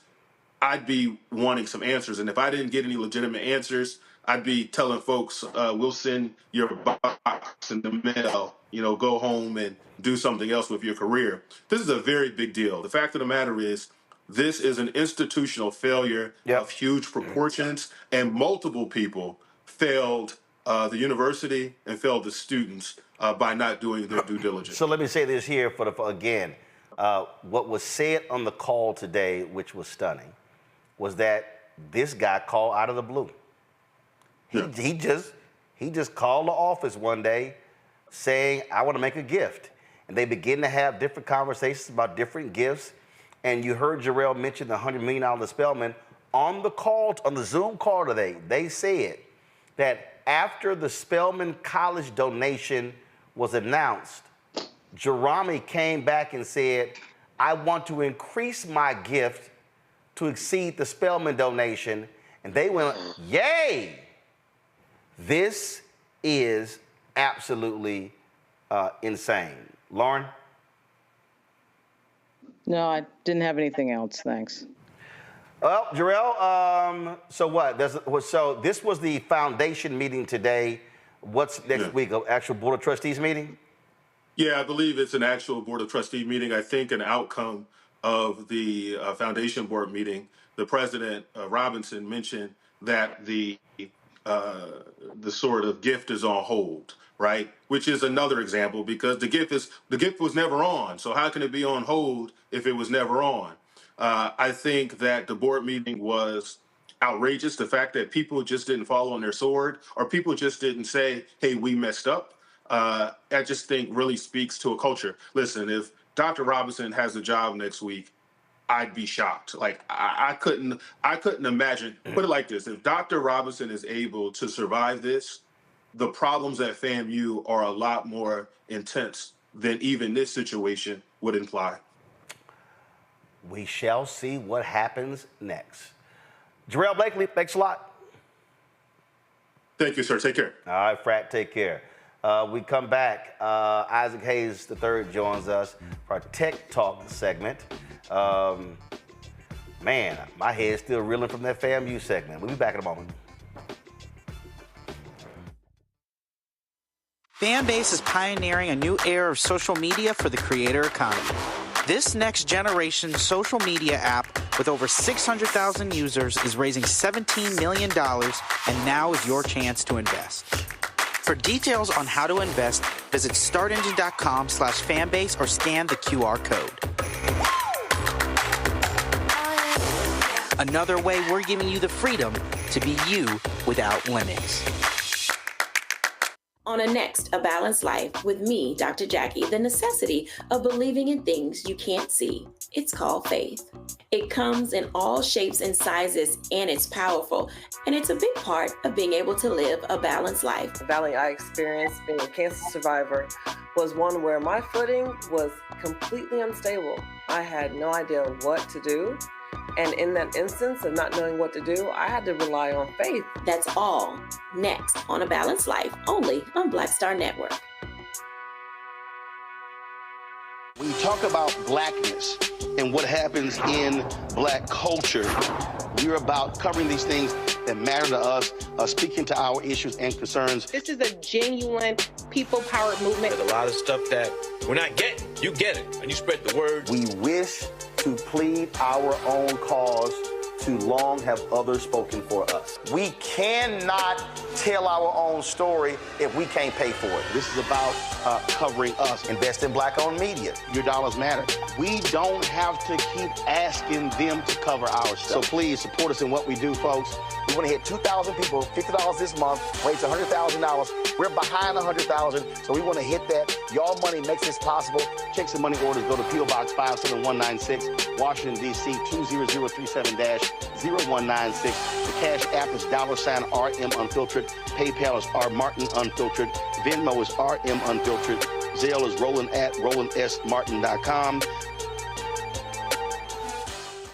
I'd be wanting some answers. And if I didn't get any legitimate answers, I'd be telling folks, we'll send your box in the mail, you know, go home and do something else with your career. This is a very big deal. The fact of the matter is, this is an institutional failure of huge proportions, and multiple people failed the university and failed the students by not doing their due diligence. So let me say this here again. What was said on the call today, which was stunning, was that this guy called out of the blue. He just called the office one day saying, I want to make a gift. And they begin to have different conversations about different gifts. And you heard Jarrell mention the $100 million to Spelman. On the call, on the Zoom call today, they said that after the Spelman College donation was announced, Jerami came back and said, I want to increase my gift to exceed the Spelman donation. And they went, yay! This is absolutely insane. Lauren? No, I didn't have anything else. Thanks. Well, Jarrell, so what? So this was the foundation meeting today. What's next week? An actual Board of Trustees meeting? Yeah, I believe it's an actual Board of Trustee meeting. I think an outcome of the Foundation Board meeting, the President, Robinson, mentioned that the the sort of gift is on hold, right? Which is another example because the gift was never on. So how can it be on hold if it was never on? I think that the board meeting was outrageous. The fact that people just didn't fall on their sword or people just didn't say, hey, we messed up. I just think really speaks to a culture. Listen, if Dr. Robinson has a job next week, I'd be shocked. Like I couldn't imagine. Put it like this: if Dr. Robinson is able to survive this, the problems at FAMU are a lot more intense than even this situation would imply. We shall see what happens next. Jarrell Blakely, thanks a lot. Thank you, sir. Take care. All right, Frat, take care. We come back. Isaac Hayes III joins us for our Tech Talk segment. Man, my head's still reeling from that FAMU segment. We'll be back in a moment. Fanbase is pioneering a new era of social media for the creator economy. This next generation social media app with over 600,000 users is raising $17 million, and now is your chance to invest. For details on how to invest, visit startengine.com/fanbase or scan the QR code. Another way we're giving you the freedom to be you without limits. On A Balanced Life with me, Dr. Jackie, the necessity of believing in things you can't see. It's called faith. It comes in all shapes and sizes, and it's powerful. And it's a big part of being able to live a balanced life. The valley I experienced being a cancer survivor was one where my footing was completely unstable. I had no idea what to do. And in that instance of not knowing what to do, I had to rely on faith. That's all next on A Balanced Life, only on BlackStar Network. When you talk about blackness and what happens in black culture, we're about covering these things that matter to us, speaking to our issues and concerns. This is a genuine people-powered movement. There's a lot of stuff that we're not getting. You get it, and you spread the word. We wish to plead our own cause. Too long have others spoken for us. We cannot tell our own story if we can't pay for it. This is about covering us. Invest in black-owned media. Your dollars matter. We don't have to keep asking them to cover our stuff. So please support us in what we do, folks. We want to hit 2,000 people, $50 this month, raise $100,000. We're behind 100,000, so we want to hit that. Y'all money makes this possible. Checks and money orders go to P.O. Box 57196, Washington, D.C. 20037-0196. The Cash App is $RM Unfiltered. PayPal is R Martin Unfiltered. Venmo is RM Unfiltered. Zelle is Roland@RolandSMartin.com.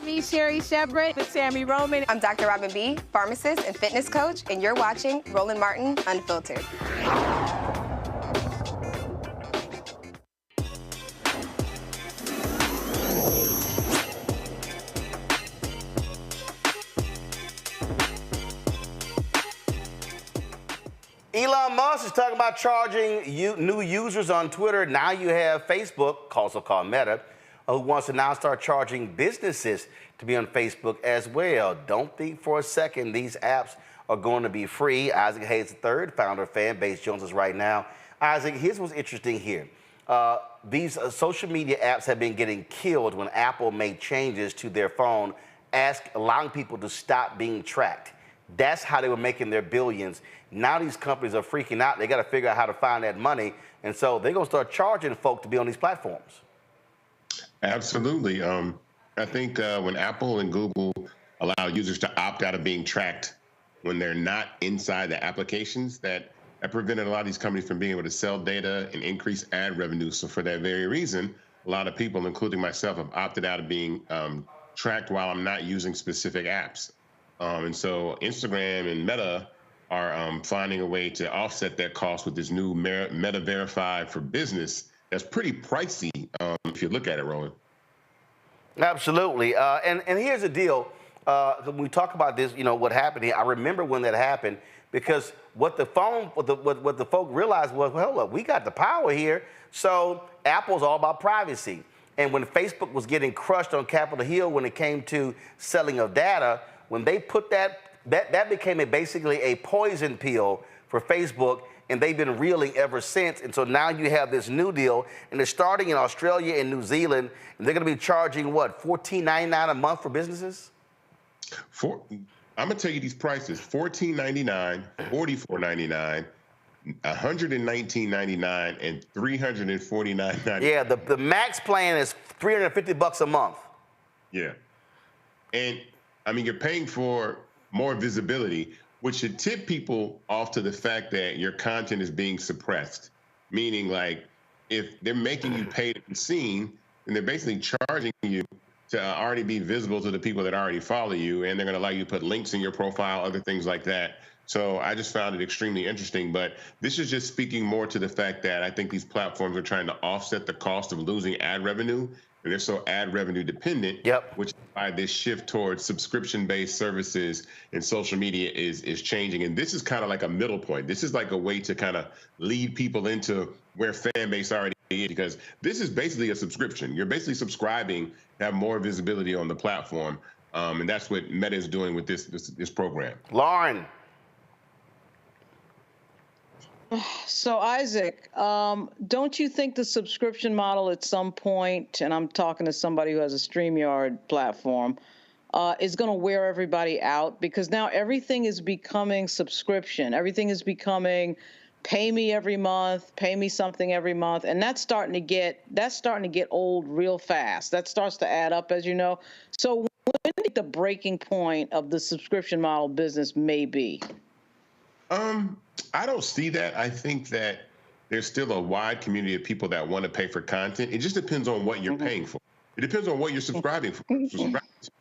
Me, Sherry Shepard with Sammy Roman. I'm Dr. Robin B., pharmacist and fitness coach, and you're watching Roland Martin Unfiltered. Elon Musk is talking about charging new users on Twitter. Now you have Facebook, also called Meta, who wants to now start charging businesses to be on Facebook as well. Don't think for a second these apps are going to be free. Isaac Hayes III, founder of Fanbase, joins us right now. Isaac, here's what's interesting here. These social media apps have been getting killed when Apple made changes to their phone, allowing people to stop being tracked. That's how they were making their billions. Now these companies are freaking out. They got to figure out how to find that money. And so they're going to start charging folk to be on these platforms. Absolutely. I think when Apple and Google allow users to opt out of being tracked when they're not inside the applications, that prevented a lot of these companies from being able to sell data and increase ad revenue. So for that very reason, a lot of people, including myself, have opted out of being tracked while I'm not using specific apps. And so Instagram and Meta are finding a way to offset that cost with this new Meta Verified for Business. That's pretty pricey if you look at it, Roland. Absolutely. And here's the deal. When we talk about this, you know, what happened here, I remember when that happened because what the folk realized was, well, hold up, we got the power here. So Apple's all about privacy. And when Facebook was getting crushed on Capitol Hill when it came to selling of data, when they put that that became basically a poison pill for Facebook, and they've been reeling ever since. And so now you have this new deal, and they're starting in Australia and New Zealand, and they're going to be charging, what, $14.99 a month for businesses? I'm going to tell you these prices: $14.99, $44.99, $119.99, and $349.99. Yeah, the max plan is $350 a month. Yeah. And I mean, you're paying for more visibility, which should tip people off to the fact that your content is being suppressed. Meaning, like, if they're making you pay to be seen, then they're basically charging you to already be visible to the people that already follow you, and they're going to allow you to put links in your profile, other things like that. So I just found it extremely interesting. But this is just speaking more to the fact that I think these platforms are trying to offset the cost of losing ad revenue, and they're so ad revenue dependent, which is why this shift towards subscription-based services in social media is changing. And this is kind of like a middle point. This is like a way to kind of lead people into where Fanbase already is, because this is basically a subscription. You're basically subscribing to have more visibility on the platform, and that's what Meta is doing with this program. Lauren. So Isaac, don't you think the subscription model at some point, and I'm talking to somebody who has a StreamYard platform, is going to wear everybody out? Because now everything is becoming subscription. Everything is becoming pay me every month, pay me something every month, and that's starting to get old real fast. That starts to add up, as you know. So when do you think the breaking point of the subscription model business may be? I don't see that. I think that there's still a wide community of people that want to pay for content. It just depends on what you're paying for. It depends on what you're subscribing for.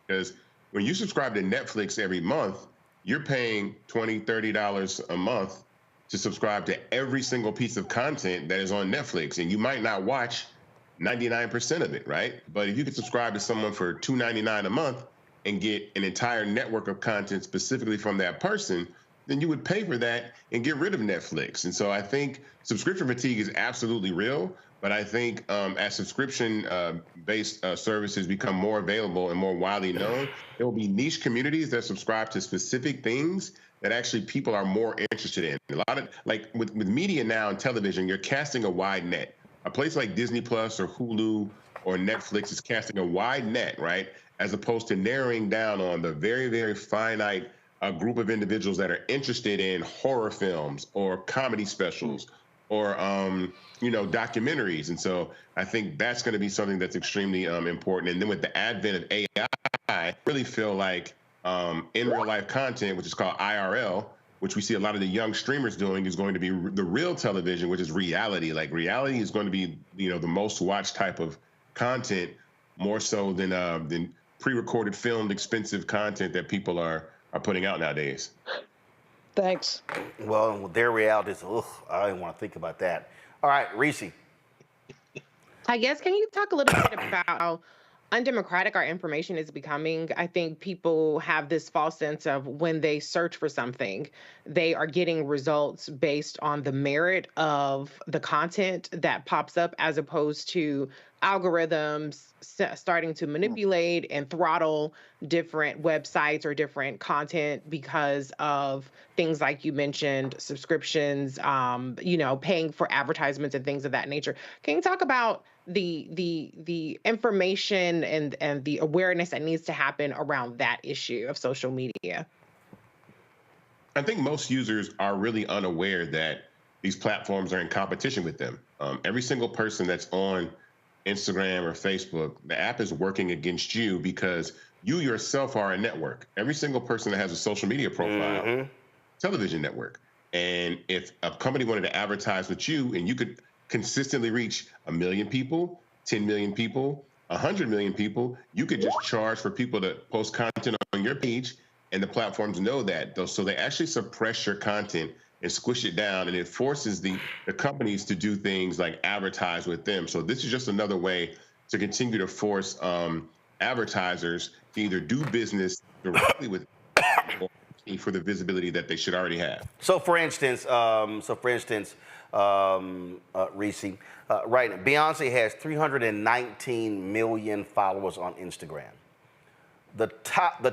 Because when you subscribe to Netflix every month, you're paying $20, $30 a month to subscribe to every single piece of content that is on Netflix. And you might not watch 99% of it, right? But if you could subscribe to someone for $2.99 a month and get an entire network of content specifically from that person, then you would pay for that and get rid of Netflix. And so I think subscription fatigue is absolutely real, but I think as subscription-based services become more available and more widely known, there will be niche communities that subscribe to specific things that actually people are more interested in. A lot of, like with media now and television, you're casting a wide net. A place like Disney Plus or Hulu or Netflix is casting a wide net, right? As opposed to narrowing down on the very, very finite a group of individuals that are interested in horror films or comedy specials or, documentaries. And so I think that's going to be something that's extremely important. And then with the advent of AI, I really feel like in real life content, which is called IRL, which we see a lot of the young streamers doing, is going to be the real television, which is reality. Like reality is going to be, the most watched type of content, more so than pre-recorded, filmed, expensive content that people are putting out nowadays. Thanks. Well, their reality is, I don't want to think about that. All right, Reese. I guess, can you talk a little bit about how undemocratic our information is becoming? I think people have this false sense of when they search for something, they are getting results based on the merit of the content that pops up, as opposed to algorithms starting to manipulate and throttle different websites or different content because of things like you mentioned, subscriptions, paying for advertisements and things of that nature. Can you talk about the information and the awareness that needs to happen around that issue of social media? I think most users are really unaware that these platforms are in competition with them. Every single person that's on Instagram or Facebook, the app is working against you because you yourself are a network. Every single person that has a social media profile, television network. And if a company wanted to advertise with you and you could consistently reach 1 million people, 10 million people, 100 million people, you could just charge for people to post content on your page, and the platforms know that. So they actually suppress your content and squish it down, and it forces the companies to do things like advertise with them. So this is just another way to continue to force advertisers to either do business directly with or for the visibility that they should already have. So for instance, Reese, right, Beyonce has 319 million followers on Instagram. The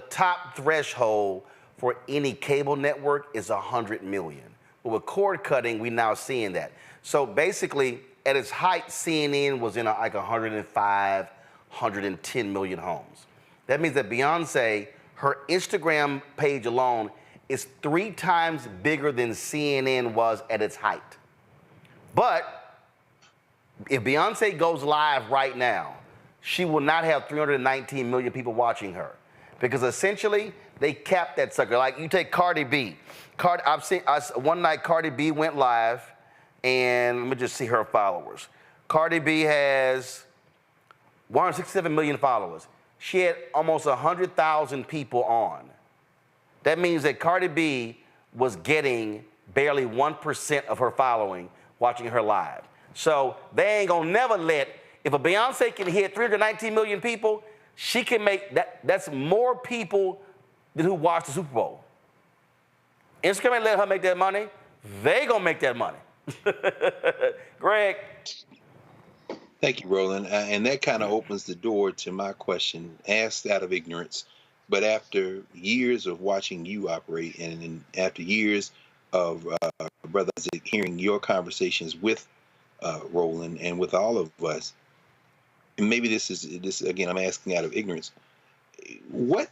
top threshold for any cable network is 100 million. But with cord cutting, we're now seeing that. So basically, at its height, CNN was in like 105, 110 million homes. That means that Beyonce, her Instagram page alone is 3 times bigger than CNN was at its height. But if Beyonce goes live right now, she will not have 319 million people watching her, because essentially they capped that sucker. Like you take Cardi B. One night Cardi B went live, and let me just see her followers. Cardi B has 167 million followers. She had almost 100,000 people on. That means that Cardi B was getting barely 1% of her following watching her live. So they ain't gonna never let, if a Beyonce can hit 319 million people, she can make that, that's more people than who watched the Super Bowl. Instagram ain't let her make that money. They gonna make that money. Greg. Thank you, Roland. And that kind of opens the door to my question, asked out of ignorance, but after years of watching you operate, and after years of Brother Isaac hearing your conversations with Roland and with all of us, and maybe this again, I'm asking out of ignorance, what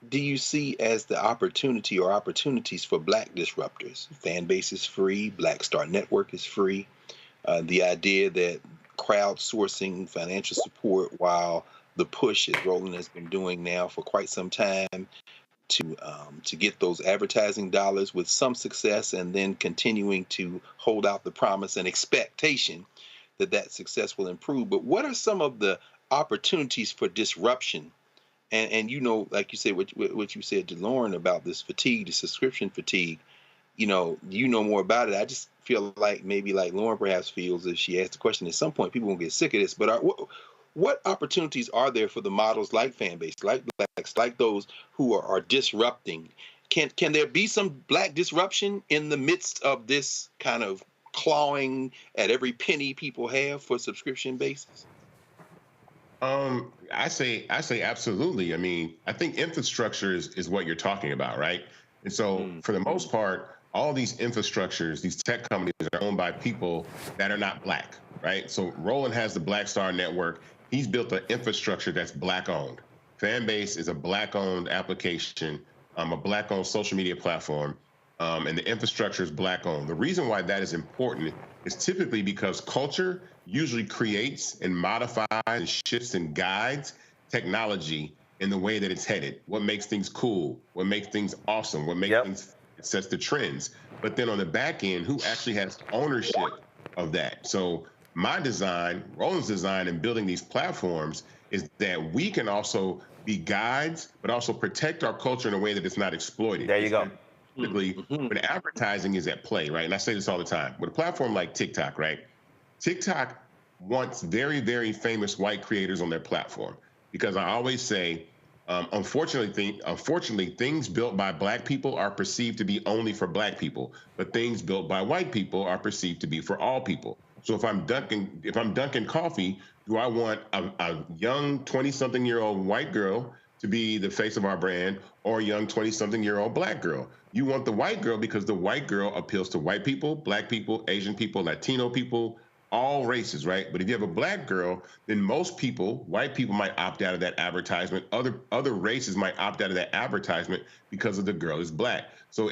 do you see as the opportunity or opportunities for Black disruptors? Fanbase is free, BlackStar Network is free. The idea that crowdsourcing financial support, while the push, as Roland has been doing now for quite some time, to get those advertising dollars with some success, and then continuing to hold out the promise and expectation that that success will improve. But what are some of the opportunities for disruption? And you know, like you said, what you said to Lauren about this fatigue, the subscription fatigue, you know more about it. I just feel like maybe like Lauren perhaps feels, if she asked the question, at some point people won't get sick of this. But what opportunities are there for the models like Fanbase, like Blacks, like those who are disrupting? Can there be some Black disruption in the midst of this kind of clawing at every penny people have for subscription basis? I say absolutely. I mean, I think infrastructure is what you're talking about, right? And so for the most part, all these infrastructures, these tech companies are owned by people that are not Black, right? So Roland has the BlackStar Network. He's built an infrastructure that's Black owned. Fanbase is a Black owned application, a Black owned social media platform, and the infrastructure is Black owned. The reason why that is important is typically because culture usually creates and modifies and shifts and guides technology in the way that it's headed. What makes things cool, what makes things awesome, what makes things, it sets the trends. But then on the back end, who actually has ownership of that? So my design, Roland's design in building these platforms is that we can also be guides, but also protect our culture in a way that it's not exploited. There you go. Typically, when advertising is at play, right? And I say this all the time, with a platform like TikTok, right? TikTok wants very, very famous white creators on their platform, because I always say, unfortunately, things built by Black people are perceived to be only for Black people, but things built by white people are perceived to be for all people. So if I'm Dunkin' Coffee, do I want a young 20-something-year-old white girl to be the face of our brand, or a young 20-something-year-old Black girl? You want the white girl because the white girl appeals to white people, Black people, Asian people, Latino people, all races, right? But if you have a Black girl, then most people, white people, might opt out of that advertisement. Other races might opt out of that advertisement because of the girl is Black. So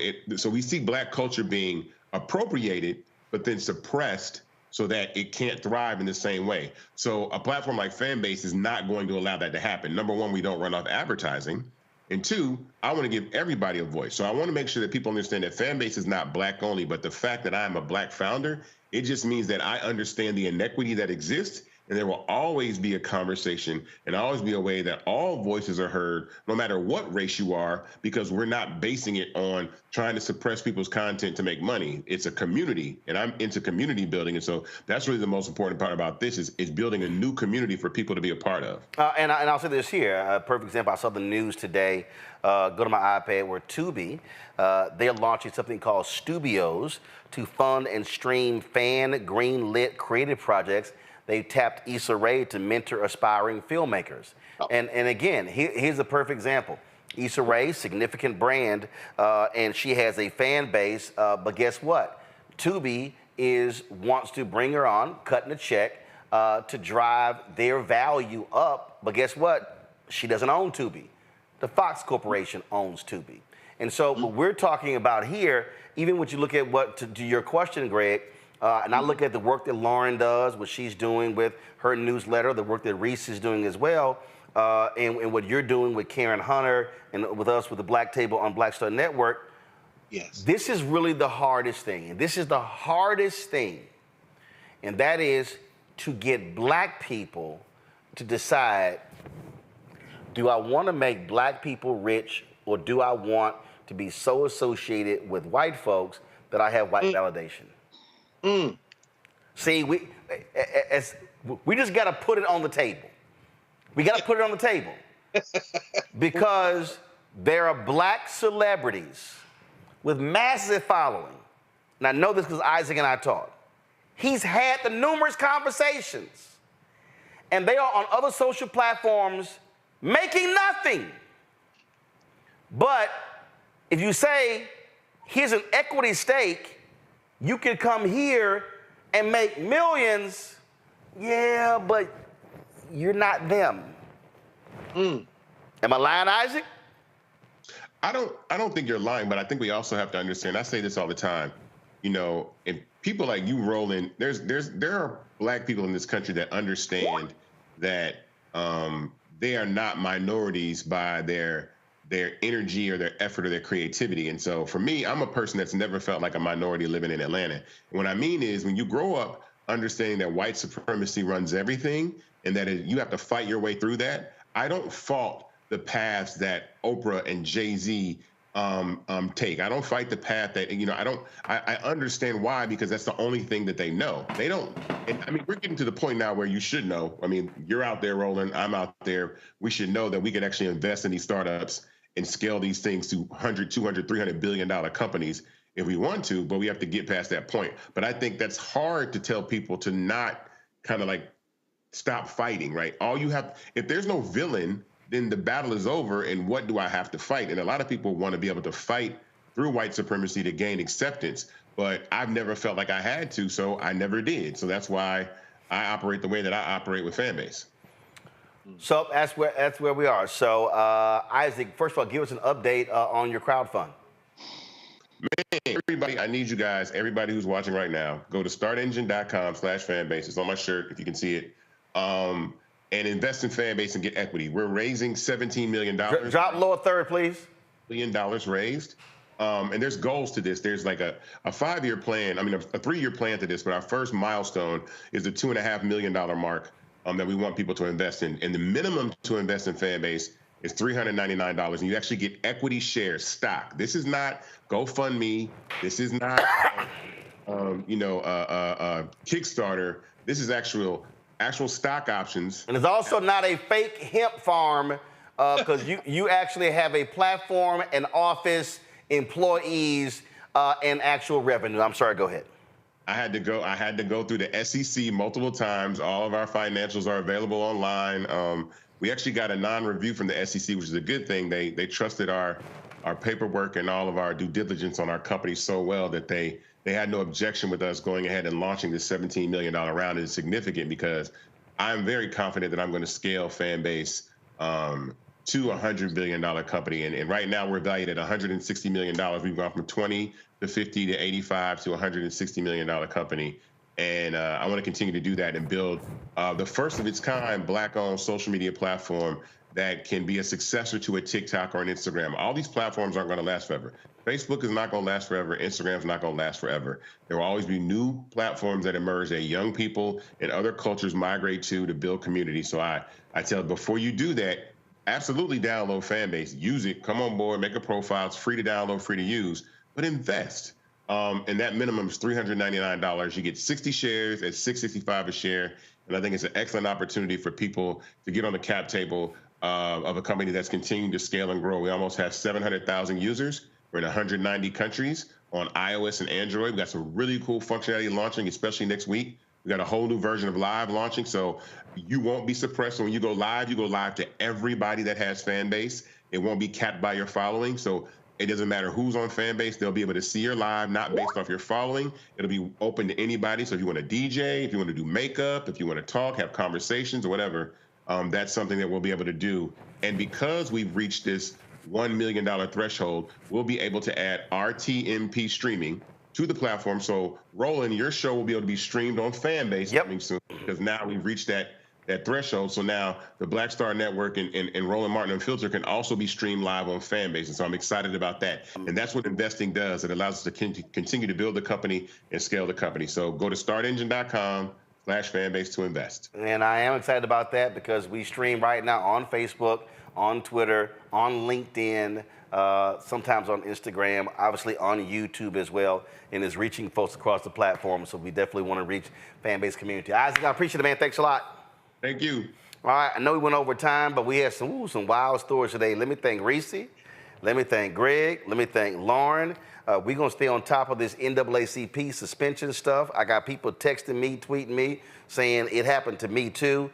we see Black culture being appropriated, but then suppressed so that it can't thrive in the same way. So a platform like Fanbase is not going to allow that to happen. Number one, we don't run off advertising. And two, I want to give everybody a voice. So I want to make sure that people understand that Fanbase is not Black only, but the fact that I'm a Black founder, it just means that I understand the inequity that exists, and there will always be a conversation and always be a way that all voices are heard, no matter what race you are, because we're not basing it on trying to suppress people's content to make money. It's a community, and I'm into community building. And so that's really the most important part about this is building a new community for people to be a part of. And I'll say this here, a perfect example. I saw the news today. Go to my iPad where Tubi, they're launching something called Stubios to fund and stream fan green-lit creative projects. They tapped Issa Rae to mentor aspiring filmmakers. And again, here's a perfect example. Issa Rae, significant brand, and she has a fan base. But guess what? Tubi wants to bring her on, cutting a check to drive their value up. But guess what? She doesn't own Tubi. The Fox Corporation owns Tubi. And so what we're talking about here, even when you look at to your question, Greg, and I look at the work that Lauren does, what she's doing with her newsletter, the work that Reese is doing as well, and what you're doing with Karen Hunter and with us with the Black Table on BlackStar Network. Yes. This is really the hardest thing. And this is the hardest thing. And that is to get black people to decide, do I want to make black people rich, or do I want to be so associated with white folks that I have white validation? See, we just got to put it on the table. We got to put it on the table because there are black celebrities with massive following. And I know this because Isaac and I talked. He's had the numerous conversations, and they are on other social platforms making nothing. But if you say, here's an equity stake, you can come here and make millions. Yeah, but you're not them. Am I lying, Isaac? I don't think you're lying, but I think we also have to understand, I say this all the time, you know, if people like you, Roland, there are black people in this country that understand that they are not minorities by their energy or their effort or their creativity. And so for me, I'm a person that's never felt like a minority living in Atlanta. And what I mean is, when you grow up understanding that white supremacy runs everything and that you have to fight your way through that, I don't fault the paths that Oprah and Jay-Z take. I don't fight the path that, you know, I understand why, because that's the only thing that they know. They don't, and I mean, we're getting to the point now where you should know. I mean, you're out there, Roland, I'm out there. We should know that we can actually invest in these startups and scale these things to $100, $200, $300 billion companies if we want to, but we have to get past that point. But I think that's hard to tell people to not kind of like stop fighting, right? If there's no villain, then the battle is over, and what do I have to fight? And a lot of people want to be able to fight through white supremacy to gain acceptance, but I've never felt like I had to, so I never did. So that's why I operate the way that I operate with Fanbase. So that's where we are. So Isaac, first of all, give us an update on your crowdfund. Man, everybody, I need you guys, everybody who's watching right now, go to startengine.com/fanbase. It's on my shirt, if you can see it. And invest in Fanbase and get equity. We're raising $17 million. Drop lower third, please. $1 million raised. And there's goals to this. There's like a 5-year plan, a 3-year plan to this, but our first milestone is the $2.5 million mark that we want people to invest in. And the minimum to invest in Fanbase is $399, and you actually get equity shares, stock. This is not GoFundMe. This is not, Kickstarter. This is actual stock options. And it's also not a fake hemp farm, because you actually have a platform, an office, employees, and actual revenue. I'm sorry, go ahead. I had to go through the SEC multiple times. All of our financials are available online. We actually got a non-review from the SEC, which is a good thing. They trusted our paperwork and all of our due diligence on our company so well that they had no objection with us going ahead and launching this $17 million round. Is significant because I'm very confident that I'm going to scale Fanbase to a $100 billion company. And right now we're valued at $160 million. We've gone from 20 to 50 to 85 to $160 million company. And I want to continue to do that and build the first of its kind Black-owned social media platform that can be a successor to a TikTok or an Instagram. All these platforms aren't going to last forever. Facebook is not going to last forever. Instagram is not going to last forever. There will always be new platforms that emerge that young people and other cultures migrate to build community. So I tell, before you do that, absolutely download Fanbase. Use it. Come on board. Make a profile. It's free to download, free to use. But invest. And that minimum is $399. You get 60 shares at $665 a share. And I think it's an excellent opportunity for people to get on the cap table of a company that's continuing to scale and grow. We almost have 700,000 users. We're in 190 countries on iOS and Android. We've got some really cool functionality launching, especially next week. We got a whole new version of Live launching. So you won't be suppressed. When you go live to everybody that has Fanbase. It won't be capped by your following. So it doesn't matter who's on Fanbase. They'll be able to see your live, not based off your following. It'll be open to anybody. So if you want to DJ, if you want to do makeup, if you want to talk, have conversations or whatever, that's something that we'll be able to do. And because we've reached this $1 million threshold, we'll be able to add RTMP streaming to the platform. So Roland, your show will be able to be streamed on Fanbase coming soon, because now we've reached that threshold. So now the BlackStar Network and Roland Martin Unfiltered can also be streamed live on Fanbase. And so I'm excited about that. And that's what investing does. It allows us to continue to build the company and scale the company. So go to startengine.com/Fanbase to invest. And I am excited about that because we stream right now on Facebook, on Twitter, on LinkedIn, sometimes on Instagram, obviously on YouTube as well, and is reaching folks across the platform. So we definitely want to reach Fanbase community. Isaac, I appreciate it, man. Thanks a lot. Thank you. All right, I know we went over time, but we had some wild stories today. Let me thank Reese. Let me thank Greg. Let me thank Lauren. We're going to stay on top of this NAACP suspension stuff. I got people texting me, tweeting me, saying it happened to me too.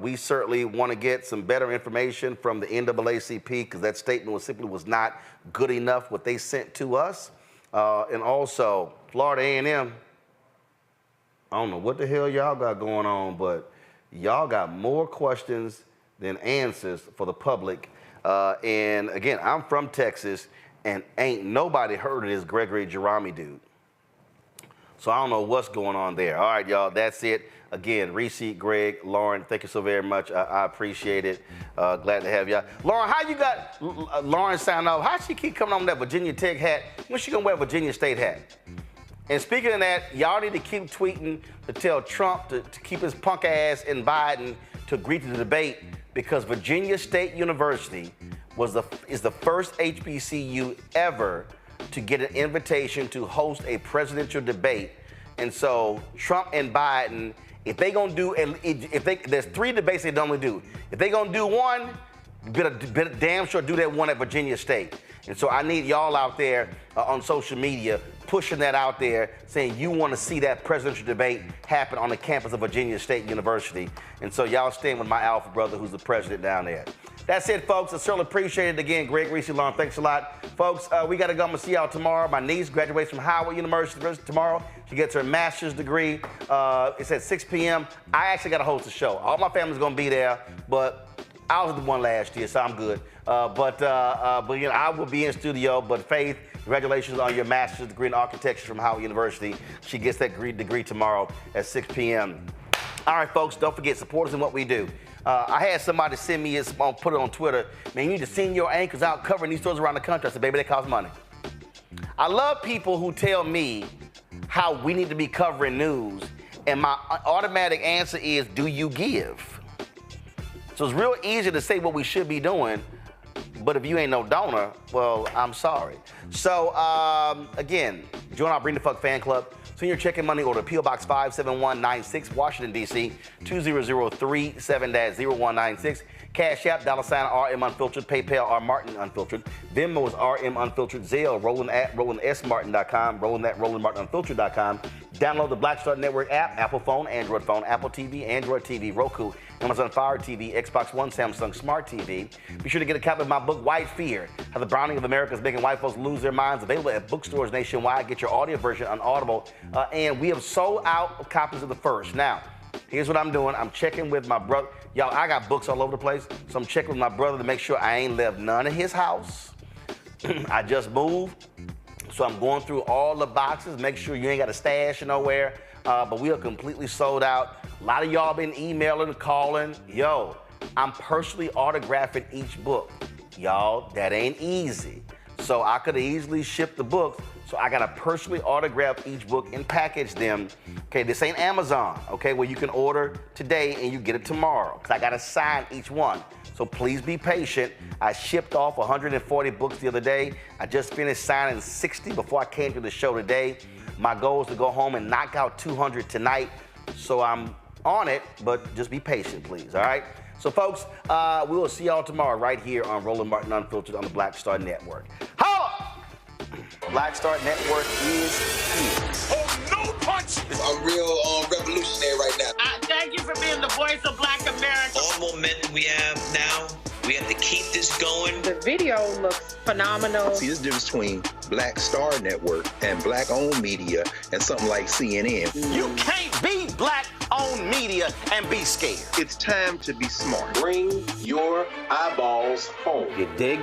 We certainly want to get some better information from the NAACP because that statement was not good enough, what they sent to us. And also, Florida A&M, I don't know what the hell y'all got going on, but y'all got more questions than answers for the public. And again, I'm from Texas, and ain't nobody heard of this Gregory Jerami dude. So I don't know what's going on there. All right, y'all, that's it. Again, Reese, Greg, Lauren, thank you so very much. I appreciate it. Glad to have y'all. Lauren, how you got Lauren sign off? How she keep coming on with that Virginia Tech hat? When she gonna wear a Virginia State hat? And speaking of that, y'all need to keep tweeting to tell Trump to keep his punk ass and Biden to agree to the debate, because Virginia State University is the first HBCU ever to get an invitation to host a presidential debate. And so Trump and Biden, if they gonna do, there's 3 debates they normally do. If they gonna do one, better damn sure do that one at Virginia State. And so I need y'all out there on social media pushing that out there, saying you want to see that presidential debate happen on the campus of Virginia State University. And so y'all staying with my alpha brother, who's the president down there. That's it, folks. I certainly appreciate it. Again, Greg, Reese, Lauren, thanks a lot. Folks, we got to go. I'm going to see y'all tomorrow. My niece graduates from Howard University tomorrow. She gets her master's degree. It's at 6 p.m. I actually got to host a show. All my family's going to be there, but I was the one last year, so I'm good. But you know, I will be in studio. But Faith, congratulations on your master's degree in architecture from Howard University. She gets that degree tomorrow at 6 p.m. All right, folks, don't forget, support us in what we do. I had somebody send me put it on Twitter, man, you need to send your anchors out covering these stores around the country. I said, baby, that costs money. I love people who tell me how we need to be covering news, and my automatic answer is, do you give? So it's real easy to say what we should be doing, but if you ain't no donor, well, I'm sorry. So, again, join our Bring the Fuck fan club. Send your check and money order, P.O. Box 57196, Washington, D.C., 20037-0196. Cash App, $RM Unfiltered, PayPal, R Martin Unfiltered. Venmo is RM Unfiltered. Zelle, Roland at RolandSMartin.com, Roland at RolandMartinUnfiltered.com. Download the BlackStar Network app, Apple phone, Android phone, Apple TV, Android TV, Roku, Amazon Fire TV, Xbox One, Samsung Smart TV. Be sure to get a copy of my book, White Fear, How the Browning of America is Making White Folks Lose Their Minds, available at bookstores nationwide. Get your audio version on Audible. And we have sold out copies of the first. Now, here's what I'm doing. I'm checking with my brother. Y'all, I got books all over the place, so I'm checking with my brother to make sure I ain't left none of his house. I just moved, so I'm going through all the boxes, make sure you ain't got a stash nowhere, but we are completely sold out. A lot of y'all been emailing, calling. Yo, I'm personally autographing each book. Y'all, that ain't easy. So I could easily ship the books. So I gotta personally autograph each book and package them. Okay, this ain't Amazon, okay, where you can order today and you get it tomorrow, because I gotta sign each one. So please be patient. I shipped off 140 books the other day. I just finished signing 60 before I came to the show today. My goal is to go home and knock out 200 tonight. So I'm on it, but just be patient, please, all right? So folks, we will see y'all tomorrow right here on Roland Martin Unfiltered on the BlackStar Network. Holla! BlackStar Network is here. Oh, no punch! I'm real revolutionary right now. Thank you for being the voice of Black America. All momentum we have now, we have to keep this going. The video looks phenomenal. See, there's a difference between BlackStar Network and black-owned media and something like CNN. You can't be black-owned media and be scared. It's time to be smart. Bring your eyeballs home. You dig?